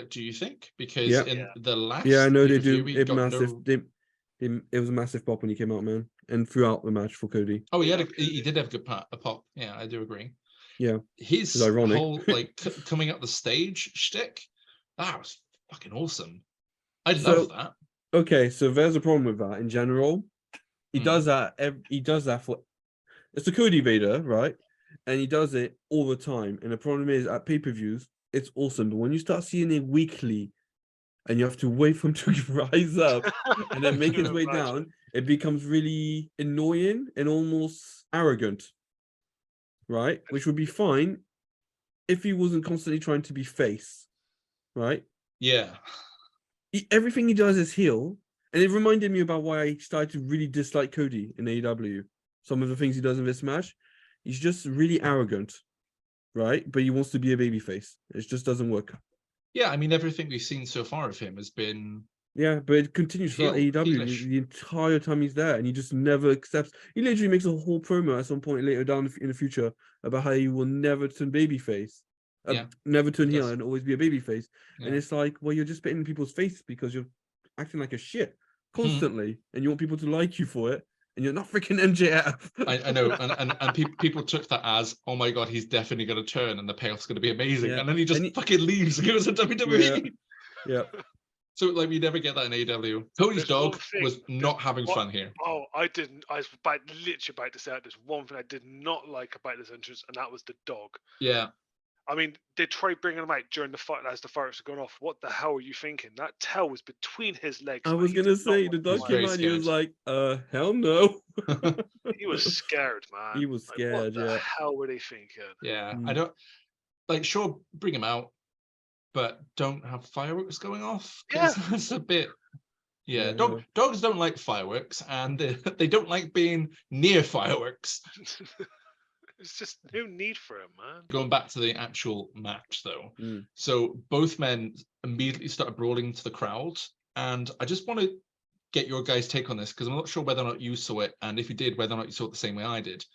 Do you think? Because in the last I know they do. It was a massive pop when he came out, man, and throughout the match for Cody. Oh, he did have a good pop. Yeah, I do agree. Yeah, his whole like coming up the stage shtick, that was fucking awesome. I love that. Okay, so there's a problem with that in general. He does that. He does that for. It's a Cody Vader, right? And he does it all the time. And the problem is at pay-per-views, it's awesome, but when you start seeing it weekly, and you have to wait for him to rise up and then make his way down, it becomes really annoying and almost arrogant, right? Which would be fine if he wasn't constantly trying to be face, right? Yeah. Everything he does is heel, and it reminded me about why I started to really dislike Cody in AEW. Some of the things he does in this match, he's just really arrogant, right? But he wants to be a babyface. It just doesn't work. Yeah, I mean, everything we've seen so far of him has been... Yeah, but it continues throughout AEW the entire time he's there, and he just never accepts. He literally makes a whole promo at some point later down in the future about how he will never turn babyface, never turn heel and always be a babyface. Yeah. And it's like, well, you're just spitting in people's face because you're acting like a shit constantly, and you want people to like you for it. And you're not freaking MJF. I know, and people took that as, oh my god, he's definitely going to turn, and the payoff's going to be amazing. And then he just fucking leaves and goes to WWE. Yeah. So like we never get that in AEW. Cody's dog was not having fun here. Oh, I didn't. I was literally about to say there's one thing I did not like about this entrance, and that was the dog. Yeah. I mean, they tried bringing him out during the fight as the fireworks were going off. What the hell are you thinking? That tail was between his legs. I was going to say, the dog came out and he was like, hell no. He was scared, man. He was scared, what the hell were they thinking? Yeah, I don't... Like, sure, bring him out, but don't have fireworks going off. Yeah. That's a bit... Yeah, dogs don't like fireworks, and they don't like being near fireworks. There's just no need for him, man. Going back to the actual match, though. So both men immediately started brawling to the crowd. And I just want to get your guys' take on this, because I'm not sure whether or not you saw it. And if you did, whether or not you saw it the same way I did.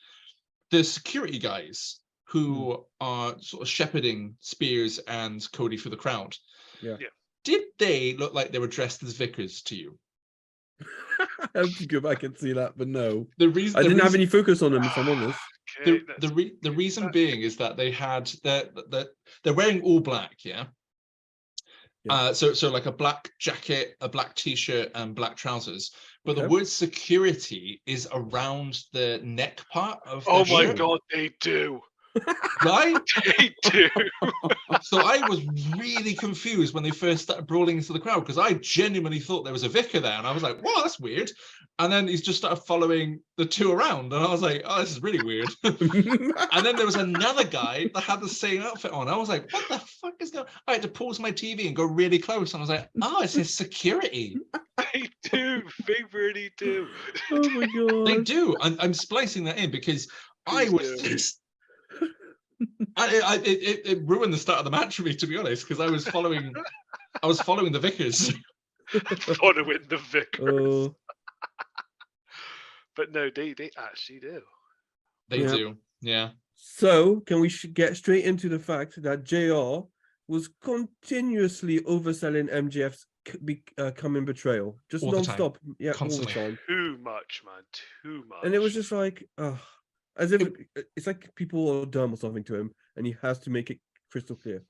The security guys who are sort of shepherding Spears and Cody through the crowd. Yeah. Did they look like they were dressed as vicars to you? I have to go back and see that, but no. I didn't have any focus on them, if I'm honest. The reason being is that they had they're wearing all black, yeah. So like a black jacket, a black t-shirt, and black trousers. But the word security is around the neck part of. Oh their my shirt. god, they do. Right? They do. So I was really confused when they first started brawling into the crowd because I genuinely thought there was a vicar there, and I was like, "Wow, that's weird." And then he's just started following the two around, and I was like, "Oh, this is really weird." And then there was another guy that had the same outfit on. I was like, "What the fuck is going?" I had to pause my TV and go really close, and I was like, "Oh, it's his security." They do. They really do. Oh my god. They do. I'm splicing that in because I Please was do. just. It ruined the start of the match for me, to be honest, because I was following the vicars. Following the vicars. Oh, But no, they actually do. They Yeah. do, yeah. so can we get straight into the fact that JR was continuously overselling MJF's coming betrayal, just All the time. non-stop, yeah, Constantly. all the time. Too much, man. Too much. And it was just like, as if it's like people are dumb or something to him, and he has to make it crystal clear.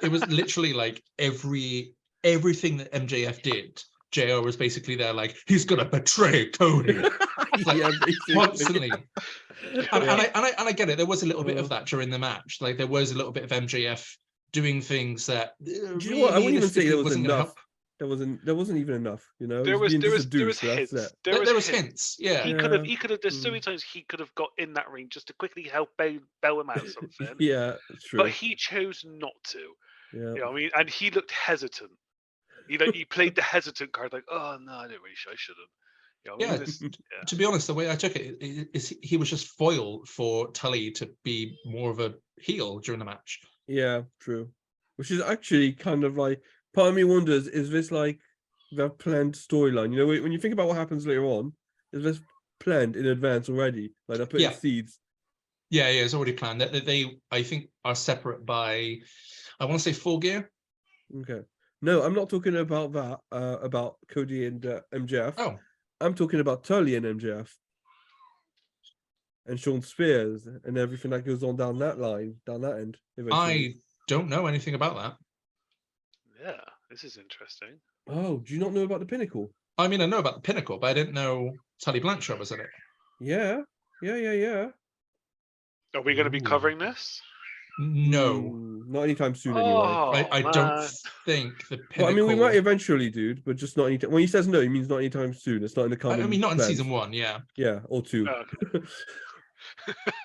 It was literally like everything that MJF did, JR was basically there like, he's gonna betray Cody. Like, Yeah, constantly. And, Yeah. I get it. There was a little bit of that during the match. Like there was a little bit of MJF doing things that Do you know what? I wouldn't even say there was wasn't gonna enough. help. There wasn't even enough. You know, There He was being just a there dude, was so that's hints. it. There was hints. Yeah. He could have. There's so many times he could have got in that ring just to quickly help bail him out of something. Yeah, that's true. But he chose not to. Yeah. You know what I mean? And he looked hesitant. He played the hesitant card, like, oh no, I shouldn't. You know what I mean? Yeah. To be honest, the way I took it is he was just foil for Tully to be more of a heel during the match. Yeah, true. Which is actually kind of like, part of me wonders, is this like the planned storyline? You know, when you think about what happens later on, is this planned in advance already? Like they're putting seeds. Yeah, it's already planned. They I think are separate by, I want to say 4 Gear. Okay. No, I'm not talking about that, about Cody and MJF. Oh. I'm talking about Tully and MJF. And Sean Spears and everything that goes on down that line, down that end. Eventually. I don't know anything about that. Yeah, this is interesting. Oh, do you not know about the Pinnacle? I mean, I know about the Pinnacle, but I didn't know Tully Blanchard was in it. Yeah. Are we going to be covering this? No. Not anytime soon, Oh, anyway. I don't think the Pinnacle... Well, I mean, we might eventually, dude, but just not anytime. When he says no, he means not anytime soon. It's not in the coming. I mean, not in plans. season 1, yeah. Yeah, or 2. Oh, okay.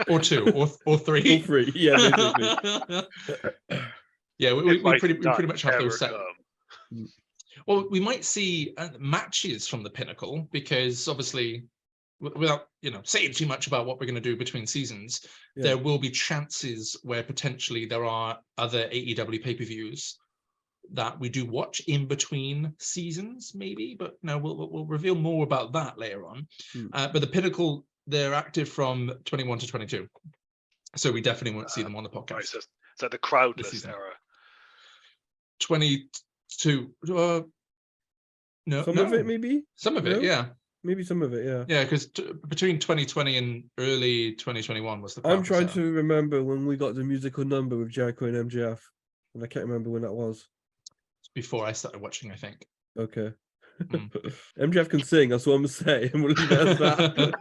Or 2, or 3. Or 3, yeah, basically. Yeah, we pretty much have those set. Come. Well, we might see matches from the Pinnacle because obviously, without saying too much about what we're going to do between seasons, there will be chances where potentially there are other AEW pay-per-views that we do watch in between seasons, maybe. But no, we'll reveal more about that later on. But the Pinnacle, they're active from 21 to 22, so we definitely won't see them on the podcast. Right, so the crowdless era. 22. No, Some of it, maybe. Some of it, yeah. Maybe some of it, yeah. Yeah, because between 2020 and early 2021 was the. I'm trying to remember when we got the musical number with Jericho and MJF, and I can't remember when that was. Before I started watching, I think. Okay. MJF can sing, that's what I'm saying. We'll leave it as that.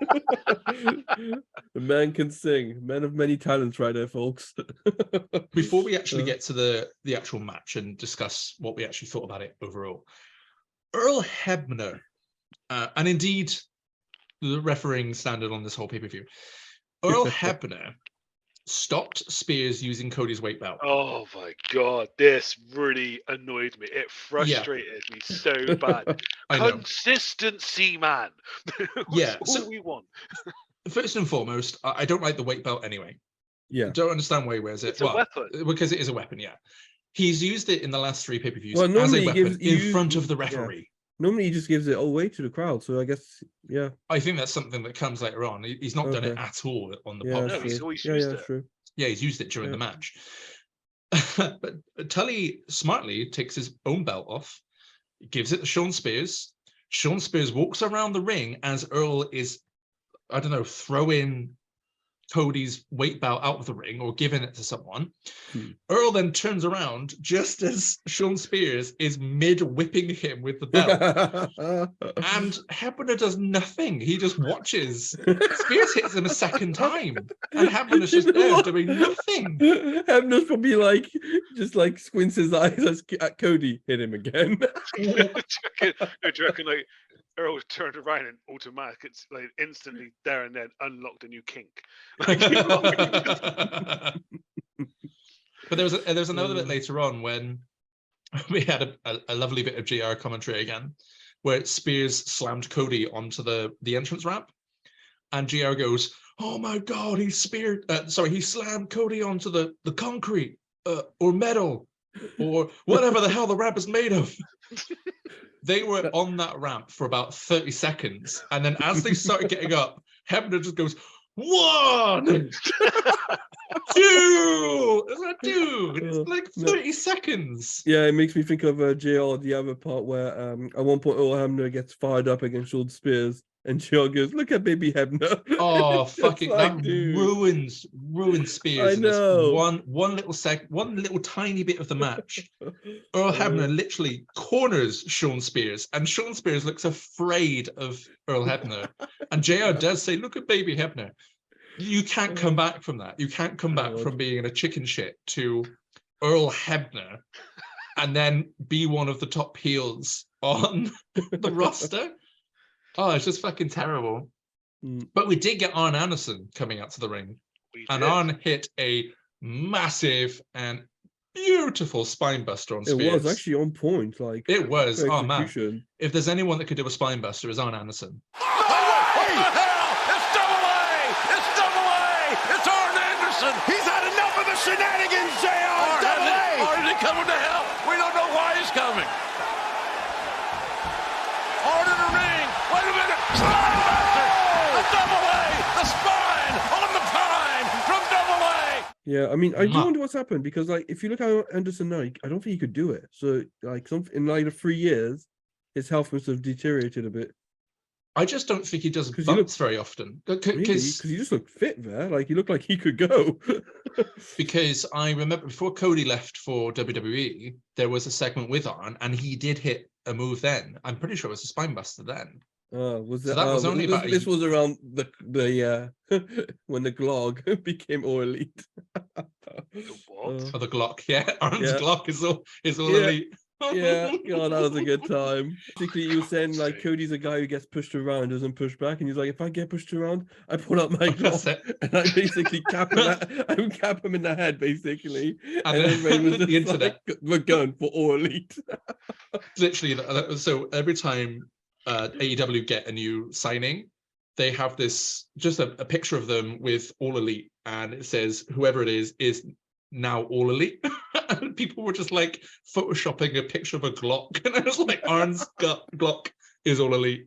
The man can sing. Man of many talents right there, folks. Before we actually get to the actual match and discuss what we actually thought about it overall, Earl Hebner, and indeed the refereeing standard on this whole pay-per-view, Earl Hebner stopped Spears using Cody's weight belt. Oh my god, this really annoyed me. It frustrated me so bad. I know. Consistency, man. That's all we want. First and foremost, I don't like the weight belt anyway. Yeah. Don't understand why he wears it. It's a weapon. Because it is a weapon, yeah. He's used it in the last 3 pay-per-views Well, as a normally weapon in front of the referee. Normally he just gives it away to the crowd, so I guess, yeah. I think that's something that comes later on. He's not done it at all on the podcast. No, he's always used it. True. Yeah, he's used it during the match. But Tully smartly takes his own belt off, gives it to Sean Spears. Sean Spears walks around the ring as Earl is, I don't know, throwing Cody's weight belt out of the ring or giving it to someone. Earl then turns around just as Sean Spears is mid-whipping him with the belt. And Hebner does nothing. He just watches. Spears hits him a second time. And Hebner's just there doing nothing. Hebner's probably like, just like squints his eyes at Cody, hit him again. Do you reckon like Earl turned around and automatic, it's like instantly there and then unlocked a new kink. But there was another bit later on when we had a lovely bit of GR commentary again, where Spears slammed Cody onto the entrance ramp, and GR goes, "Oh my God, he slammed Cody onto the concrete or metal or whatever the hell the ramp is made of." They were on that ramp for about 30 seconds, and then as they started getting up, Hebner just goes, 1, 2. It's like, dude, it's like 30 seconds. Yeah, it makes me think of JR, the other part where at one point Earl Hebner gets fired up against Sean Spears, and JR goes, "Look at baby Hebner." Oh, fucking like, that dude. ruins Spears I in this know. one little tiny bit of the match. Earl Hebner literally corners Sean Spears, and Sean Spears looks afraid of Earl Hebner. And JR does say, "Look at baby Hebner." You can't come back from that. You can't come back from being in a chicken shit to Earl Hebner and then be one of the top heels on the roster. Oh, it's just fucking terrible. But we did get Arn Anderson coming out to the ring. And Arn hit a massive and beautiful spine buster on Spears. It was actually on point. Like, it was. great Oh, man. execution. If there's anyone that could do a spine buster, it's Arn Anderson. It's Arn Anderson. He's had enough of the shenanigans, JR. Arn, is he coming to help? We don't know why he's coming. Arn in the ring. Wait a minute. Spinebuster. A double A. The spine on the pine from double A. Yeah, I mean, I do wonder what's happened, because like if you look at Anderson now, I don't think he could do it. So like in like the 3 years, his health must have deteriorated a bit. I just don't think he does bumps very often. Because he just looked fit there. Like he looked like he could go. Because I remember before Cody left for WWE, there was a segment with Arn, and he did hit a move then. I'm pretty sure it was a spine buster then. Was so that was only about this was around the when the Glog became All Elite. What? The Glock, yeah. Arn's Glock is all elite. Yeah, God, that was a good time. Basically, you were saying like Cody's a guy who gets pushed around, doesn't push back, and he's like, if I get pushed around, I pull out my Glock and I basically cap him in the head, basically. And then was the internet. Like, we're going for All Elite. Literally, so every time AEW get a new signing, they have this just a picture of them with All Elite, and it says whoever it is now All Elite. And people were just like photoshopping a picture of a Glock, and I was like, Arn's Glock is All Elite.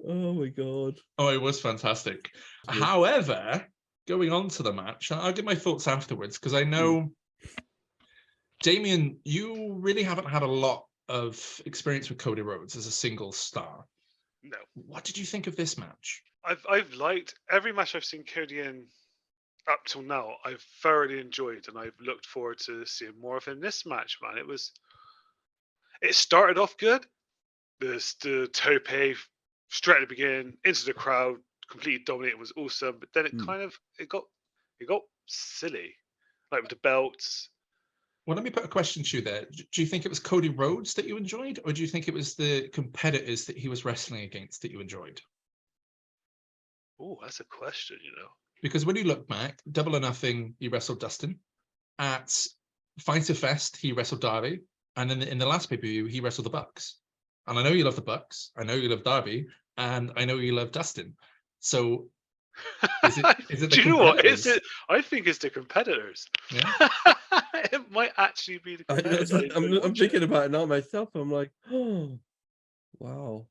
Oh my God. Oh, it was fantastic. However, going on to the match, I'll give my thoughts afterwards, because I know Damien, you really haven't had a lot of experience with Cody Rhodes as a single star. No. What did you think of this match? I've liked every match I've seen Cody in up till now. I've thoroughly enjoyed, and I've looked forward to seeing more of him. This match, man, it started off good. The tope straight at the beginning into the crowd, completely dominated, was awesome. But then it got silly, like with the belts. Well, let me put a question to you there. Do you think it was Cody Rhodes that you enjoyed, or do you think it was the competitors that he was wrestling against that you enjoyed? Oh, that's a question, Because when you look back, Double or Nothing, he wrestled Dustin. At Fighter Fest, he wrestled Darby. And then in the last pay-per-view, he wrestled the Bucks. And I know you love the Bucks. I know you love Darby. And I know you love Dustin. So is it the Do you know what? I think it's the competitors. Yeah. It might actually be the competitors. I'm thinking about it now myself. I'm like, oh, wow.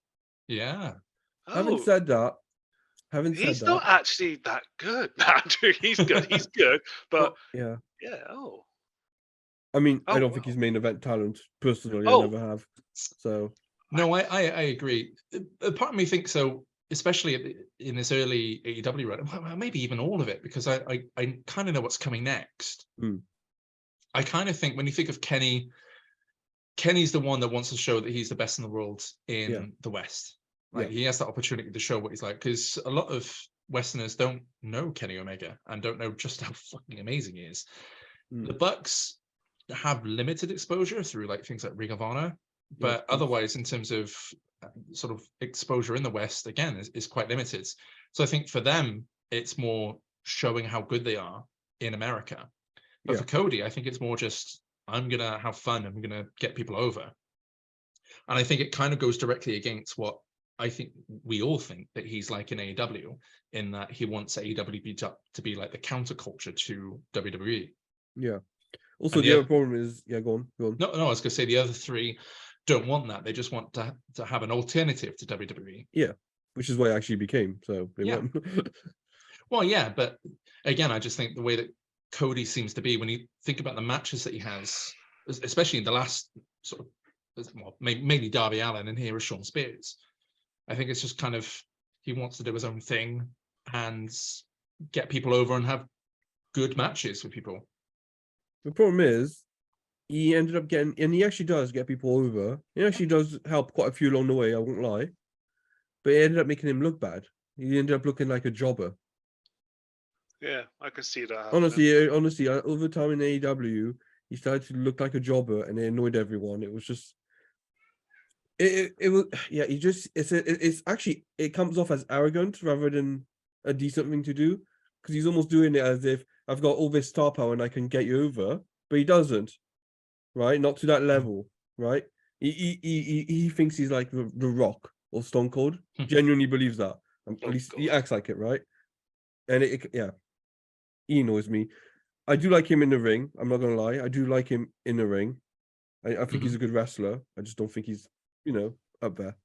Yeah. Having said that, he's not actually that good, Andrew. He's good. He's good. But yeah. I mean, I don't think he's main event talent. Personally, I never have. So no, I agree. Part of me thinks so. especially in this early AEW run, well, maybe even all of it, because I kind of know what's coming next. I kind of think when you think of Kenny, Kenny's the one that wants to show that he's the best in the world in the West. Like he has that opportunity to show what he's like, because a lot of Westerners don't know Kenny Omega and don't know just how fucking amazing he is. The Bucks have limited exposure through like things like Ring of Honor, but otherwise, in terms of sort of exposure in the West, again, is quite limited. So I think for them, it's more showing how good they are in America. But for Cody, I think it's more just, I'm going to have fun. I'm going to get people over. And I think it kind of goes directly against what I think we all think that he's like in AEW, in that he wants AEW to be like the counterculture to WWE. Yeah. Also, the other problem is, go on. No, I was going to say the other three don't want that. They just want to have an alternative to WWE. Yeah, which is why it actually became. So they want. Well, yeah, but again, I just think the way that Cody seems to be, when you think about the matches that he has, especially in the last sort of, well, mainly Darby Allin, and here is Shawn Spears. I think it's just kind of, he wants to do his own thing and get people over and have good matches with people. The problem is, he ended up getting, and he actually does get people over. He actually does help quite a few along the way, I won't lie. But it ended up making him look bad. He ended up looking like a jobber. Yeah, I can see that happening. Honestly, over time in AEW, he started to look like a jobber, and it annoyed everyone. It was just, it was, he just, it's actually, it comes off as arrogant rather than a decent thing to do, because he's almost doing it as if I've got all this star power and I can get you over, but he doesn't, right? Not to that level, right? He thinks he's like the Rock or Stone Cold. Genuinely believes that. At least he acts like it, right? And he annoys me. I do like him in the ring. I'm not gonna lie. I do like him in the ring. I think he's a good wrestler. I just don't think he's, up there.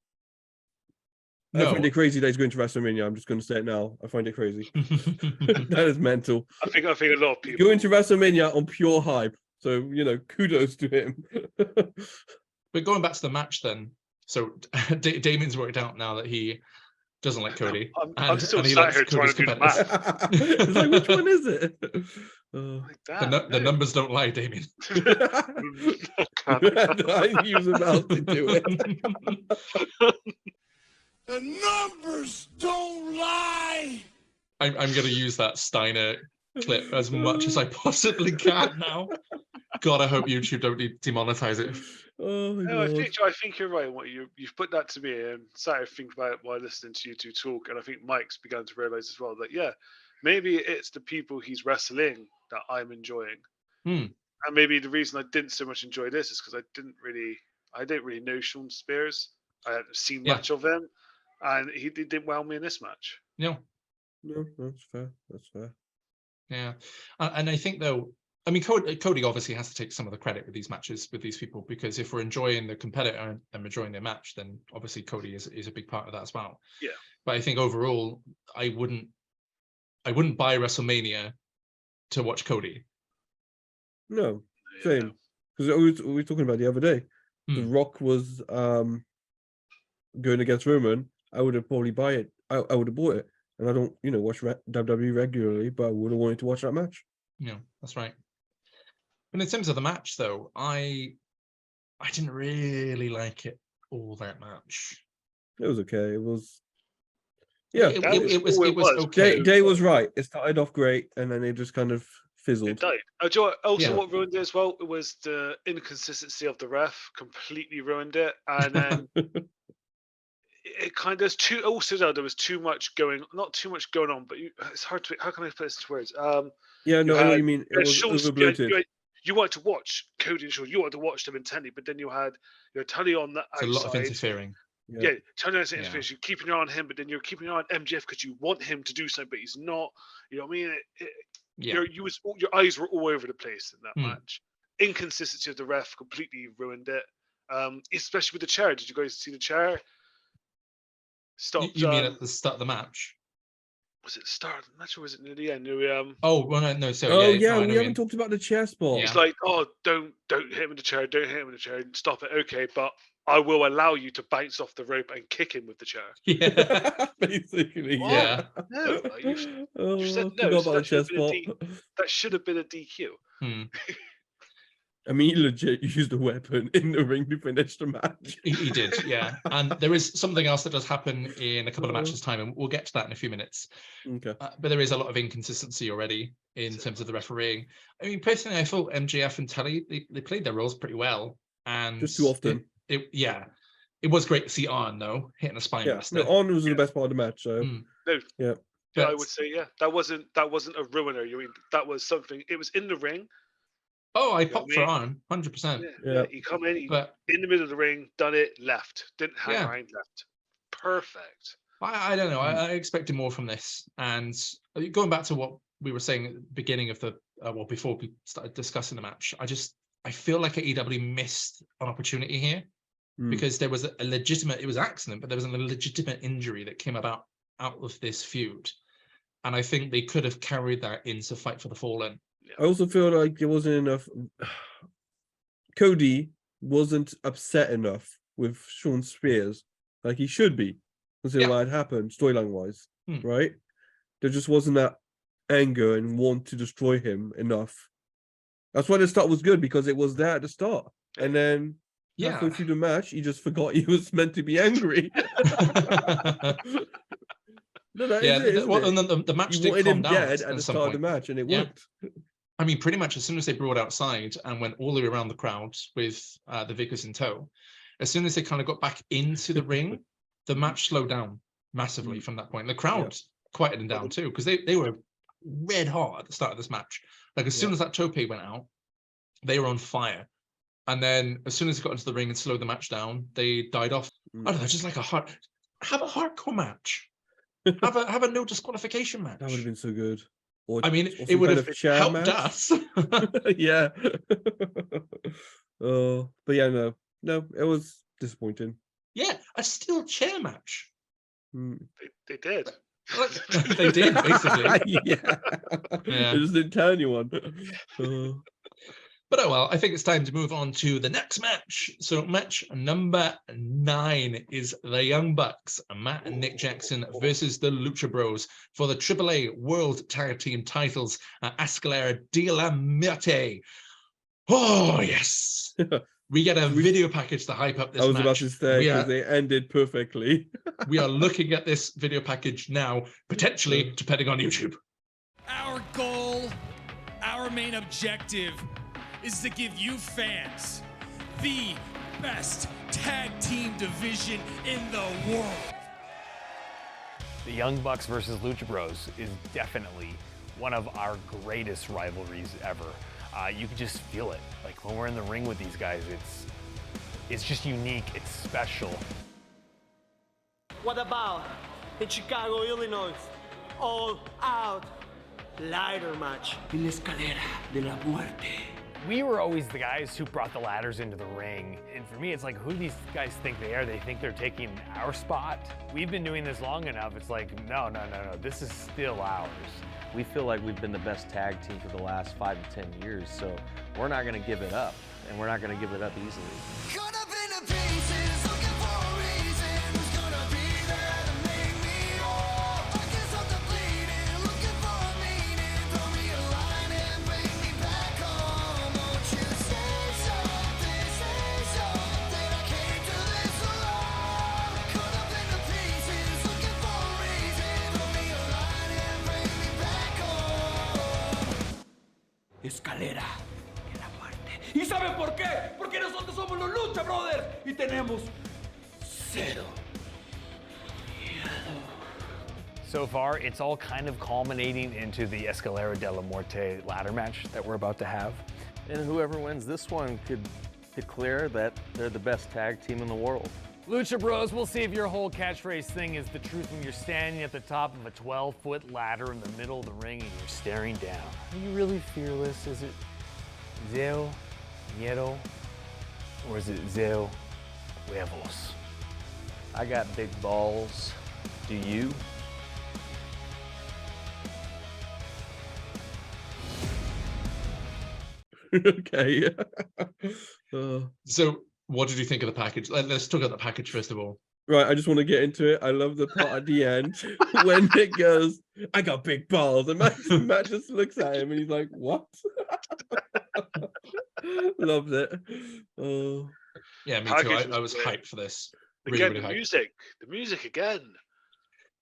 I find it crazy that he's going to WrestleMania. I'm just going to say it now. I find it crazy. That is mental. I think a lot of people going to WrestleMania on pure hype. So kudos to him. But going back to the match, then, so Damien's worked out now that he doesn't like Cody. I'm still sat here trying to do the math. It's like, which one is it? The numbers don't lie, Damien. I use a mouse to do it. The numbers don't lie. I'm going to use that Steiner clip as much as I possibly can now. God, I hope YouTube don't demonetize it. Oh my no, God. I think you're right. What you've put that to me, and sat here thinking about it while listening to you two talk, and I think Mike's begun to realize as well that maybe it's the people he's wrestling that I'm enjoying, and maybe the reason I didn't so much enjoy this is because I didn't really know Shawn Spears. I hadn't seen much of him, and he didn't wow me in this match. No, that's fair. That's fair. Yeah, and I think though, I mean, Cody obviously has to take some of the credit with these matches with these people, because if we're enjoying the competitor and we're enjoying their match, then obviously Cody is a big part of that as well. Yeah. But I think overall, I wouldn't buy WrestleMania to watch Cody. No, same. Because we were talking about the other day. The Rock was going against Roman. I would have probably buy it. I would have bought it. And I don't, watch WWE regularly, but I would have wanted to watch that match. Yeah, that's right. And in terms of the match, though, I didn't really like it all that much. It was okay. It was, it was okay. Day was right. It started off great, and then it just kind of fizzled. It died. What ruined it as well, it was the inconsistency of the ref. Completely ruined it, and then it kind of there was too much not too much going on, but it's hard to. How can I put this into words? I know what you mean. It was bloated. You wanted to watch Cody and Shawn. You wanted to watch them intently, but then you had Tully on the outside. A lot of interfering. Yeah, Tully on the interference. You're keeping your eye on him, but then you're keeping your eye on MJF because you want him to do something, but he's not. You know what I mean? Your eyes were all over the place in that match. Inconsistency of the ref completely ruined it. Especially with the chair. Did you guys see the chair? Stopped. You mean at the start of the match? Was it the start of the match or was it near the end? Oh, well, no, sorry. Oh, yeah, we haven't talked about the chair spot. It's like, don't hit him with the chair, don't hit him with the chair, stop it. Okay, but I will allow you to bounce off the rope and kick him with the chair. Yeah. Basically, What? yeah. No, you've said no. Forgot So about the chest spot. that should have been a DQ. Hmm. I mean, he legit used a weapon in the ring to finish the match. He did, yeah. And there is something else that does happen in a couple of matches' time, and we'll get to that in a few minutes. Okay. But there is a lot of inconsistency already in terms of the refereeing. I mean, personally, I thought MJF and Tully, they played their roles pretty well. And Just too often. It was great to see Arn, though, hitting a spine Yeah, buster. no, Arn was the best part of the match. So No, yeah. yeah, I would say that wasn't a ruiner. You mean that was something? It was in the ring. Oh, I You know popped what for I mean? Arn, 100%. Yeah. He come in, in the middle of the ring, done it, left, didn't hang around, left. Perfect. I don't know. I expected more from this. And going back to what we were saying at the beginning of the, before we started discussing the match, I feel like AEW missed an opportunity here because there was a legitimate, it was an accident, but there was a legitimate injury that came out of this feud. And I think they could have carried that into Fight for the Fallen. I also feel like there wasn't enough. Cody wasn't upset enough with Sean Spears, like he should be, considering what had happened storyline wise, right? There just wasn't that anger and want to destroy him enough. That's why the start was good, because it was there at the start, and then halfway through the match, he just forgot he was meant to be angry. No, that is it, isn't it? And then the match You did wanted calm him down dead at at the some start of the point. match, and it worked. I mean, pretty much as soon as they brought outside and went all the way around the crowd with the Vickers in tow, as soon as they kind of got back into the ring, the match slowed down massively from that point. The crowd quieted them down too, because they were red hot at the start of this match. Like as soon as that tope went out, they were on fire. And then as soon as they got into the ring and slowed the match down, they died off. I don't know, just like have a hardcore match. Have a no disqualification match. That would have been so good. Or, I mean, or it some would kind have of chair helped match. us. Yeah. But yeah, no, it was disappointing. Yeah, a steel chair match. They did. They did, basically. Yeah. It just didn't tell anyone. But oh well, I think it's time to move on to the next match. So match number 9 is the Young Bucks, Matt and Nick Jackson versus the Lucha Bros for the AAA World Tag Team titles at Escalera de la Muerte. Oh, yes. We get a video package to hype up this match. I was about to say, because they ended perfectly. We are looking at this video package now, potentially, depending on YouTube. Our goal, our main objective, is to give you fans the best tag team division in the world. The Young Bucks versus Lucha Bros is definitely one of our greatest rivalries ever. You can just feel it. Like when we're in the ring with these guys, it's just unique, it's special. What about in Chicago, Illinois? All out ladder match in Escalera de la Muerte. We were always the guys who brought the ladders into the ring. And for me, it's like, who do these guys think they are? They think they're taking our spot? We've been doing this long enough. It's like, no, this is still ours. We feel like we've been the best tag team for the last 5 to 10 years, so we're not gonna give it up, and we're not gonna give it up easily. Escalera de la Muerte. ¿Y saben por qué? Porque nosotros somos los Lucha Brothers y tenemos cero miedo. So far, it's all kind of culminating into the Escalera de la Muerte ladder match that we're about to have. And whoever wins this one could declare that they're the best tag team in the world. Lucha Bros, we'll see if your whole catchphrase thing is the truth when you're standing at the top of a 12-foot ladder in the middle of the ring and you're staring down. Are you really fearless? Is it Zeo Miedo? Or is it Zeo Huevos? I got big balls. Do you? Okay. So What did you think of the package? Let's talk about the package first of all. Right, I just want to get into it. I love the part at the end when Nick goes, "I got big balls," and Matt just looks at him and he's like, "What?" Loved it. Oh, yeah, me Package too. I was great. hyped for this. Really, Again, really the hyped. music again.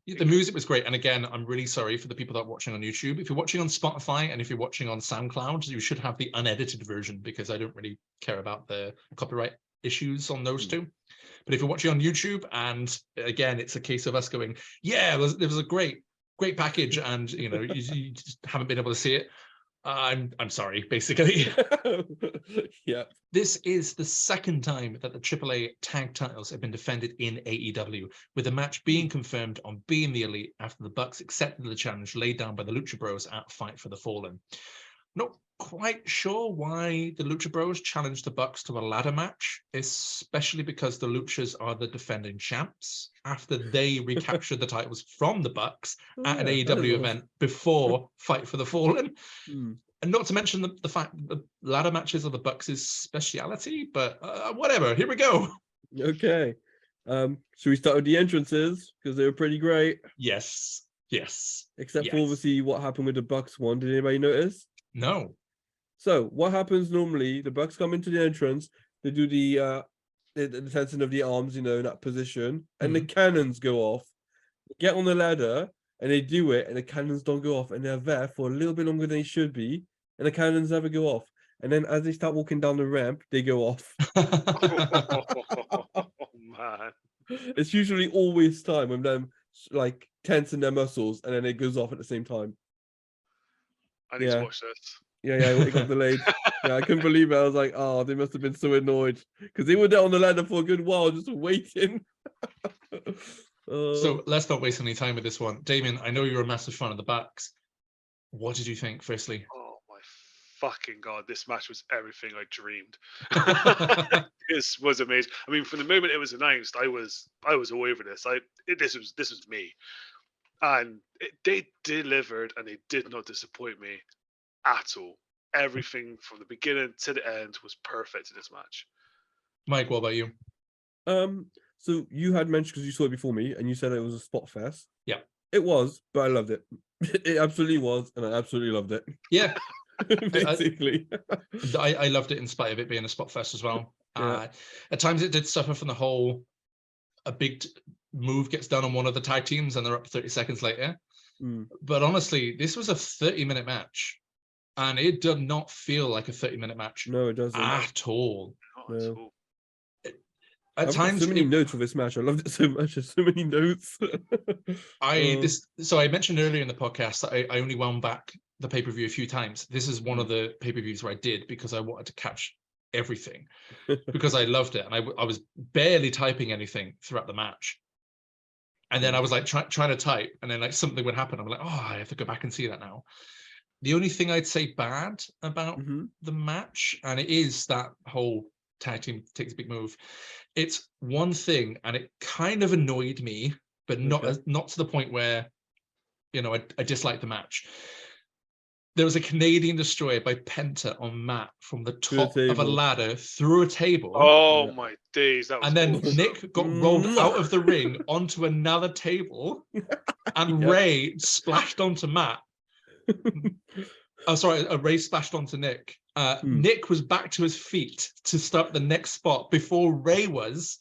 The music was great. And again, I'm really sorry for the people that are watching on YouTube. If you're watching on Spotify and if you're watching on SoundCloud, you should have the unedited version because I don't really care about the copyright issues on those two. But if you're watching on YouTube, and again, it's a case of us going, yeah, there was a great package, and you just haven't been able to see it. I'm sorry, basically. yeah. This is the second time that the AAA tag titles have been defended in AEW, with the match being confirmed on Being the Elite after the Bucks accepted the challenge laid down by the Lucha Bros at Fight for the Fallen. Not quite sure why the Lucha Bros challenged the Bucks to a ladder match, especially because the Luchas are the defending champs after they recaptured the titles from the Bucks at an AEW event before Fight for the Fallen. And not to mention the fact that the ladder matches are the Bucks' speciality, but whatever, here we go. Okay. Should we start with the entrances? Because they were pretty great. Yes. Except for obviously what happened with the Bucks one. Did anybody notice? No. So what happens normally, the Bucks come into the entrance, they do the tension of the arms, in that position, and the cannons go off. They get on the ladder, and they do it, and the cannons don't go off, and they're there for a little bit longer than they should be, and the cannons never go off. And then as they start walking down the ramp, they go off. Oh, man. It's usually always time when them like tensing their muscles, and then it goes off at the same time. I need to watch this. Yeah, it got delayed. Yeah, I couldn't believe it. I was like, oh, they must have been so annoyed because they were there on the ladder for a good while, just waiting. So let's not waste any time with this one. Damien, I know you're a massive fan of the Bucks. What did you think, firstly? Oh my fucking God, this match was everything I dreamed. This was amazing. I mean, from the moment it was announced, I was all over this. This was me. And they delivered, and they did not disappoint me at all. Everything from the beginning to the end was perfect in this match. Mike, what about you? So you had mentioned, because you saw it before me, and you said it was a spot fest. Yeah. It was, but I loved it. It absolutely was, and I absolutely loved it. Yeah. Basically. I loved it in spite of it being a spot fest as well. Yeah. At times it did suffer from the whole, a big move gets done on one of the tag teams and they're up 30 seconds later. But honestly, this was a 30-minute match. And it did not feel like a 30-minute match. No, it doesn't. At all. No. At times, so many notes for this match. I loved it so much. There's so many notes. So I mentioned earlier in the podcast that I only wound back the pay-per-view a few times. This is one of the pay-per-views where I did because I wanted to catch everything because I loved it, and I was barely typing anything throughout the match. And then I was like trying to type, and then like something would happen. I'm like, oh, I have to go back and see that now. The only thing I'd say bad about the match, and it is that whole tag team takes a big move. It's one thing, and it kind of annoyed me, but not to the point where, I disliked the match. There was a Canadian Destroyer by Penta on Matt from the top of a ladder through a table. Oh my days! That was and then awesome. Nick got rolled out of the ring onto another table, and Ray splashed onto Matt. Ray splashed onto Nick. Nick was back to his feet to start the next spot before Ray was.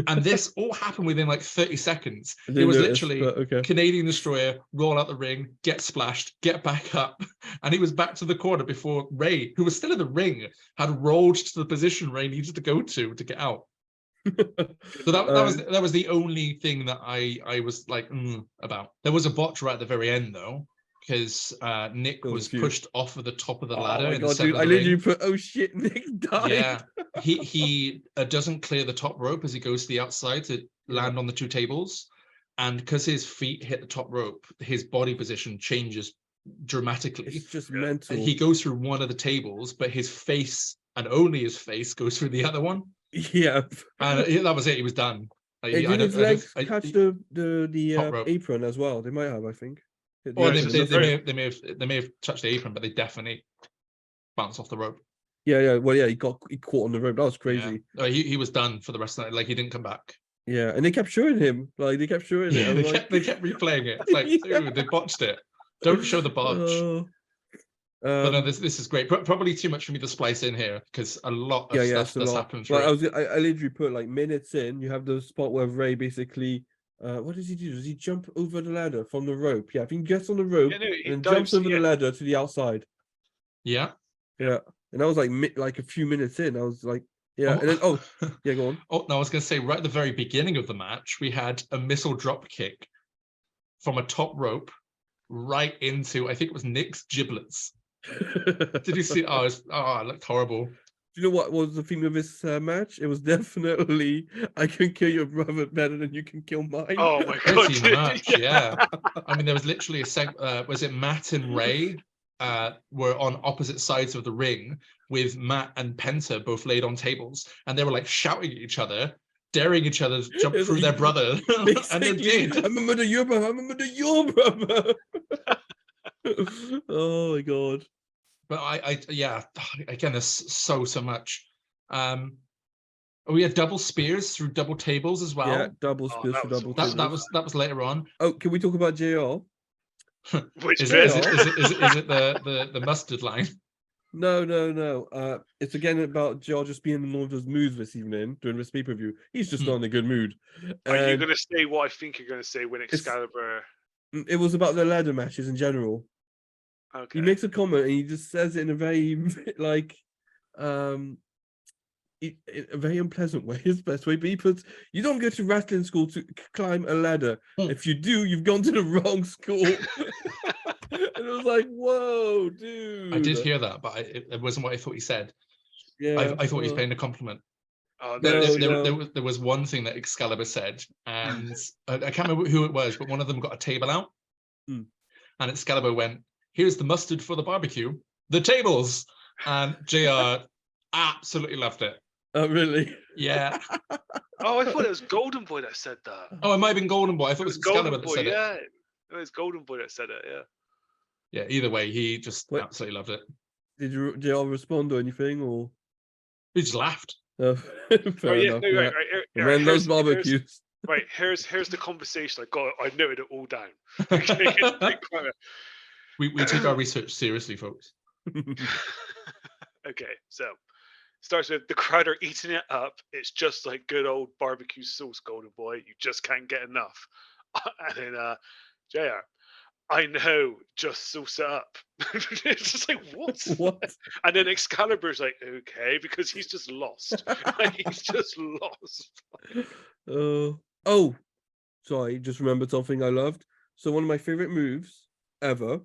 And this all happened within like 30 seconds. It was literally Canadian Destroyer, roll out the ring, get splashed, get back up. And he was back to the corner before Ray, who was still in the ring, had rolled to the position Ray needed to go to get out. So that was the only thing that I was like about. There was a botch right at the very end though, because Nick was pushed off of the top of the ladder. Oh my God, dude! I literally put, "Oh shit, Nick died." Yeah, he doesn't clear the top rope as he goes to the outside to land on the two tables, and because his feet hit the top rope, his body position changes dramatically. It's just mental. He goes through one of the tables, but his face and only his face goes through the other one. Yeah, and that was it. He was done. Did his legs catch the apron as well? They might have, I think. Well, they may have touched the apron, but they definitely bounced off the rope. Yeah. Well, yeah, he caught on the rope. That was crazy. Yeah. He was done for the rest of the night. Like, he didn't come back. Yeah, and they kept showing him. Like, they kept showing it. Yeah, I was they kept replaying it. It's like, dude, they botched it. Don't show the botch. But no, this is great. Probably too much for me to splice in here because a lot of stuff that's happened through. Like, I literally put like minutes in. You have the spot where Ray basically, what does he do? Does he jump over the ladder from the rope? Yeah, I think he gets on the rope and jumps over the ladder to the outside. Yeah. And that was like a few minutes in. I was like, yeah, and then yeah, go on. Oh, no, I was going to say right at the very beginning of the match, we had a missile drop kick from a top rope right into, I think it was Nick's giblets. Did you see? Oh, it looked horrible. Do you know what was the theme of this match? It was definitely, I can kill your brother better than you can kill mine. Oh my god! Pretty much, yeah. I mean, there was literally was it Matt and Ray were on opposite sides of the ring with Matt and Penta both laid on tables, and they were like shouting at each other, daring each other to jump through their brother. And they did. I'm a murder your brother. I'm a murder your brother. Oh my god. But yeah, again, there's so much. We had double spears through double tables as well. Yeah, double spears through double tables. That was later on. Oh, can we talk about JR? Is it the mustard line? No. It's again about JR just being in one of those moods this evening during this pay-per-view. He's just not in a good mood. Are you going to say what I think you're going to say when Excalibur? It was about the ladder matches in general. Okay. He makes a comment and he just says it in a very like a very unpleasant way, his best way. But he puts, you don't go to wrestling school to climb a ladder. If you do, you've gone to the wrong school. And it was like, whoa, dude. I did hear that, but it wasn't what I thought he said. Yeah, I thought he was paying a compliment. There was one thing that Excalibur said, and I can't remember who it was, but one of them got a table out, and Excalibur went, "Here's the mustard for the barbecue, the tables," and JR absolutely loved it. Oh, really? Yeah. Oh, I thought it was Golden Boy that said that. Oh, it might have been Golden Boy. I thought it was Excalibur that said it. Yeah, it was Golden Boy that said it. Yeah. Yeah. Either way, he just absolutely loved it. Did you JR respond or anything, or he just laughed? Fair enough. Right, Man loves barbecues. Right, here's the conversation. I noted it all down. We take our research seriously, folks. Okay, so starts with the crowd are eating it up. It's just like good old barbecue sauce, Golden Boy. You just can't get enough. And then JR, I know, just sauce it up. It's just like, what? And then Excalibur's like, okay, because he's just lost. He's just lost. Oh, sorry, just remembered something I loved. So one of my favorite moves ever.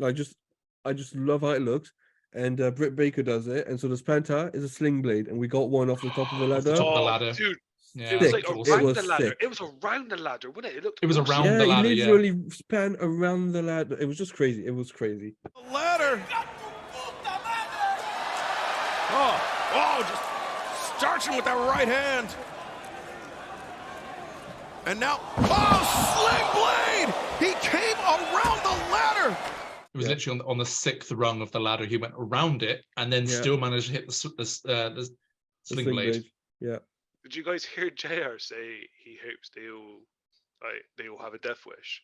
I just love how it looks. And Britt Baker does it. And so this Penta is a sling blade. And we got one off the top of the ladder. Off the top of the ladder. Dude. Yeah, it was like around the ladder. Sick. It was around the ladder, wasn't it? It was around the ladder. He literally span around the ladder. It was just crazy. It was crazy. The ladder. Just starching with that right hand. And now, sling blade! He came around the ladder. It was literally on the 6th rung of the ladder. He went around it and then still managed to hit the sling blade. Yeah. Did you guys hear JR say he hopes they all have a death wish?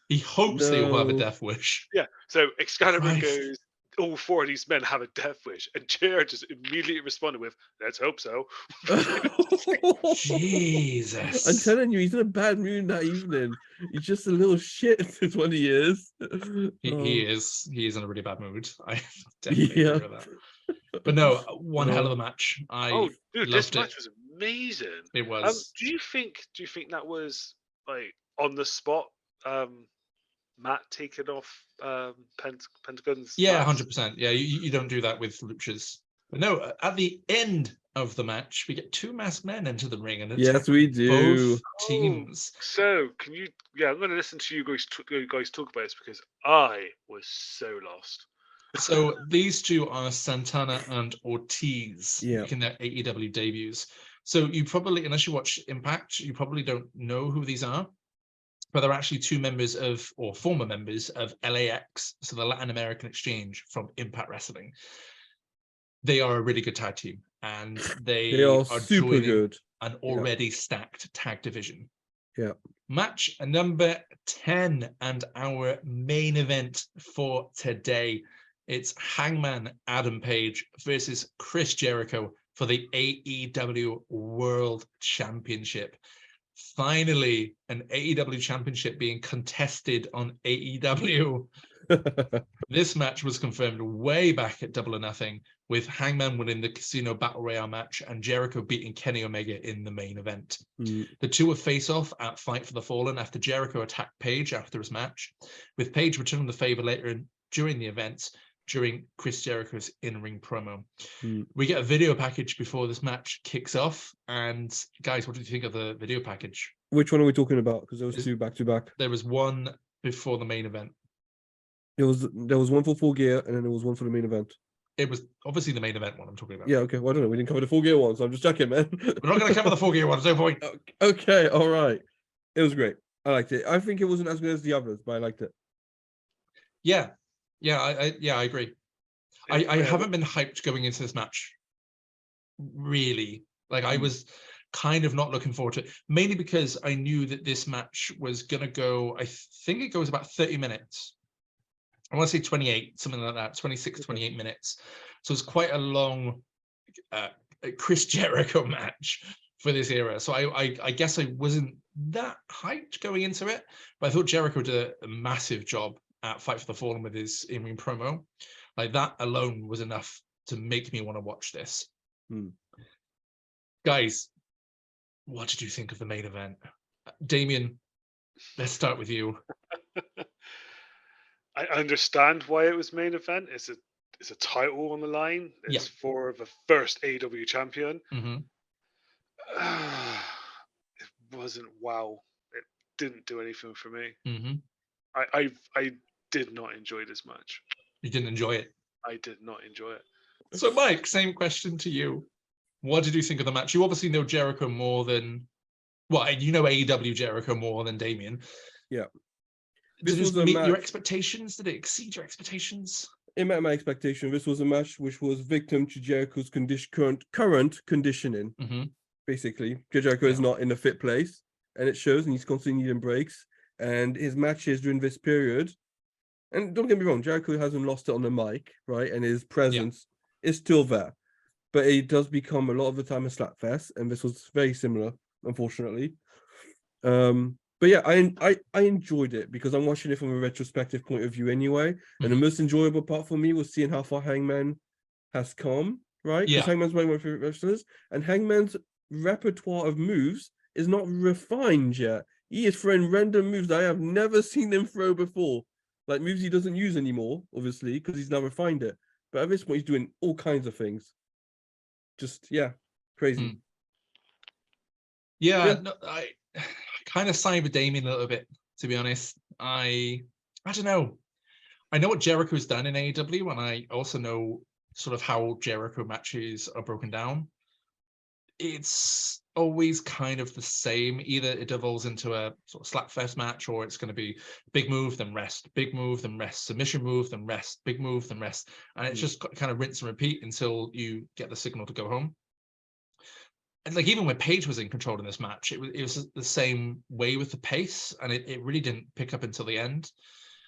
He hopes they all have a death wish. Yeah. So Excalibur goes, all 4 of these men have a death wish, and JR just immediately responded with, "Let's hope so." Jesus. I'm telling you, he's in a bad mood that evening. He's just a little shit, is what he is. He is in a really bad mood. I definitely agree with that. But no, one hell of a match. This match was amazing. It was. Do you think that was like on the spot? Matt taking off Pentagon's. Yeah, 100%. Yeah, you don't do that with luchas. But no, at the end of the match, we get 2 masked men into the ring, and yes, we do. Both teams. So can you? Yeah, I'm going to listen to you guys talk about this because I was so lost. So these two are Santana and Ortiz making their AEW debuts. So you probably, unless you watch Impact, you probably don't know who these are. But they're actually 2 members of, or former members of LAX, so the Latin American Exchange from Impact Wrestling. they are a really good tag team, and they are are super joining good. an already stacked tag division. Yeah. Match number 10 and our main event for today. It's Hangman Adam Page versus Chris Jericho for the AEW World Championship. Finally, an AEW championship being contested on AEW. This match was confirmed way back at Double or Nothing, with Hangman winning the Casino Battle Royale match and Jericho beating Kenny Omega in the main event. The two would face off at Fight for the Fallen after Jericho attacked Page after his match, with Page returning the favor later during the events, during Chris Jericho's in-ring promo. We get a video package before this match kicks off. And guys, what do you think of the video package? Which one are we talking about? Because there was two back to back. There was one before the main event. There was one for Full Gear, and then there was one for the main event. It was obviously the main event one I'm talking about. Yeah, okay. Well, I don't know. We didn't cover the Full Gear one, so I'm just checking, man. We're not going to cover the Full Gear one. There's no point. Okay, all right. It was great. I liked it. I think it wasn't as good as the others, but I liked it. Yeah, I agree. I haven't been hyped going into this match. Really, like I was kind of not looking forward to it, mainly because I knew that this match was gonna go. I think it goes about 30 minutes. I want to say 28, something like that, 26, 28 minutes. So it's quite a long Chris Jericho match for this era. So I guess I wasn't that hyped going into it, but I thought Jericho did a massive job at Fight for the Fallen with his in-ring promo. Like that alone was enough to make me want to watch this. Guys, what did you think of the main event? Damien, let's start with you. I understand why it was main event. It's a title on the line. It's for the first AEW champion. It wasn't wow. It didn't do anything for me. I did not enjoy this match. You didn't enjoy it? I did not enjoy it. So Mike, same question to you. What did you think of the match? You obviously know Jericho more than, well, you know AEW Jericho more than Damien. Yeah. Did this meet your expectations? Did it exceed your expectations? It met my expectation. This was a match which was victim to Jericho's current conditioning. Basically, Jericho is not in a fit place, and it shows, and he's constantly needing breaks. And his matches during this period, and don't get me wrong, Jericho hasn't lost it on the mic, right? And his presence is still there, but it does become a lot of the time a slap fest, and this was very similar, unfortunately. But yeah, I enjoyed it because I'm watching it from a retrospective point of view anyway. And the most enjoyable part for me was seeing how far Hangman has come, right? Because Hangman's one of my favorite wrestlers, and Hangman's repertoire of moves is not refined yet. He is throwing random moves that I have never seen him throw before. Like moves he doesn't use anymore, obviously, because he's now refined it. But at this point, he's doing all kinds of things. Just, crazy. No, I kind of side with Damien a little bit, to be honest. I don't know. I know what Jericho's done in AEW, and I also know sort of how Jericho matches are broken down. It's always kind of the same. Either it devolves into a sort of slapfest match, or it's going to be big move, then rest, big move, then rest, submission move, then rest, big move, then rest. And it's just kind of rinse and repeat until you get the signal to go home. And like even when Page was in control in this match, it was the same way with the pace, and it really didn't pick up until the end.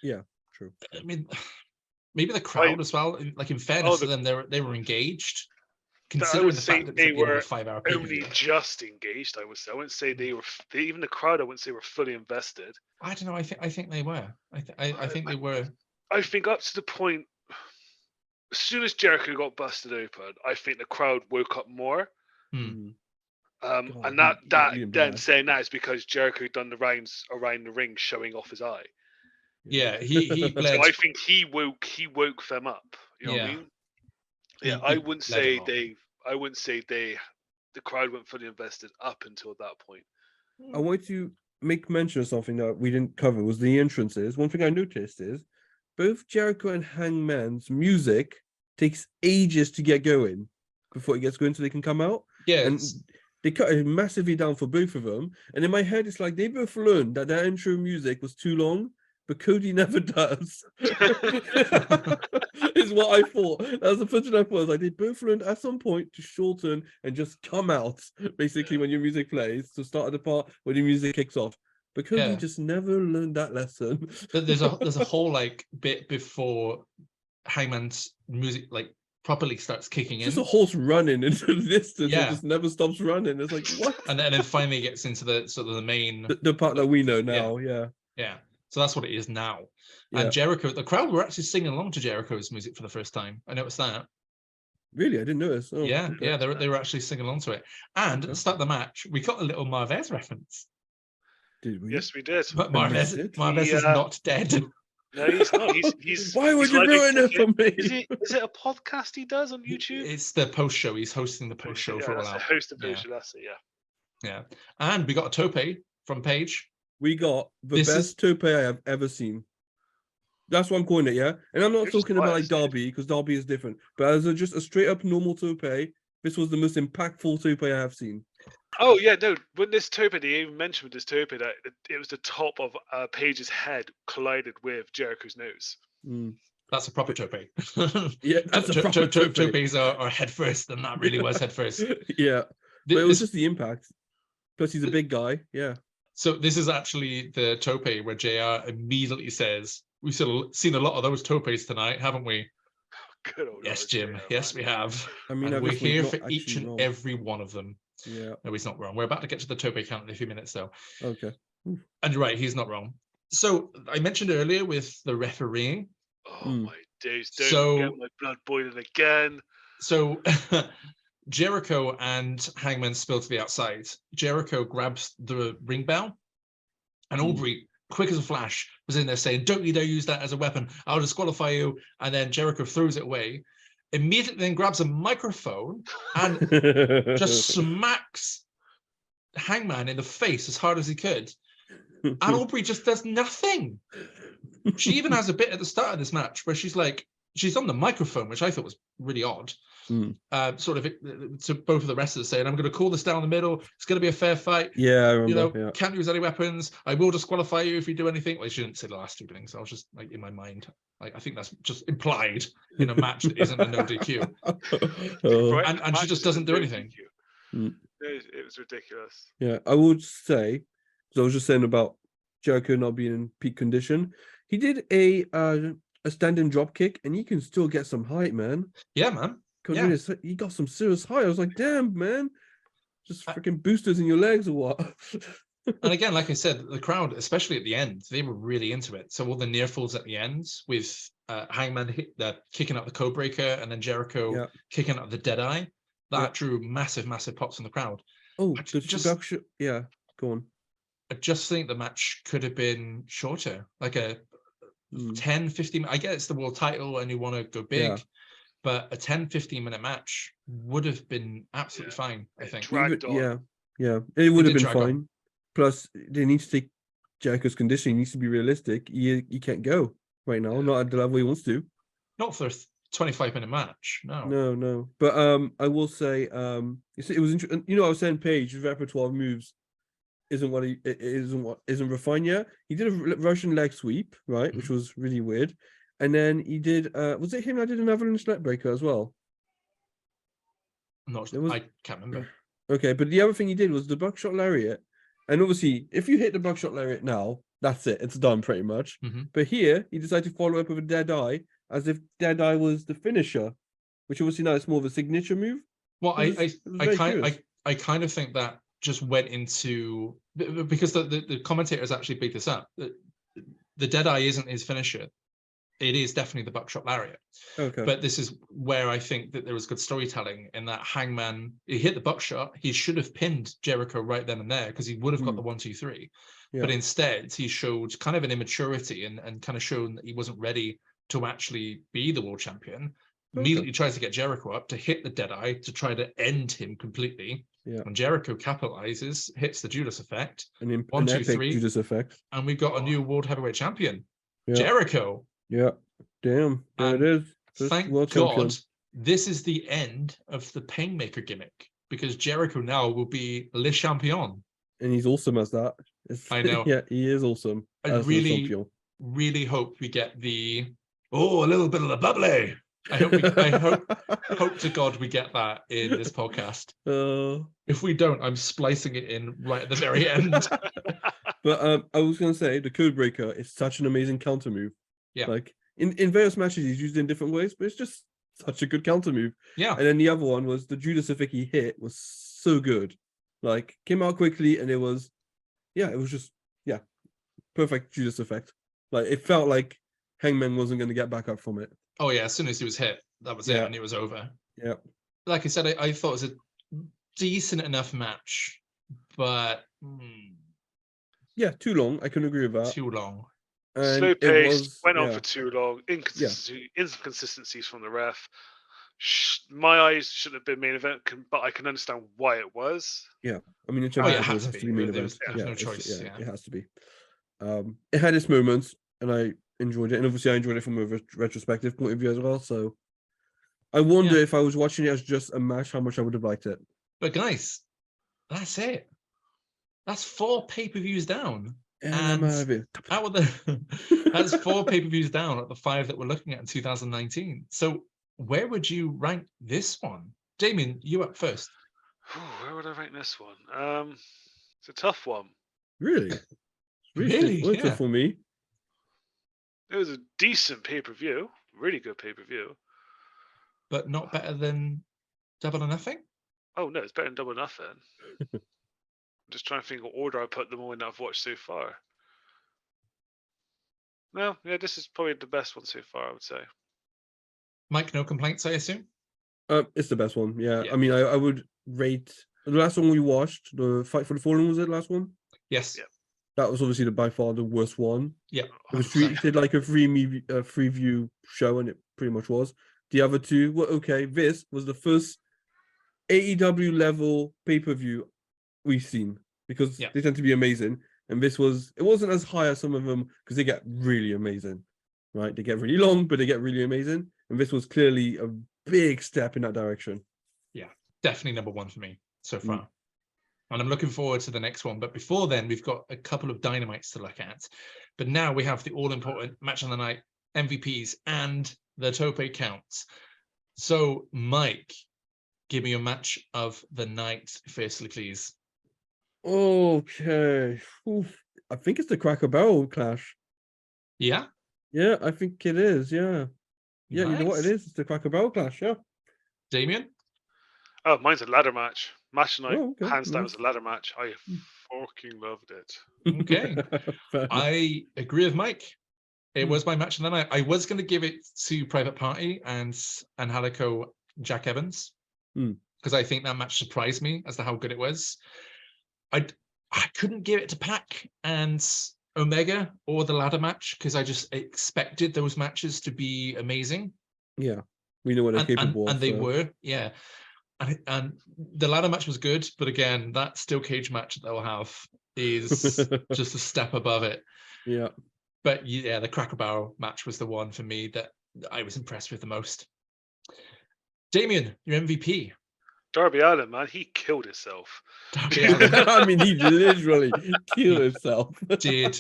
Yeah, true. I mean, maybe the crowd as well. Like in fairness to them, they were engaged. Considering the fact that they were 5-hour only just engaged, I wouldn't say they were. Even the crowd, I wouldn't say were fully invested. I don't know. I think they were. I think they were. I think up to the point, as soon as Jericho got busted open, I think the crowd woke up more. And that saying that is because Jericho done the rounds around the ring, showing off his eye. Yeah, he bled. So I think he woke them up. You know what I mean? Yeah, I wouldn't say the crowd weren't fully invested up until that point. I want to make mention of something that we didn't cover, was the entrances. One thing I noticed is both Jericho and Hangman's music takes ages to get going before it gets going so they can come out. Yeah. And they cut it massively down for both of them. And in my head, it's like they both learned that their intro music was too long but Cody never does. Is what I thought. That was the first thing I thought. Like, they both learned at some point to shorten and just come out, basically, when your music plays, to start at the part when your music kicks off. But Cody just never learned that lesson. There's a whole like bit before Hangman's music like properly starts kicking in. Just a horse running into the distance. Yeah. It just never stops running. It's like, what? And then it finally gets into the sort of the main The part that we know now, yeah. So that's what it is now. Yeah. And Jericho, the crowd were actually singing along to Jericho's music for the first time. I noticed that. Really? I didn't notice. Oh, yeah, okay. yeah, they were actually singing along to it. And at the start of the match, we got a little Marvez reference. Did we? Yes, we did. But Marvez is not dead. No, he's not. He's Why would he's you live ruin it for me? Is it a podcast he does on YouTube? It's the post show. He's hosting the post show for a that's while. it. Host the post show. That's it. Yeah. Yeah. And we got a tope from Paige. We got the best tope I have ever seen. That's what I'm calling it, yeah? And I'm not talking about like Darby, because Darby is different. But as just a straight up normal tope, this was the most impactful tope I have seen. Oh yeah, no. When this tope, they even mentioned with this tope that it was the top of Paige's head collided with Jericho's nose. That's a proper tope. Yeah, that's a proper tope. Topes are head first, and that really was head first. Yeah, but it was just the impact. Plus, he's a big guy. Yeah. So this is actually the tope where JR immediately says, "We've seen a lot of those topes tonight, haven't we?" Good old yes, Jim. Yes, we have. I mean, and we're here for each and wrong. every one of them. Yeah. No, he's not wrong. We're about to get to the tope count in a few minutes, though. Okay. And you're right, he's not wrong. So I mentioned earlier with the refereeing. Oh my days! Don't get my blood boiling again. So Jericho and Hangman spill to the outside. Jericho grabs the ring bell, and Aubrey, quick as a flash, was in there saying, "Don't you dare use that as a weapon. I'll disqualify you." And then Jericho throws it away. Immediately then grabs a microphone and just smacks Hangman in the face as hard as he could. And Aubrey just does nothing. She even has a bit at the start of this match where she's on the microphone, which I thought was really odd. Sort of to both of the wrestlers saying, "I'm going to call this down the middle. It's going to be a fair fight. Yeah, I remember. Can't use any weapons. I will disqualify you if you do anything." Well, she didn't say the last two things. I was just like in my mind, I think that's just implied in a match that isn't a no DQ. And she just doesn't do anything. It was ridiculous. Yeah, I would say, because I was just saying about Jericho not being in peak condition. He did a standing drop kick, and he can still get some height, man. Yeah, man. Because he got some serious height. I was like, damn, man. Just freaking boosters in your legs or what? And again, like I said, the crowd, especially at the end, they were really into it. So all the near falls at the end with Hangman kicking out the code breaker and then Jericho kicking out the Deadeye, that drew massive, massive pops from the crowd. Oh, yeah, go on. I just think the match could have been shorter, like a 10, 15. I get it's the world title and you want to go big, but a 10, 15-minute match would have been absolutely fine, I think. Yeah, it would have been fine. Plus, they need to take Jericho's condition. He needs to be realistic. He can't go right now, not at the level he wants to. Not for a 25-minute match, no. No. But I will say, it was interesting. I was saying Paige, his repertoire of moves isn't refined yet. He did a Russian leg sweep, right, which was really weird. And then he did, was it him that did an avalanche net breaker as well? I can't remember. Okay, but the other thing he did was the buckshot lariat. And obviously, if you hit the buckshot lariat now, that's it. It's done pretty much. But here, he decided to follow up with a dead eye, as if dead eye was the finisher, which obviously now it's more of a signature move. Well, I kind of think that just went into, because the commentators actually beat this up. The Deadeye isn't his finisher. It is definitely the buckshot lariat. Okay. But this is where I think that there was good storytelling in that Hangman, he hit the buckshot. He should have pinned Jericho right then and there because he would have got the 1, 2, 3. Yeah. But instead, he showed kind of an immaturity and kind of shown that he wasn't ready to actually be the world champion. Immediately tries to get Jericho up to hit the Deadeye to try to end him completely. Yeah. When Jericho capitalizes, hits the Judas effect. An 1, 2, 3. Judas effect. And we've got a new world heavyweight champion. Yeah. Jericho. Yeah. Damn. There it is. Thank God this is the end of the Painmaker gimmick, because Jericho now will be Le Champion. And he's awesome as that. I know. Yeah, he is awesome. I really really hope we get a little bit of the bubbly. I hope to God we get that in this podcast. If we don't, I'm splicing it in right at the very end. But I was going to say, the code breaker is such an amazing counter move. Yeah. Like, in various matches, he's used in different ways, but it's just such a good counter move. Yeah. And then the other one was the Judas effect he hit was so good. Like, came out quickly, and it was just, perfect Judas effect. Like, it felt like Hangman wasn't going to get back up from it. Oh, yeah. As soon as he was hit, that was it, and it was over. Yeah. Like I said, I thought it was a decent enough match, but... Yeah, too long. I couldn't agree with that. Too long. And slow it paced, went on yeah. for too long. Inconsistencies from the ref. My eyes shouldn't have been main event, but I can understand why it was. Yeah, I mean, in terms of it it has has to to be. be main There event. was no choice. It has to be. It had its moments, and I enjoyed it, and obviously I enjoyed it from a retrospective point of view as well. So I wonder if I was watching it as just a match, how much I would have liked it. But guys, that's it. That's 4 pay-per-views down. And I'm out of it. That's 4 pay-per-views down at the 5 that we're looking at in 2019. So where would you rank this one? Damien, you up first. Where would I rank this one? It's a tough one. Really? Really? Yeah. For me. It was a decent pay-per-view. Really good pay-per-view. But not better than Double or Nothing? Oh, no, it's better than Double or Nothing. I'm just trying to think what order I put them all in that I've watched so far. No, yeah, this is probably the best one so far, I would say. Mike, no complaints, I assume? It's the best one, yeah. I mean, I would rate... The last one we watched, the Fight for the Fallen, was it the last one? Yes. Yeah. That was obviously by far the worst one. Yeah. It was treated like a free view show, and it pretty much was. The other two were okay. This was the first AEW level pay-per-view we've seen, because they tend to be amazing. And it wasn't as high as some of them, because they get really amazing, right? They get really long, but they get really amazing. And this was clearly a big step in that direction. Yeah, definitely number 1 for me so far. And I'm looking forward to the next one. But before then, we've got a couple of dynamites to look at. But now we have the all-important match of the night, MVPs, and the Tope counts. So, Mike, give me your match of the night, firstly, please. Okay. Oof. I think it's the Cracker Barrel clash. Yeah? Yeah, I think it is, yeah. Yeah, you know what it is? It's the Cracker Barrel clash, yeah. Damien? Oh, mine's a ladder match. Match tonight, hands down, nice. was a ladder match. I fucking loved it. Okay. I agree with Mike. It was my match of the night. I was going to give it to Private Party and Angelico Jack Evans, because I think that match surprised me as to how good it was. I couldn't give it to Pac and Omega or the ladder match, because I just expected those matches to be amazing. Yeah, we know what they're capable of. And they were, yeah. And the ladder match was good, but again, that steel cage match that they'll have is just a step above it. Yeah. But yeah, the Cracker Barrel match was the one for me that I was impressed with the most. Damien, your MVP. Darby Allin, man, he killed himself. I mean, he literally killed himself. did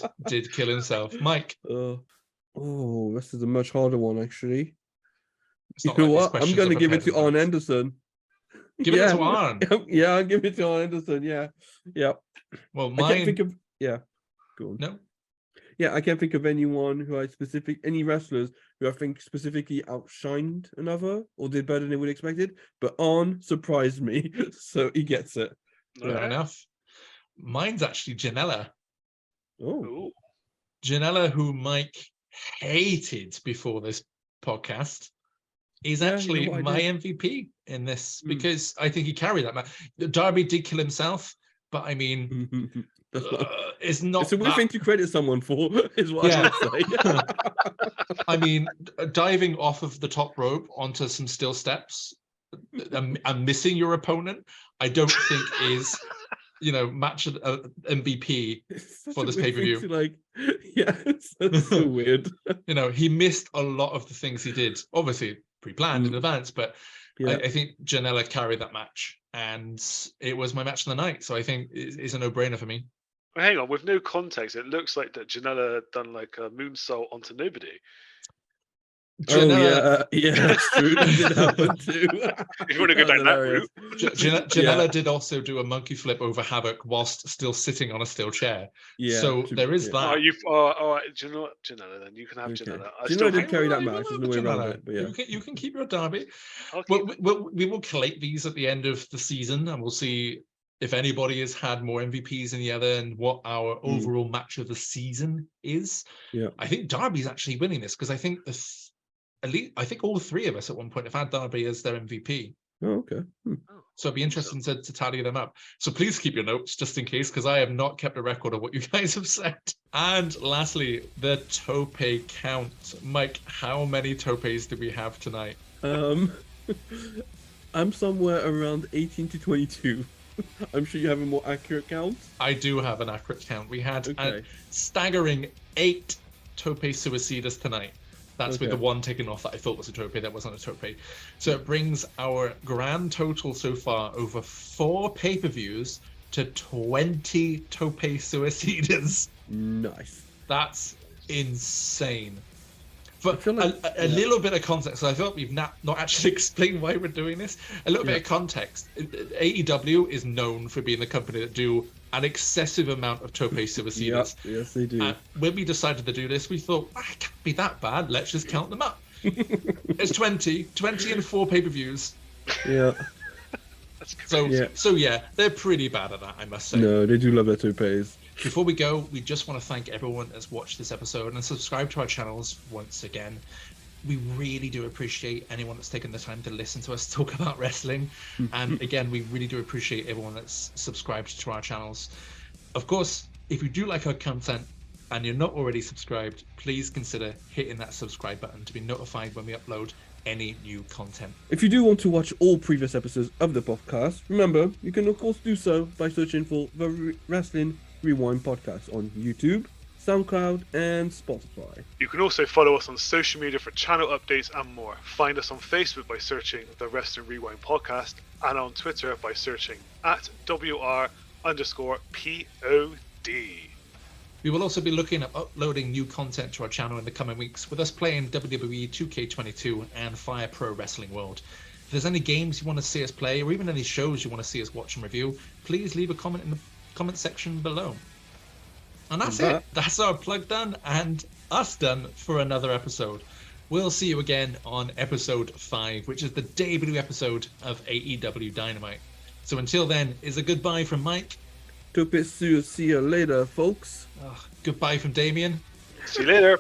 kill himself. Mike. This is a much harder one, actually. You know what? I'm going to give it to Arn Anderson. Give it to Arn. Yeah, I'll give it to Arn Anderson. Yeah. Well, I can't think of. Yeah. Go on. No. Yeah, I can't think of anyone who any wrestlers who I think specifically outshined another or did better than they would have expected. But Arn surprised me, so he gets it. Fair enough. Mine's actually Janela. Oh. Janela, who Mike hated before this podcast, is actually my MVP in this, because I think he carried that match. Darby did kill himself, but I mean, it's not. It's a weird thing to credit someone for, is what I would say. I mean, diving off of the top rope onto some steel steps and missing your opponent, I don't think is, match MVP for this pay-per-view. It's so weird. He missed a lot of the things he did, obviously pre-planned in advance, but I think Janela carried that match, and it was my match of the night, so I think it's a no-brainer for me. Well, hang on, with no context, it looks like that Janela done like a moonsault onto nobody. Janela, yeah, that's true. That did happen too. If you want to go back that route. Janela did also do a monkey flip over Havoc whilst still sitting on a steel chair. Yeah, so there is that. All right, do you know what, Janela? Then you can have Janela. Janela did carry that match. There's no way around it. But yeah, you can keep your Derby. We will collate these at the end of the season, and we'll see if anybody has had more MVPs than the other, and what our overall match of the season is. Yeah, I think Darby's actually winning this because I think at least I think all three of us at one point have had Darby as their MVP. Oh, okay. So it'd be interesting to tally them up. So please keep your notes just in case, because I have not kept a record of what you guys have said. And lastly, the tope count. Mike, how many topes do we have tonight? I'm somewhere around 18 to 22. I'm sure you have a more accurate count. I do have an accurate count. We had a staggering 8 tope suicidas tonight. That's with the one taken off that I thought was a tope that wasn't a tope. So it brings our grand total so far over 4 pay-per-views to 20 tope suicidas. Nice. That's insane. For a little bit of context, so I thought we've not actually explained why we're doing this. A little bit of context. AEW is known for being the company that do an excessive amount of tope suicidas. Yes, they do. When we decided to do this, we thought, it can't be that bad. Let's just count them up. It's 20 and 4 pay-per-views. Yeah. So yeah, they're pretty bad at that, I must say. No, they do love their topes. Before we go, we just want to thank everyone that's watched this episode and subscribe to our channels once again. We really do appreciate anyone that's taken the time to listen to us talk about wrestling. And again, we really do appreciate everyone that's subscribed to our channels. Of course, if you do like our content and you're not already subscribed, please consider hitting that subscribe button to be notified when we upload any new content. If you do want to watch all previous episodes of the podcast, remember, you can of course do so by searching for the Wrestling Rewind podcast on YouTube, SoundCloud, and Spotify. You can also follow us on social media for channel updates and more. Find us on Facebook by searching the Wrestling Rewind podcast, and on Twitter by searching @WR_POD. We will also be looking at uploading new content to our channel in the coming weeks, with us playing WWE 2K22 and Fire Pro Wrestling World. If there's any games you want to see us play, or even any shows you want to see us watch and review, please leave a comment in the comment section below. And that's it. That's our plug done and us done for another episode. We'll see you again on episode 5, which is the debut episode of AEW Dynamite. So until then, is a goodbye from Mike. See you later, folks. Goodbye from Damien. See you later.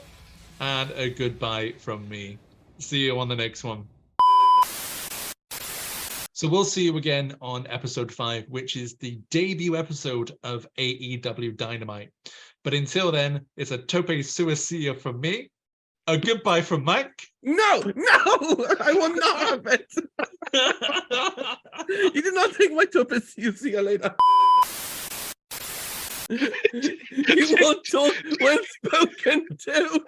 And a goodbye from me. See you on the next one. So we'll see you again on episode 5, which is the debut episode of AEW Dynamite. But until then, it's a tope suicida from me, a goodbye from Mike. No, I will not have it. You did not take my tope suicida later. You won't talk when spoken to.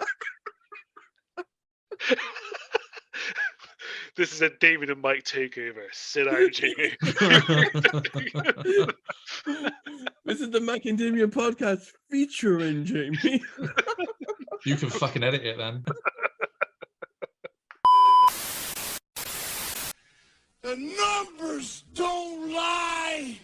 This is a David and Mike takeover. Sit down, Jamie. This is the Mac and Damien podcast featuring Jamie. You can fucking edit it then. The numbers don't lie.